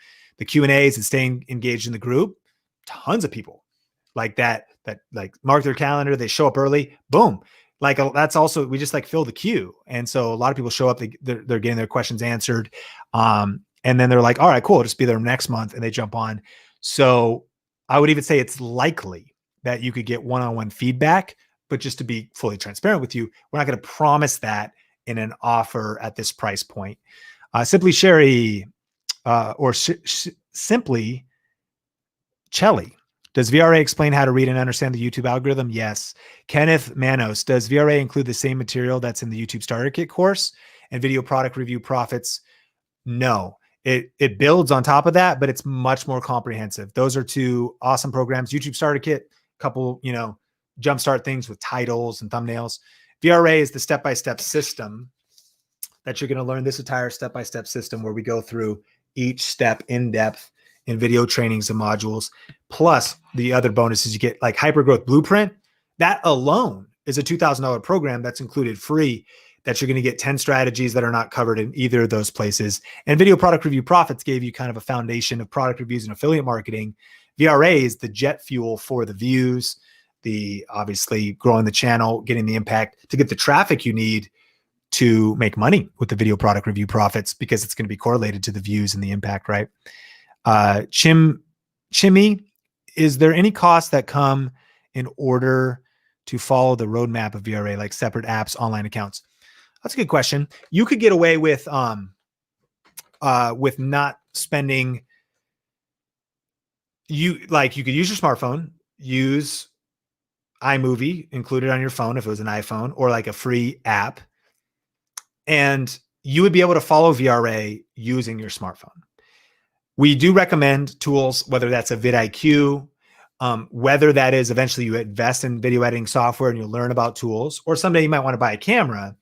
Q&As and staying engaged in the group, tons of people like that mark their calendar, they show up early, boom. That's also, we just fill the queue. And so a lot of people show up, they're getting their questions answered. And then they're like, all right, cool, I'll just be there next month, and they jump on. So I would even say it's likely that you could get one-on-one feedback, but just to be fully transparent with you, we're not going to promise that in an offer at this price point. Simply Sherry, or simply Chelly. Does VRA explain how to read and understand the YouTube algorithm? Yes. Kenneth Manos, does VRA include the same material that's in the YouTube Starter Kit course and Video Product Review Profits? No. It builds on top of that, but it's much more comprehensive. Those are 2 awesome programs. YouTube Starter Kit, couple, jumpstart things with titles and thumbnails. VRA is the step-by-step system that you're going to learn, this entire step-by-step system where we go through each step in depth in video trainings and modules. Plus the other bonuses you get, like Hypergrowth Blueprint. That alone is a $2,000 program that's included free, that you're going to get 10 strategies that are not covered in either of those places. And Video Product Review Profits gave you kind of a foundation of product reviews and affiliate marketing. VRA is the jet fuel for the views, the obviously growing the channel, getting the impact to get the traffic you need to make money with the Video Product Review Profits, because it's going to be correlated to the views and the impact, right? Chimmy, is there any costs that come in order to follow the roadmap of VRA, like separate apps, online accounts? That's a good question. You could get away with not spending. You could use your smartphone, use iMovie included on your phone if it was an iPhone, or like a free app, and you would be able to follow VRA using your smartphone. We do recommend tools, whether that's a vidIQ, whether that is eventually you invest in video editing software and you'll learn about tools, or someday you might want to buy a camera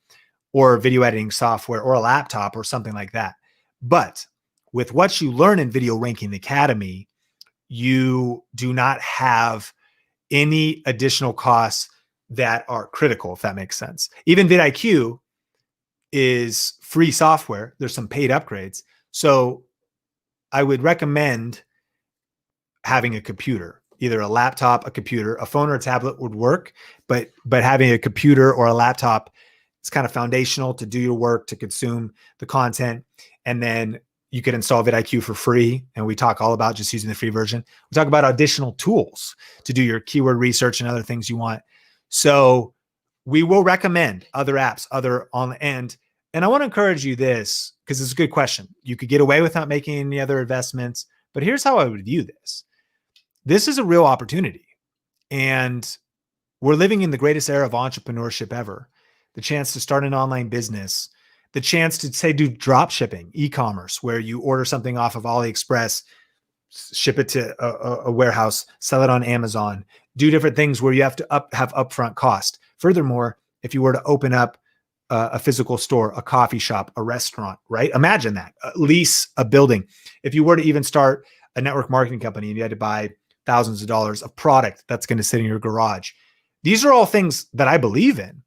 or video editing software or a laptop or something like that. But with what you learn in Video Ranking Academy, you do not have any additional costs that are critical, if that makes sense. Even vidIQ is free software. There's some paid upgrades. So I would recommend having a computer, either a laptop, a computer, a phone or a tablet would work, but having a computer or a laptop is kind of foundational to do your work, to consume the content. And then you could install vidIQ for free. And we talk all about just using the free version. We talk about additional tools to do your keyword research and other things you want. So we will recommend other apps, other on the end. And I want to encourage you this, because it's a good question. You could get away with not making any other investments, but here's how I would view this. this is a real opportunity. And we're living in the greatest era of entrepreneurship ever. The chance to start an online business, the chance to say, do drop shipping, e-commerce, where you order something off of AliExpress, ship it to a warehouse, sell it on Amazon, do different things where you have to have upfront cost. Furthermore, if you were to open up a physical store, a coffee shop, a restaurant, right? Imagine that, lease a building. If you were to even start a network marketing company and you had to buy thousands of dollars of product that's going to sit in your garage. These are all things that I believe in.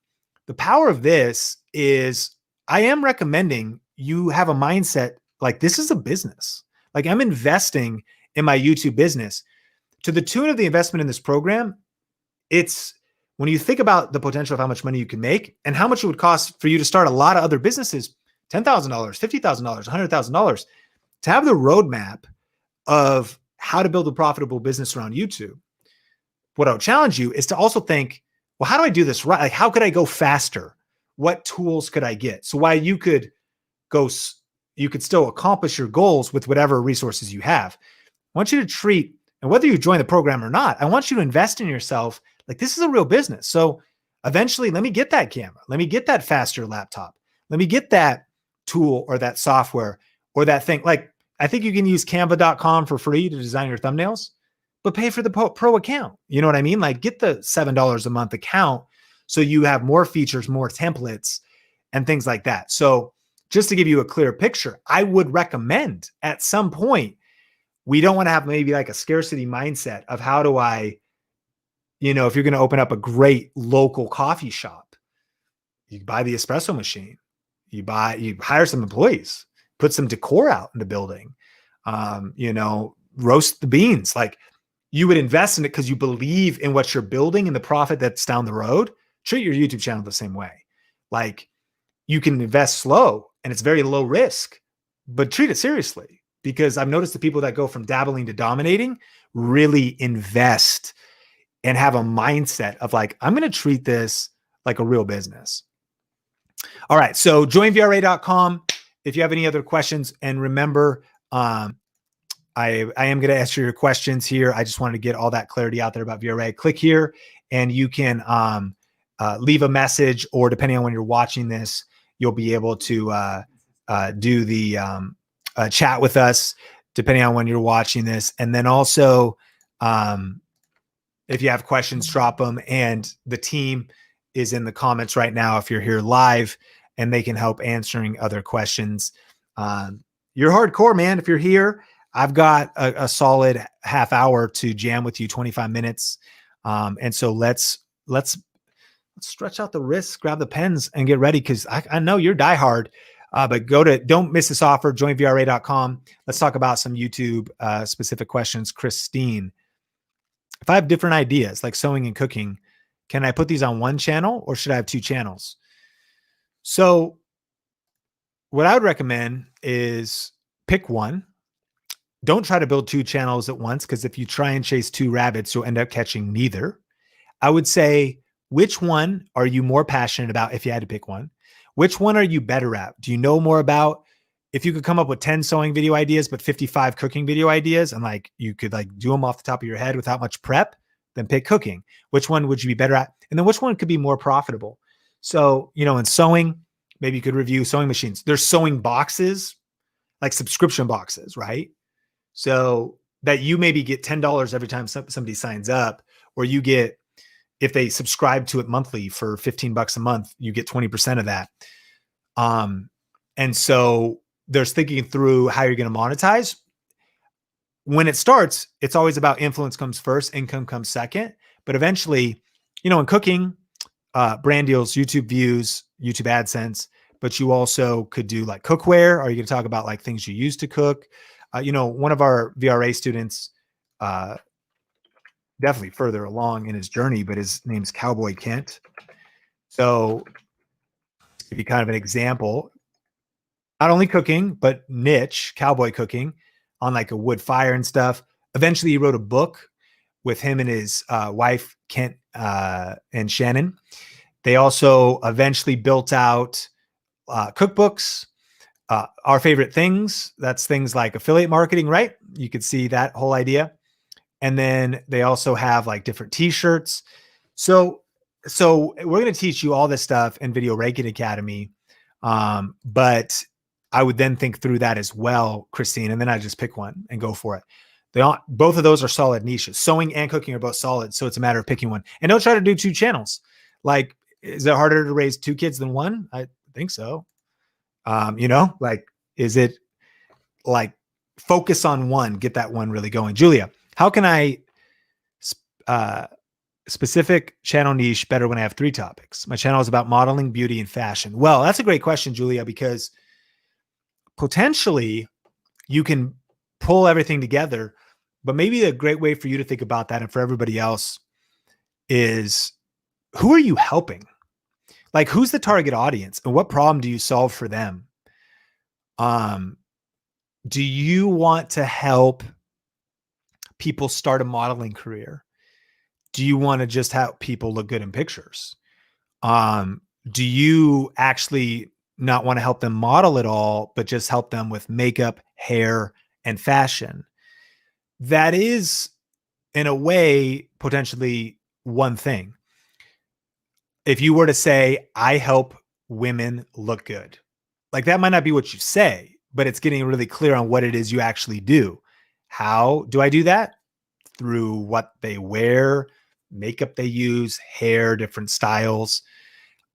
The power of this is I am recommending you have a mindset like this is a business. Like I'm investing in my YouTube business to the tune of the investment in this program. It's when you think about the potential of how much money you can make and how much it would cost for you to start a lot of other businesses, $10,000, $50,000, $100,000, to have the roadmap of how to build a profitable business around YouTube. What I would challenge you is to also think, well, how do I do this right? Like, how could I go faster? What tools could I get? So while you could still accomplish your goals with whatever resources you have. I want you to treat, and whether you join the program or not, I want you to invest in yourself. Like this is a real business. So eventually let me get that camera. Let me get that faster laptop. Let me get that tool or that software or that thing. Like I think you can use canva.com for free to design your thumbnails, but pay for the pro account. You know what I mean? Like get the $7 a month account so you have more features, more templates and things like that. So just to give you a clear picture, I would recommend at some point, we don't want to have maybe like a scarcity mindset of how do I, if you're going to open up a great local coffee shop, you buy the espresso machine, you hire some employees, put some decor out in the building, roast the beans. Like you would invest in it because you believe in what you're building and the profit that's down the road. Treat your YouTube channel the same way. Like you can invest slow and it's very low risk, but treat it seriously because I've noticed the people that go from dabbling to dominating really invest and have a mindset of like, I'm going to treat this like a real business. All right. So joinvra.com. If you have any other questions, and remember, I am going to answer your questions here. I just wanted to get all that clarity out there about VRA. Click here and you can leave a message, or depending on when you're watching this, you'll be able to do the chat with us, depending on when you're watching this. And then also, if you have questions, drop them. And the team is in the comments right now if you're here live, and they can help answering other questions. You're hardcore, man. If you're here, I've got a solid half hour to jam with you, 25 minutes. And so let's stretch out the wrists, grab the pens, and get ready, because I know you're diehard. But don't miss this offer, joinvra.com. Let's talk about some YouTube specific questions. Christine, if I have different ideas like sewing and cooking, can I put these on one channel or should I have two channels? So what I would recommend is pick one. Don't try to build two channels at once, because if you try and chase two rabbits, you'll end up catching neither. I would say, which one are you more passionate about if you had to pick one? Which one are you better at? Do you know more about? If you could come up with 10 sewing video ideas, but 55 cooking video ideas, and like you could like do them off the top of your head without much prep, then pick cooking. Which one would you be better at? And then which one could be more profitable? So, in sewing, maybe you could review sewing machines. There's sewing boxes, like subscription boxes, right? So that you maybe get $10 every time somebody signs up, or you get, if they subscribe to it monthly for $15 a month, you get 20% of that. And so there's thinking through how you're going to monetize. When it starts, it's always about influence comes first, income comes second. But eventually, in cooking, brand deals, YouTube views, YouTube AdSense, but you also could do like cookware. Are you going to talk about like things you use to cook? One of our VRA students, definitely further along in his journey, but his name's Cowboy Kent. So to be kind of an example, not only cooking, but niche cowboy cooking on like a wood fire and stuff. Eventually he wrote a book with him and his wife, Kent and Shannon. They also eventually built out cookbooks, our favorite things. That's things like affiliate marketing, right? You could see that whole idea. And then they also have like different t-shirts. So we're going to teach you all this stuff in Video Ranking Academy. But I would then think through that as well, Christine, and then I just pick one and go for it. Both of those are solid niches. Sewing and cooking are both solid. So it's a matter of picking one. And don't try to do 2 channels. Like, is it harder to raise 2 kids than 1? I think so. Like, is it like focus on one, get that one really going? Julia, how can I specific channel niche better when I have 3 topics? My channel is about modeling, beauty, and fashion. Well, that's a great question, Julia, because potentially you can pull everything together, but maybe a great way for you to think about that and for everybody else is, who are you helping? Like, who's the target audience and what problem do you solve for them? Do you want to help people start a modeling career? Do you want to just have people look good in pictures? Do you actually not want to help them model at all, but just help them with makeup, hair, and fashion? That is, in a way, potentially one thing. If you were to say, I help women look good, like, that might not be what you say, but it's getting really clear on what it is you actually do. How do I do that? Through what they wear, makeup they use, hair, different styles.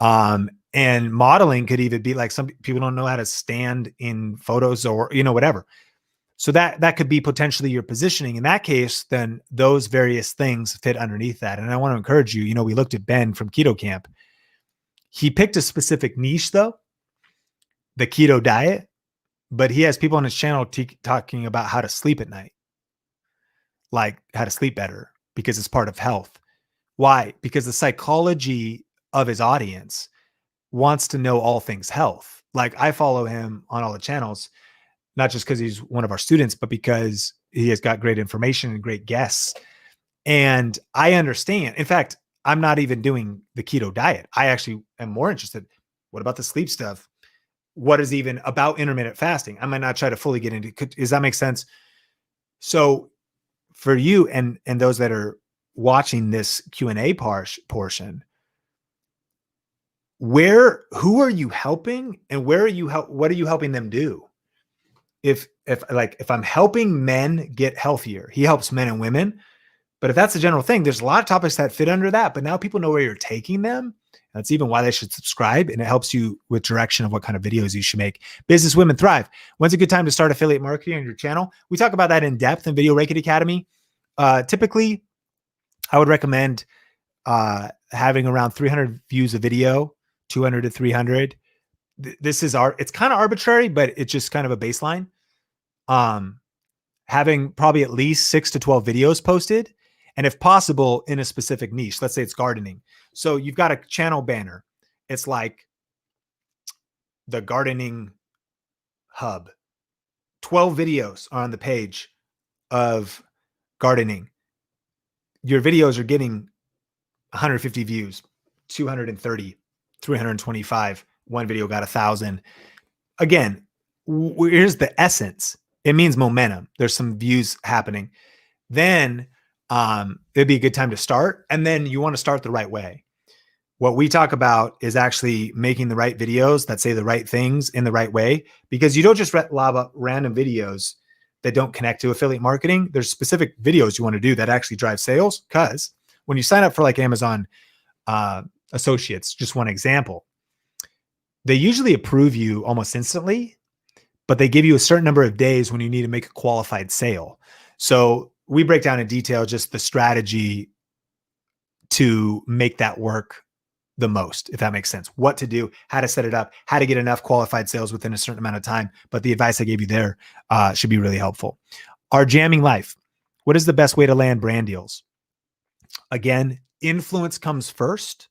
And modeling could even be like, some people don't know how to stand in photos or, whatever. So that could be potentially your positioning. In that case, then those various things fit underneath that. And I want to encourage you, we looked at Ben from Keto Camp. He picked a specific niche though, the keto diet, but he has people on his channel talking about how to sleep at night, like how to sleep better, because it's part of health. Why? Because the psychology of his audience wants to know all things health. Like, I follow him on all the channels, not just because he's one of our students, but because he has got great information and great guests. And I understand. In fact, I'm not even doing the keto diet. I actually am more interested. What about the sleep stuff? What is even about intermittent fasting? I might not try to fully get into. Does that make sense? So for you and those that are watching this Q&A portion, who are you helping, and what are you helping them do? If I'm helping men get healthier, he helps men and women. But if that's the general thing, there's a lot of topics that fit under that, but now people know where you're taking them. That's even why they should subscribe, and it helps you with direction of what kind of videos you should make. Business Women Thrive. When's a good time to start affiliate marketing on your channel? We talk about that in depth in Video Ranking Academy. Typically, I would recommend having around 300 views a video, 200 to 300. It's kind of arbitrary, but it's just kind of a baseline. Having probably at least 6 to 12 videos posted, and if possible in a specific niche. Let's say it's gardening. So you've got a channel banner. It's like the gardening hub. 12 videos are on the page of gardening. Your videos are getting 150 views, 230, 325. One video got 1,000. Again, here's the essence. It means momentum. There's some views happening. Then it'd be a good time to start. And then you want to start the right way. What we talk about is actually making the right videos that say the right things in the right way, because you don't just lob up random videos that don't connect to affiliate marketing. There's specific videos you want to do that actually drive sales. Because when you sign up for like Amazon Associates, just one example, they usually approve you almost instantly, but they give you a certain number of days when you need to make a qualified sale. So we break down in detail just the strategy to make that work the most, if that makes sense. What to do, how to set it up, how to get enough qualified sales within a certain amount of time. But the advice I gave you there should be really helpful. Our jamming life. What is the best way to land brand deals? Again, influence comes first.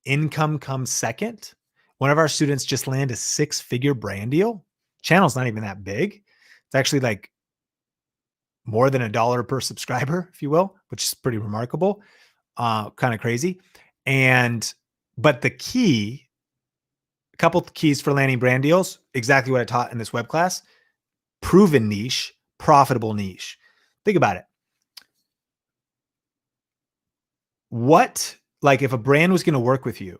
Income comes second. One of our students just landed a 6-figure brand deal. Channel's not even that big. It's actually like more than $1 per subscriber, if you will, which is pretty remarkable. Kind of crazy. But a couple of keys for landing brand deals, exactly what I taught in this web class: proven niche, profitable niche. Think about it. like if a brand was going to work with you,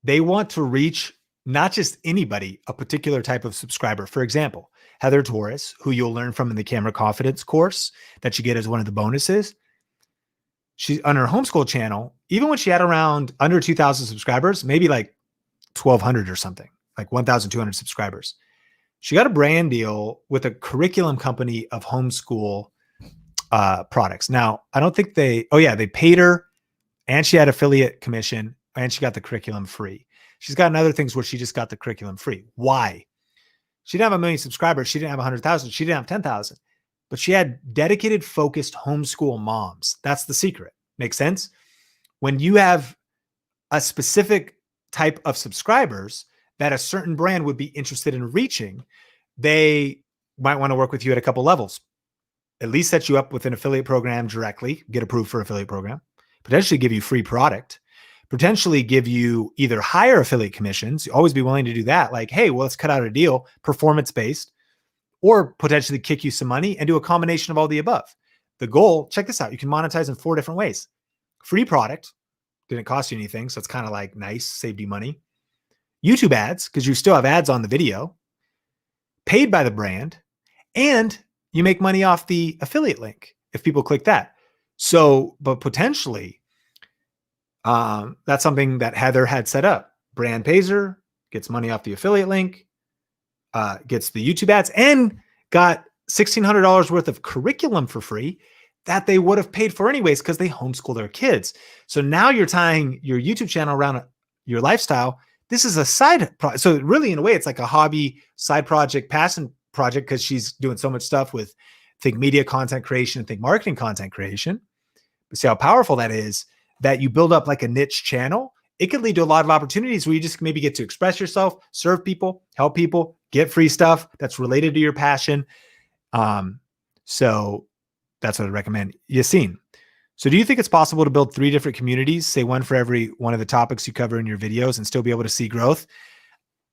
they want to reach not just anybody, a particular type of subscriber. For example, Heather Torres, who you'll learn from in the camera confidence course that you get as one of the bonuses. She's on her homeschool channel, even when she had around under 2,000 subscribers, maybe like 1,200 or something, like 1,200 subscribers. She got a brand deal with a curriculum company of homeschool products. Now, I don't think they paid her and she had affiliate commission and she got the curriculum free. She's gotten other things where she just got the curriculum free. Why? She didn't have 1 million subscribers. She didn't have 100,000. She didn't have 10,000, but she had dedicated, focused homeschool moms. That's the secret. Make sense? When you have a specific type of subscribers that a certain brand would be interested in reaching, they might want to work with you at a couple levels. At least set you up with an affiliate program directly, get approved for affiliate program, potentially give you free product, potentially give you either higher affiliate commissions. You always be willing to do that. Like, hey, well, let's cut out a deal, performance-based, or potentially kick you some money and do a combination of all the above. The goal, check this out. You can monetize in 4 different ways. Free product, didn't cost you anything. So it's kind of like nice, saved you money. YouTube ads, because you still have ads on the video, paid by the brand, and you make money off the affiliate link if people click that. So, but potentially, that's something that Heather had set up. Brand pays her, gets money off the affiliate link, gets the YouTube ads, and got $1,600 worth of curriculum for free that they would have paid for anyways because they homeschool their kids. So now you're tying your YouTube channel around your lifestyle. This is a side project. So really, in a way, it's like a hobby, side project, passion project, because she's doing so much stuff with Think Media content creation, Think Marketing content creation. But see how powerful that is, that you build up like a niche channel. It could lead to a lot of opportunities where you just maybe get to express yourself, serve people, help people, get free stuff that's related to your passion. So that's what I'd recommend. Yassine, so do you think it's possible to build 3 different communities, say one for every one of the topics you cover in your videos, and still be able to see growth?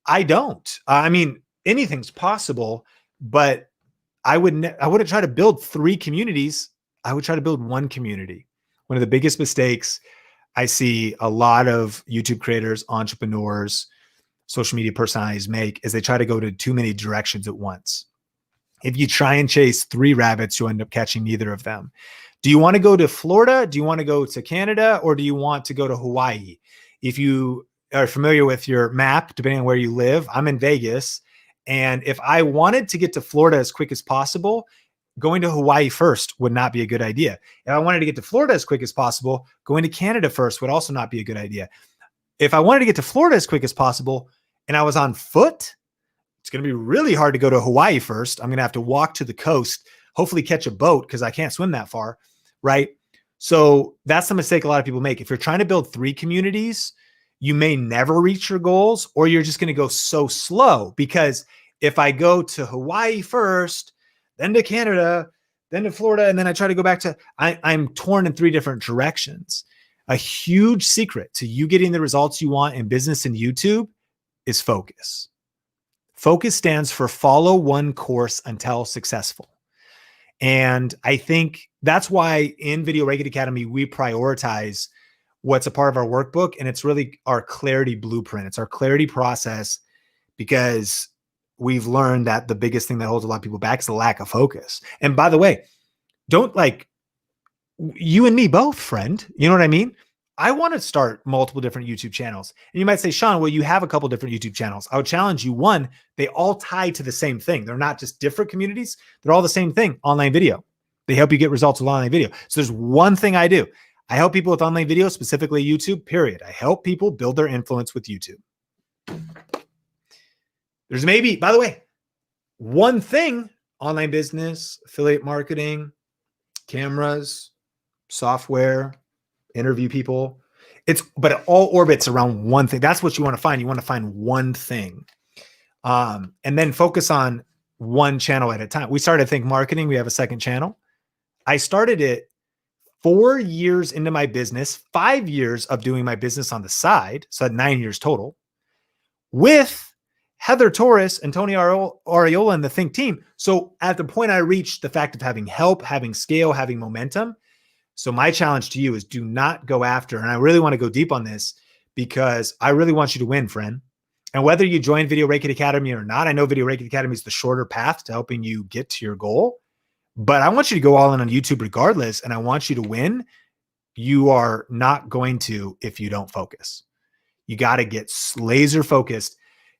I don't. I mean, anything's possible, but I wouldn't try to build 3 communities. I would try to build 1 community. One of the biggest mistakes I see a lot of YouTube creators, entrepreneurs, social media personalities make is they try to go to too many directions at once. If you try and chase 3 rabbits, you'll end up catching neither of them. Do you want to go to Florida? Do you want to go to Canada? Or do you want to go to Hawaii? If you are familiar with your map, depending on where you live, I'm in Vegas. And if I wanted to get to Florida as quick as possible, going to Hawaii first would not be a good idea. If I wanted to get to Florida as quick as possible, going to Canada first would also not be a good idea. If I wanted to get to Florida as quick as possible and I was on foot, it's going to be really hard to go to Hawaii first. I'm going to have to walk to the coast, hopefully catch a boat because I can't swim that far, right? So that's the mistake a lot of people make. If you're trying to build 3 communities, you may never reach your goals, or you're just going to go so slow, because if I go to Hawaii first, then to Canada, then to Florida, and then I try to go back to, I'm torn in 3 different directions. A huge secret to you getting the results you want in business and YouTube is focus. Focus stands for follow one course until successful. And I think that's why in Video Regulate Academy, we prioritize what's a part of our workbook. And it's really our clarity blueprint. It's our clarity process, because we've learned that the biggest thing that holds a lot of people back is the lack of focus. And by the way, don't, like, you and me both, friend, you know what I mean? I want to start multiple different YouTube channels. And you might say, Sean, well, you have a couple different YouTube channels. I would challenge you. 1, they all tie to the same thing. They're not just different communities. They're all the same thing, online video. They help you get results with online video. So there's one thing I do. I help people with online video, specifically YouTube, period. I help people build their influence with YouTube. There's maybe, by the way, one thing, online business, affiliate marketing, cameras, software, interview people. But it all orbits around one thing. That's what you want to find. You want to find one thing. And then focus on one channel at a time. We started Think Marketing. We have a second channel. I started it 4 years into my business, 5 years of doing my business on the side. So I had 9 years total with Heather Torres and Tony Ariola and the Think team. So at the point I reached the fact of having help, having scale, having momentum, So my challenge to you is do not go after, and I really want to go deep on this because I really want you to win, friend. And whether you join Video Reiki Academy or not, I know Video Reiki Academy is the shorter path to helping you get to your goal, but I want you to go all in on YouTube regardless. And I want you to win. You are not going to if you don't focus. You got to get laser focused.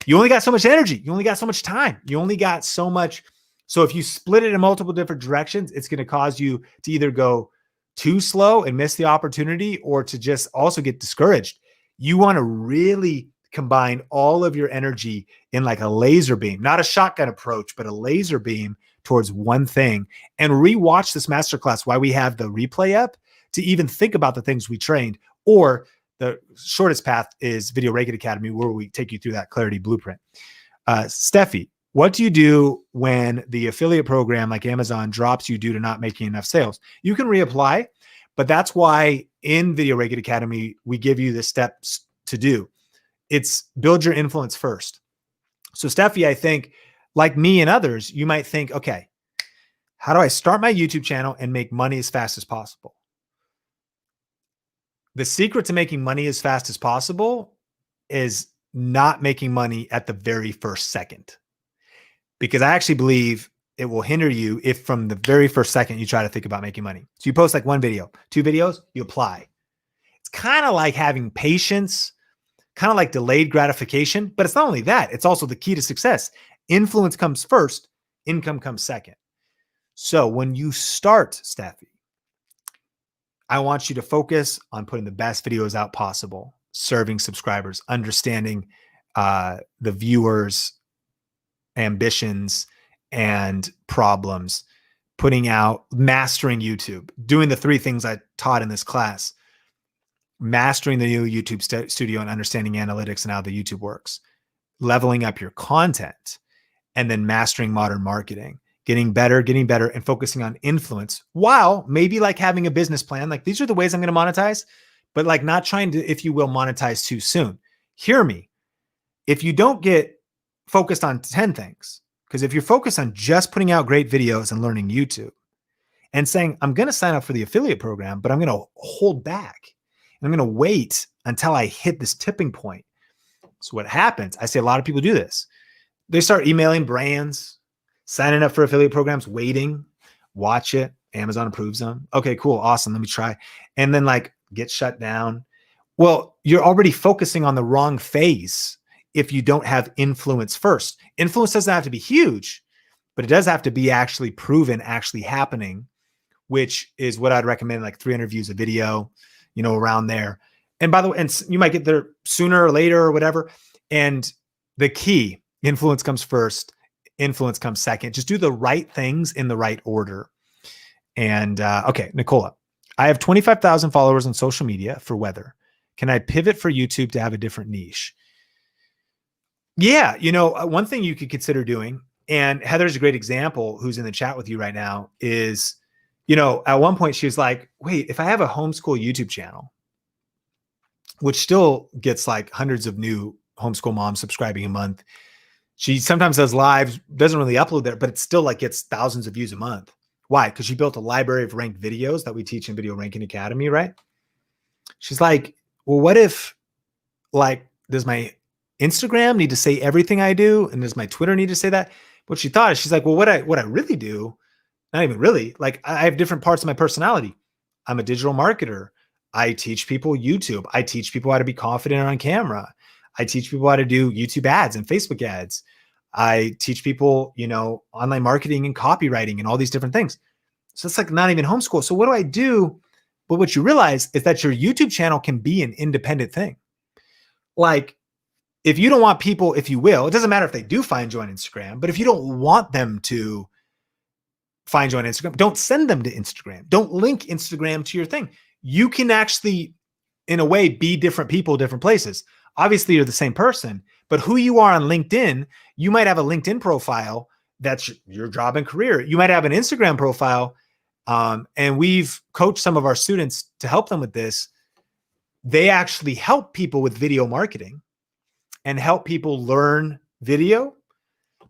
You only got so much energy. You only got so much time. You only got so much. So if you split it in multiple different directions, it's going to cause you to either go too slow and miss the opportunity or to just also get discouraged. You want to really combine all of your energy in like a laser beam, not a shotgun approach, but a laser beam towards one thing, and rewatch this masterclass while we have the replay up to even think about the things we trained. Or the shortest path is Video Reiki Academy, where we take you through that clarity blueprint. Steffi, what do you do when the affiliate program like Amazon drops you due to not making enough sales? You can reapply, but that's why in Video Reiki Academy, we give you the steps to do. It's build your influence first. So Steffi, I think like me and others, you might think, okay, how do I start my YouTube channel and make money as fast as possible? The secret to making money as fast as possible is not making money at the very first second, because I actually believe it will hinder you if from the very first second you try to think about making money. So you post like one video, 2 videos, you apply. It's kind of like having patience, kind of like delayed gratification, but it's not only that, it's also the key to success. Influence comes first, income comes second. So when you start, Steffi, I want you to focus on putting the best videos out possible, serving subscribers, understanding the viewers' ambitions and problems, putting out, mastering YouTube, doing the 3 things I taught in this class, mastering the new YouTube studio and understanding analytics and how the YouTube works, leveling up your content, and then mastering modern marketing, getting better, and focusing on influence while maybe like having a business plan. Like these are the ways I'm going to monetize, but like not trying to, if you will, monetize too soon. Hear me. If you don't get focused on 10 things, because if you're focused on just putting out great videos and learning YouTube and saying, I'm going to sign up for the affiliate program, but I'm going to hold back and I'm going to wait until I hit this tipping point. So what happens, I say a lot of people do this. They start emailing brands, signing up for affiliate programs, waiting, watch it. Amazon approves them. Okay, cool. Awesome. Let me try. And then like get shut down. Well, you're already focusing on the wrong phase if you don't have influence first. Influence doesn't have to be huge, but it does have to be actually proven, actually happening, which is what I'd recommend, like 300 views a video, you know, around there. And by the way, and you might get there sooner or later or whatever. And the key, influence comes first, influence comes second. Just do the right things in the right order. And okay, Nicola, I have 25,000 followers on social media for weather. Can I pivot for YouTube to have a different niche? Yeah, you know, one thing you could consider doing, and Heather's a great example who's in the chat with you right now, is, you know, at one point she was like, wait, if I have a homeschool YouTube channel, which still gets like hundreds of new homeschool moms subscribing a month, she sometimes does lives, doesn't really upload there, but it still like gets thousands of views a month. Why? Because she built a library of ranked videos that we teach in Video Ranking Academy, right? She's like, well, what if, like, does my Instagram need to say everything I do? And does my Twitter need to say that? What she thought is, she's like, well, what I really do, not even really, like I have different parts of my personality. I'm a digital marketer. I teach people YouTube. I teach people how to be confident on camera. I teach people how to do YouTube ads and Facebook ads. I teach people, you know, online marketing and copywriting and all these different things. So it's like not even homeschool. So what do I do? But what you realize is that your YouTube channel can be an independent thing. Like if you don't want people, if you will, it doesn't matter if they do find you on Instagram, but if you don't want them to find you on Instagram, don't send them to Instagram. Don't link Instagram to your thing. You can actually, in a way, be different people, different places. Obviously, you're the same person, but who you are on LinkedIn, you might have a LinkedIn profile that's your job and career. You might have an Instagram profile, and we've coached some of our students to help them with this. They actually help people with video marketing and help people learn video,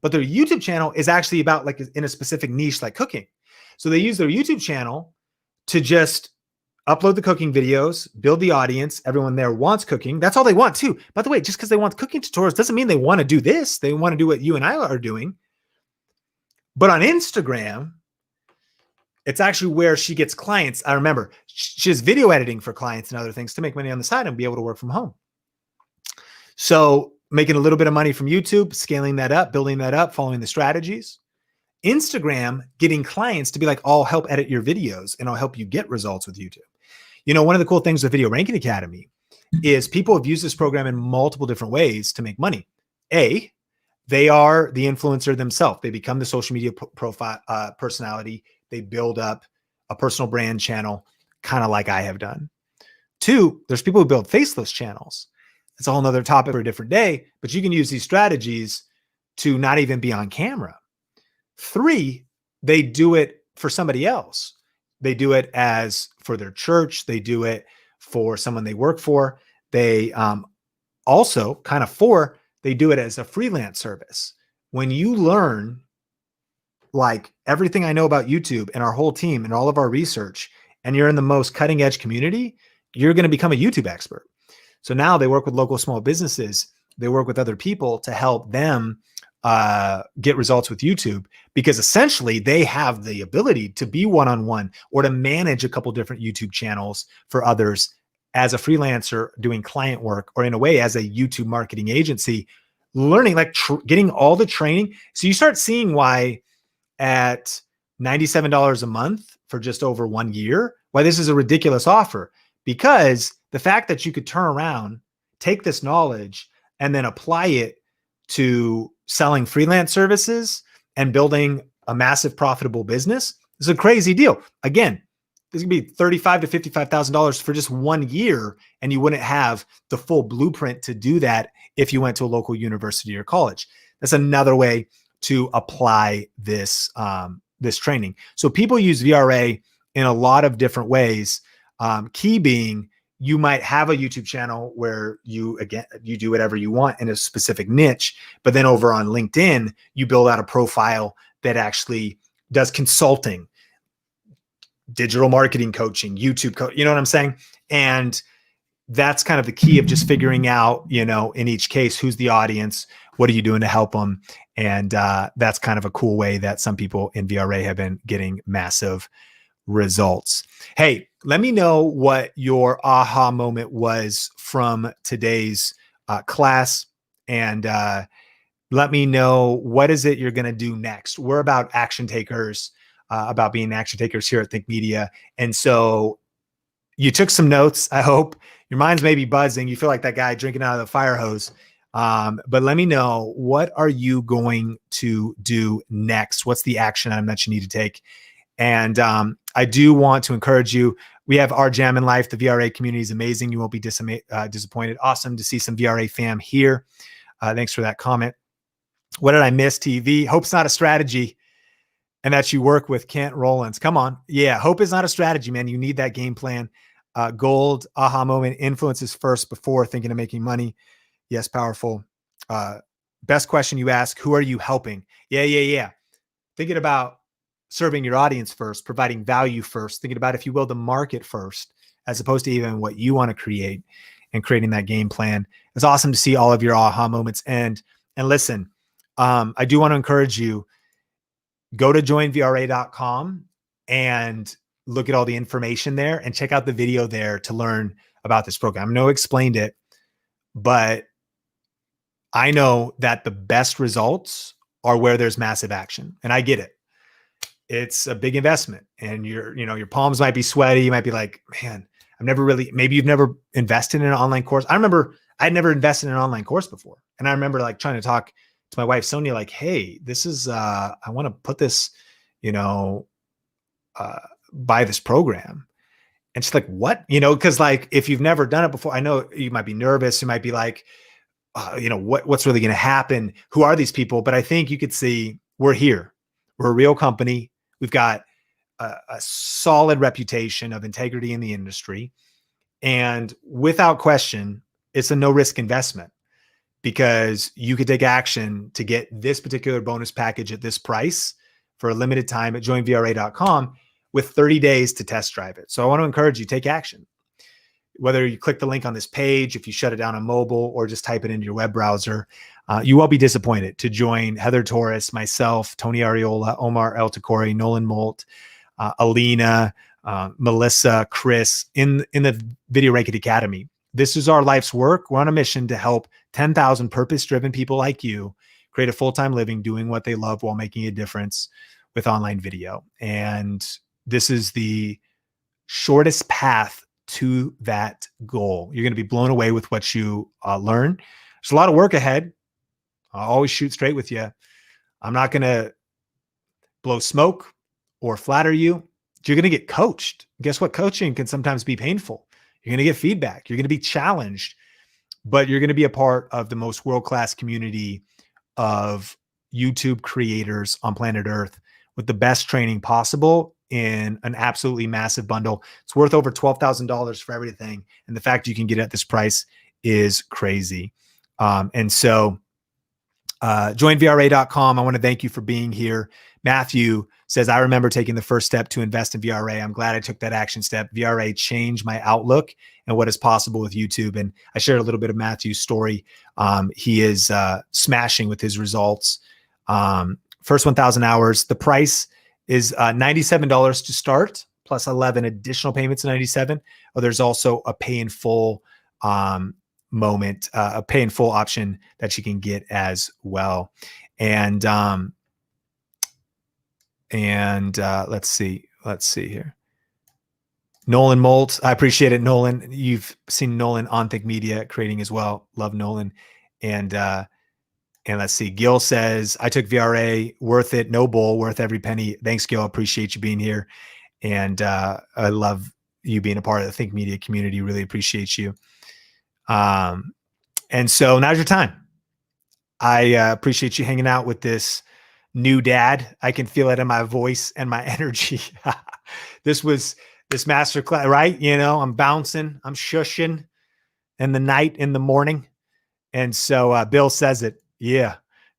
but their YouTube channel is actually about like in a specific niche like cooking. So they use their YouTube channel to just upload the cooking videos, build the audience. Everyone there wants cooking. That's all they want too. By the way, just because they want cooking tutorials doesn't mean they want to do this. They want to do what you and I are doing. But on Instagram, it's actually where she gets clients. I remember she has video editing for clients and other things to make money on the side and be able to work from home. So making a little bit of money from YouTube, scaling that up, building that up, following the strategies. Instagram, getting clients to be like, I'll help edit your videos and I'll help you get results with YouTube. You know, one of the cool things with Video Ranking Academy is people have used this program in multiple different ways to make money. A, they are the influencer themselves. They become the social media profile personality. They build up a personal brand channel, kind of like I have done. Two, there's people who build faceless channels. It's a whole nother topic for a different day, but you can use these strategies to not even be on camera. Three, they do it for somebody else. They do it as for their church. They do it for someone they work for. They also kind of four, they do it as a freelance service. When you learn like everything I know about YouTube and our whole team and all of our research, and you're in the most cutting edge community, you're going to become a YouTube expert. So now they work with local small businesses. They work with other people to help them get results with YouTube, because essentially they have the ability to be one-on-one or to manage a couple different YouTube channels for others as a freelancer doing client work, or in a way as a YouTube marketing agency, learning, like getting all the training. So you start seeing why at $97 a month for just over 1 year, why this is a ridiculous offer, because the fact that you could turn around, take this knowledge and then apply it to selling freelance services and building a massive profitable business is a crazy deal. Again, this could be $35,000 to $55,000 for just 1 year, and you wouldn't have the full blueprint to do that if you went to a local university or college. That's another way to apply this this training. So people use VRA in a lot of different ways. Key being, you might have a YouTube channel where you do whatever you want in a specific niche, but then over on LinkedIn, you build out a profile that actually does consulting, digital marketing coaching, YouTube you know what I'm saying? And that's kind of the key of just figuring out, you know, in each case, who's the audience, what are you doing to help them? And that's kind of a cool way that some people in VRA have been getting massive results. Hey, let me know what your aha moment was from today's class, and let me know what is it you're going to do next. We're about action takers, about being action takers here at Think Media. And so you took some notes. I hope your mind's maybe buzzing. You feel like that guy drinking out of the fire hose. But let me know, what are you going to do next? What's the action item that you need to take? And I do want to encourage you. We have our Jam in Life. The VRA community is amazing. You won't be disappointed. Awesome to see some VRA fam here. Thanks for that comment. What did I miss, TV? Hope's not a strategy, and that you work with Kent Rollins. Come on. Yeah, hope is not a strategy, man. You need that game plan. Gold, aha moment, influences first before thinking of making money. Yes, powerful. Best question you ask, who are you helping? Yeah. Thinking about serving your audience first, providing value first, thinking about, if you will, the market first, as opposed to even what you want to create, and creating that game plan. It's awesome to see all of your aha moments. And listen, I do want to encourage you, go to joinvra.com and look at all the information there and check out the video there to learn about this program. I know I explained it, but I know that the best results are where there's massive action, and I get it. It's a big investment, and your palms might be sweaty. You might be like, man, maybe you've never invested in an online course. I remember I'd never invested in an online course before. And I remember like trying to talk to my wife, Sonia, like, hey, this is, I want to put this, buy this program. And she's like, what? Cause like, if you've never done it before, I know you might be nervous. You might be like, what's really going to happen? Who are these people? But I think you could see we're here. We're a real company. We've got a solid reputation of integrity in the industry. And without question, it's a no risk investment, because you could take action to get this particular bonus package at this price for a limited time at joinvra.com. with 30 days to test drive it. So I want to encourage you, take action. Whether you click the link on this page, if you shut it down on mobile, or just type it into your web browser, you won't be disappointed to join Heather Torres, myself, Tony Ariola, Omar El Takori, Nolan Molt, Alina, Melissa, Chris in the Video Ranking Academy. This is our life's work. We're on a mission to help 10,000 purpose-driven people like you create a full-time living doing what they love while making a difference with online video. And this is the shortest path to that goal. You're going to be blown away with what you learn. There's a lot of work ahead. I'll always shoot straight with you. I'm not going to blow smoke or flatter you. You're going to get coached. Guess what? Coaching can sometimes be painful. You're going to get feedback. You're going to be challenged, but you're going to be a part of the most world-class community of YouTube creators on planet Earth with the best training possible in an absolutely massive bundle. It's worth over $12,000 for everything. And the fact you can get it at this price is crazy. And so joinvra.com. I want to thank you for being here. Matthew says, I remember taking the first step to invest in VRA. I'm glad I took that action step. VRA changed my outlook and what is possible with YouTube. And I shared a little bit of Matthew's story. He is smashing with his results. First 1,000 hours. The price is $97 to start, plus 11 additional payments of $97. Oh, there's also a pay in full moment, a pay in full option that you can get as well. And let's see here. Nolan Molt, I appreciate it, Nolan. You've seen Nolan on Think Media creating as well. Love Nolan. And let's see. Gil says, I took VRA, worth it, no bull, worth every penny. Thanks, Gil. Appreciate you being here. And I love you being a part of the Think Media community. Really appreciate you. And so now's your time. I appreciate you hanging out with this new dad. I can feel it in my voice and my energy. This masterclass, right? You know, I'm bouncing, I'm shushing in the night, in the morning. And so Bill says it. Yeah.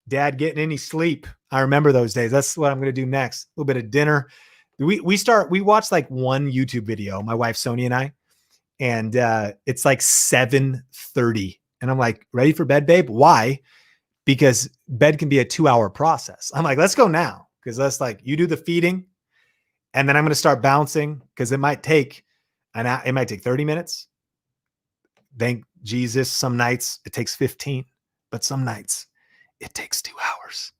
Dad getting any sleep. I remember those days. That's what I'm going to do next. A little bit of dinner. We watch like one YouTube video, my wife, Sonia, and I, and it's like 7:30. And I'm like, ready for bed, babe? Why? Because bed can be a 2-hour process. I'm like, let's go now. Because that's like, you do the feeding and then I'm going to start bouncing because it might take 30 minutes. Thank Jesus. Some nights it takes 15, but some nights it takes 2 hours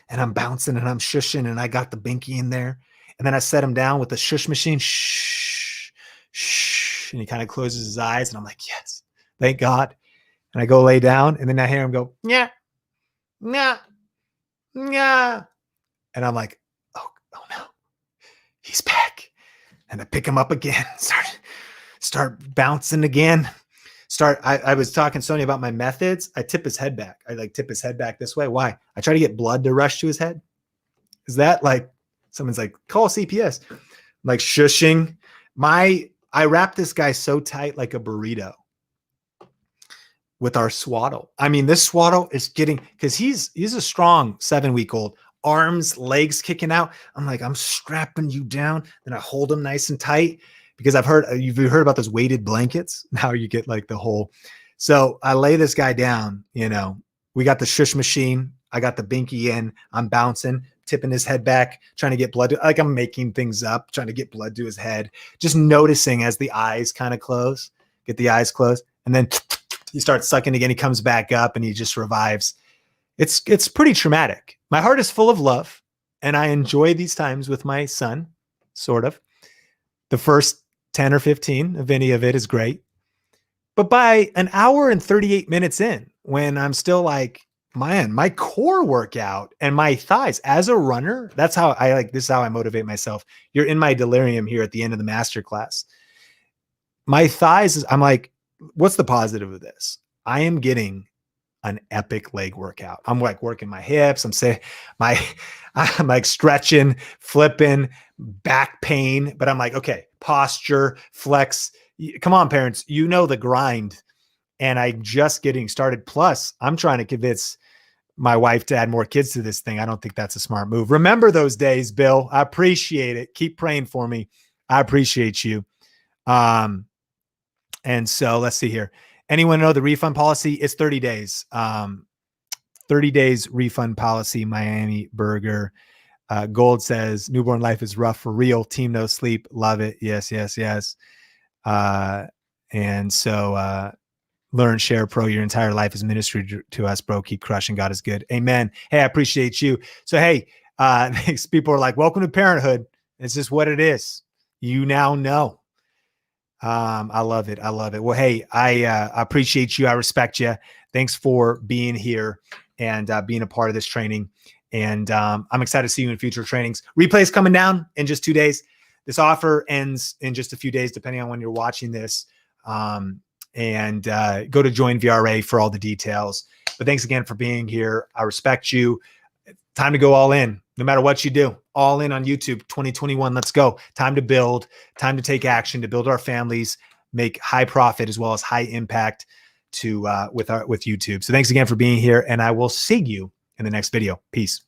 and I'm bouncing and I'm shushing and I got the binky in there. And then I set him down with the shush machine. Shh, shh. And he kind of closes his eyes and I'm like, yes, thank God. And I go lay down and then I hear him go, yeah. Nah, nah. And I'm like, oh no, he's back. And I pick him up again, start bouncing again. I was talking to Sonia about my methods. I tip his head back. I like tip his head back this way. Why? I try to get blood to rush to his head. Is that like, someone's like, call CPS. I'm like shushing. I wrap this guy so tight like a burrito with our swaddle. I mean, this swaddle is getting, because he's a strong 7-week-old, arms, legs kicking out. I'm like, I'm strapping you down. Then I hold him nice and tight because you've heard about those weighted blankets. Now you get like the whole. So I lay this guy down, you know, we got the shush machine. I got the binky in, I'm bouncing, tipping his head back, trying to get blood. Like I'm making things up, trying to get blood to his head, just noticing as the eyes kind of close, get the eyes closed. And then he starts sucking again. He comes back up and he just revives. It's pretty traumatic. My heart is full of love and I enjoy these times with my son, sort of. The first 10 or 15 of any of it is great. But by an hour and 38 minutes in, when I'm still like, man, my core workout and my thighs as a runner, this is how I motivate myself. You're in my delirium here at the end of the masterclass. My thighs, I'm like, what's the positive of this? I am getting an epic leg workout. I'm like working my hips. I'm like stretching, flipping, back pain, but I'm like, okay, posture, flex. Come on, parents, you know the grind. And I'm just getting started. Plus, I'm trying to convince my wife to add more kids to this thing. I don't think that's a smart move. Remember those days, Bill. I appreciate it. Keep praying for me. I appreciate you. And so let's see here. Anyone know the refund policy? It's 30 days. 30 days refund policy, Miami Burger. Gold says newborn life is rough for real. Team no sleep. Love it. Yes, yes, yes. And so learn, share, pro. Your entire life is ministry to us, bro. Keep crushing. God is good. Amen. Hey, I appreciate you. So, hey, people are like, welcome to parenthood. It's just what it is. You now know. I love it. I love it. Well, hey, I appreciate you. I respect you. Thanks for being here and being a part of this training. And I'm excited to see you in future trainings. Replays coming down in just 2 days. This offer ends in just a few days, depending on when you're watching this. And go to Join VRA for all the details. But thanks again for being here. I respect you. Time to go all in, no matter what you do. All in on YouTube 2021. Let's go. Time to build, time to take action, to build our families, make high profit as well as high impact with YouTube. So thanks again for being here, and I will see you in the next video. Peace.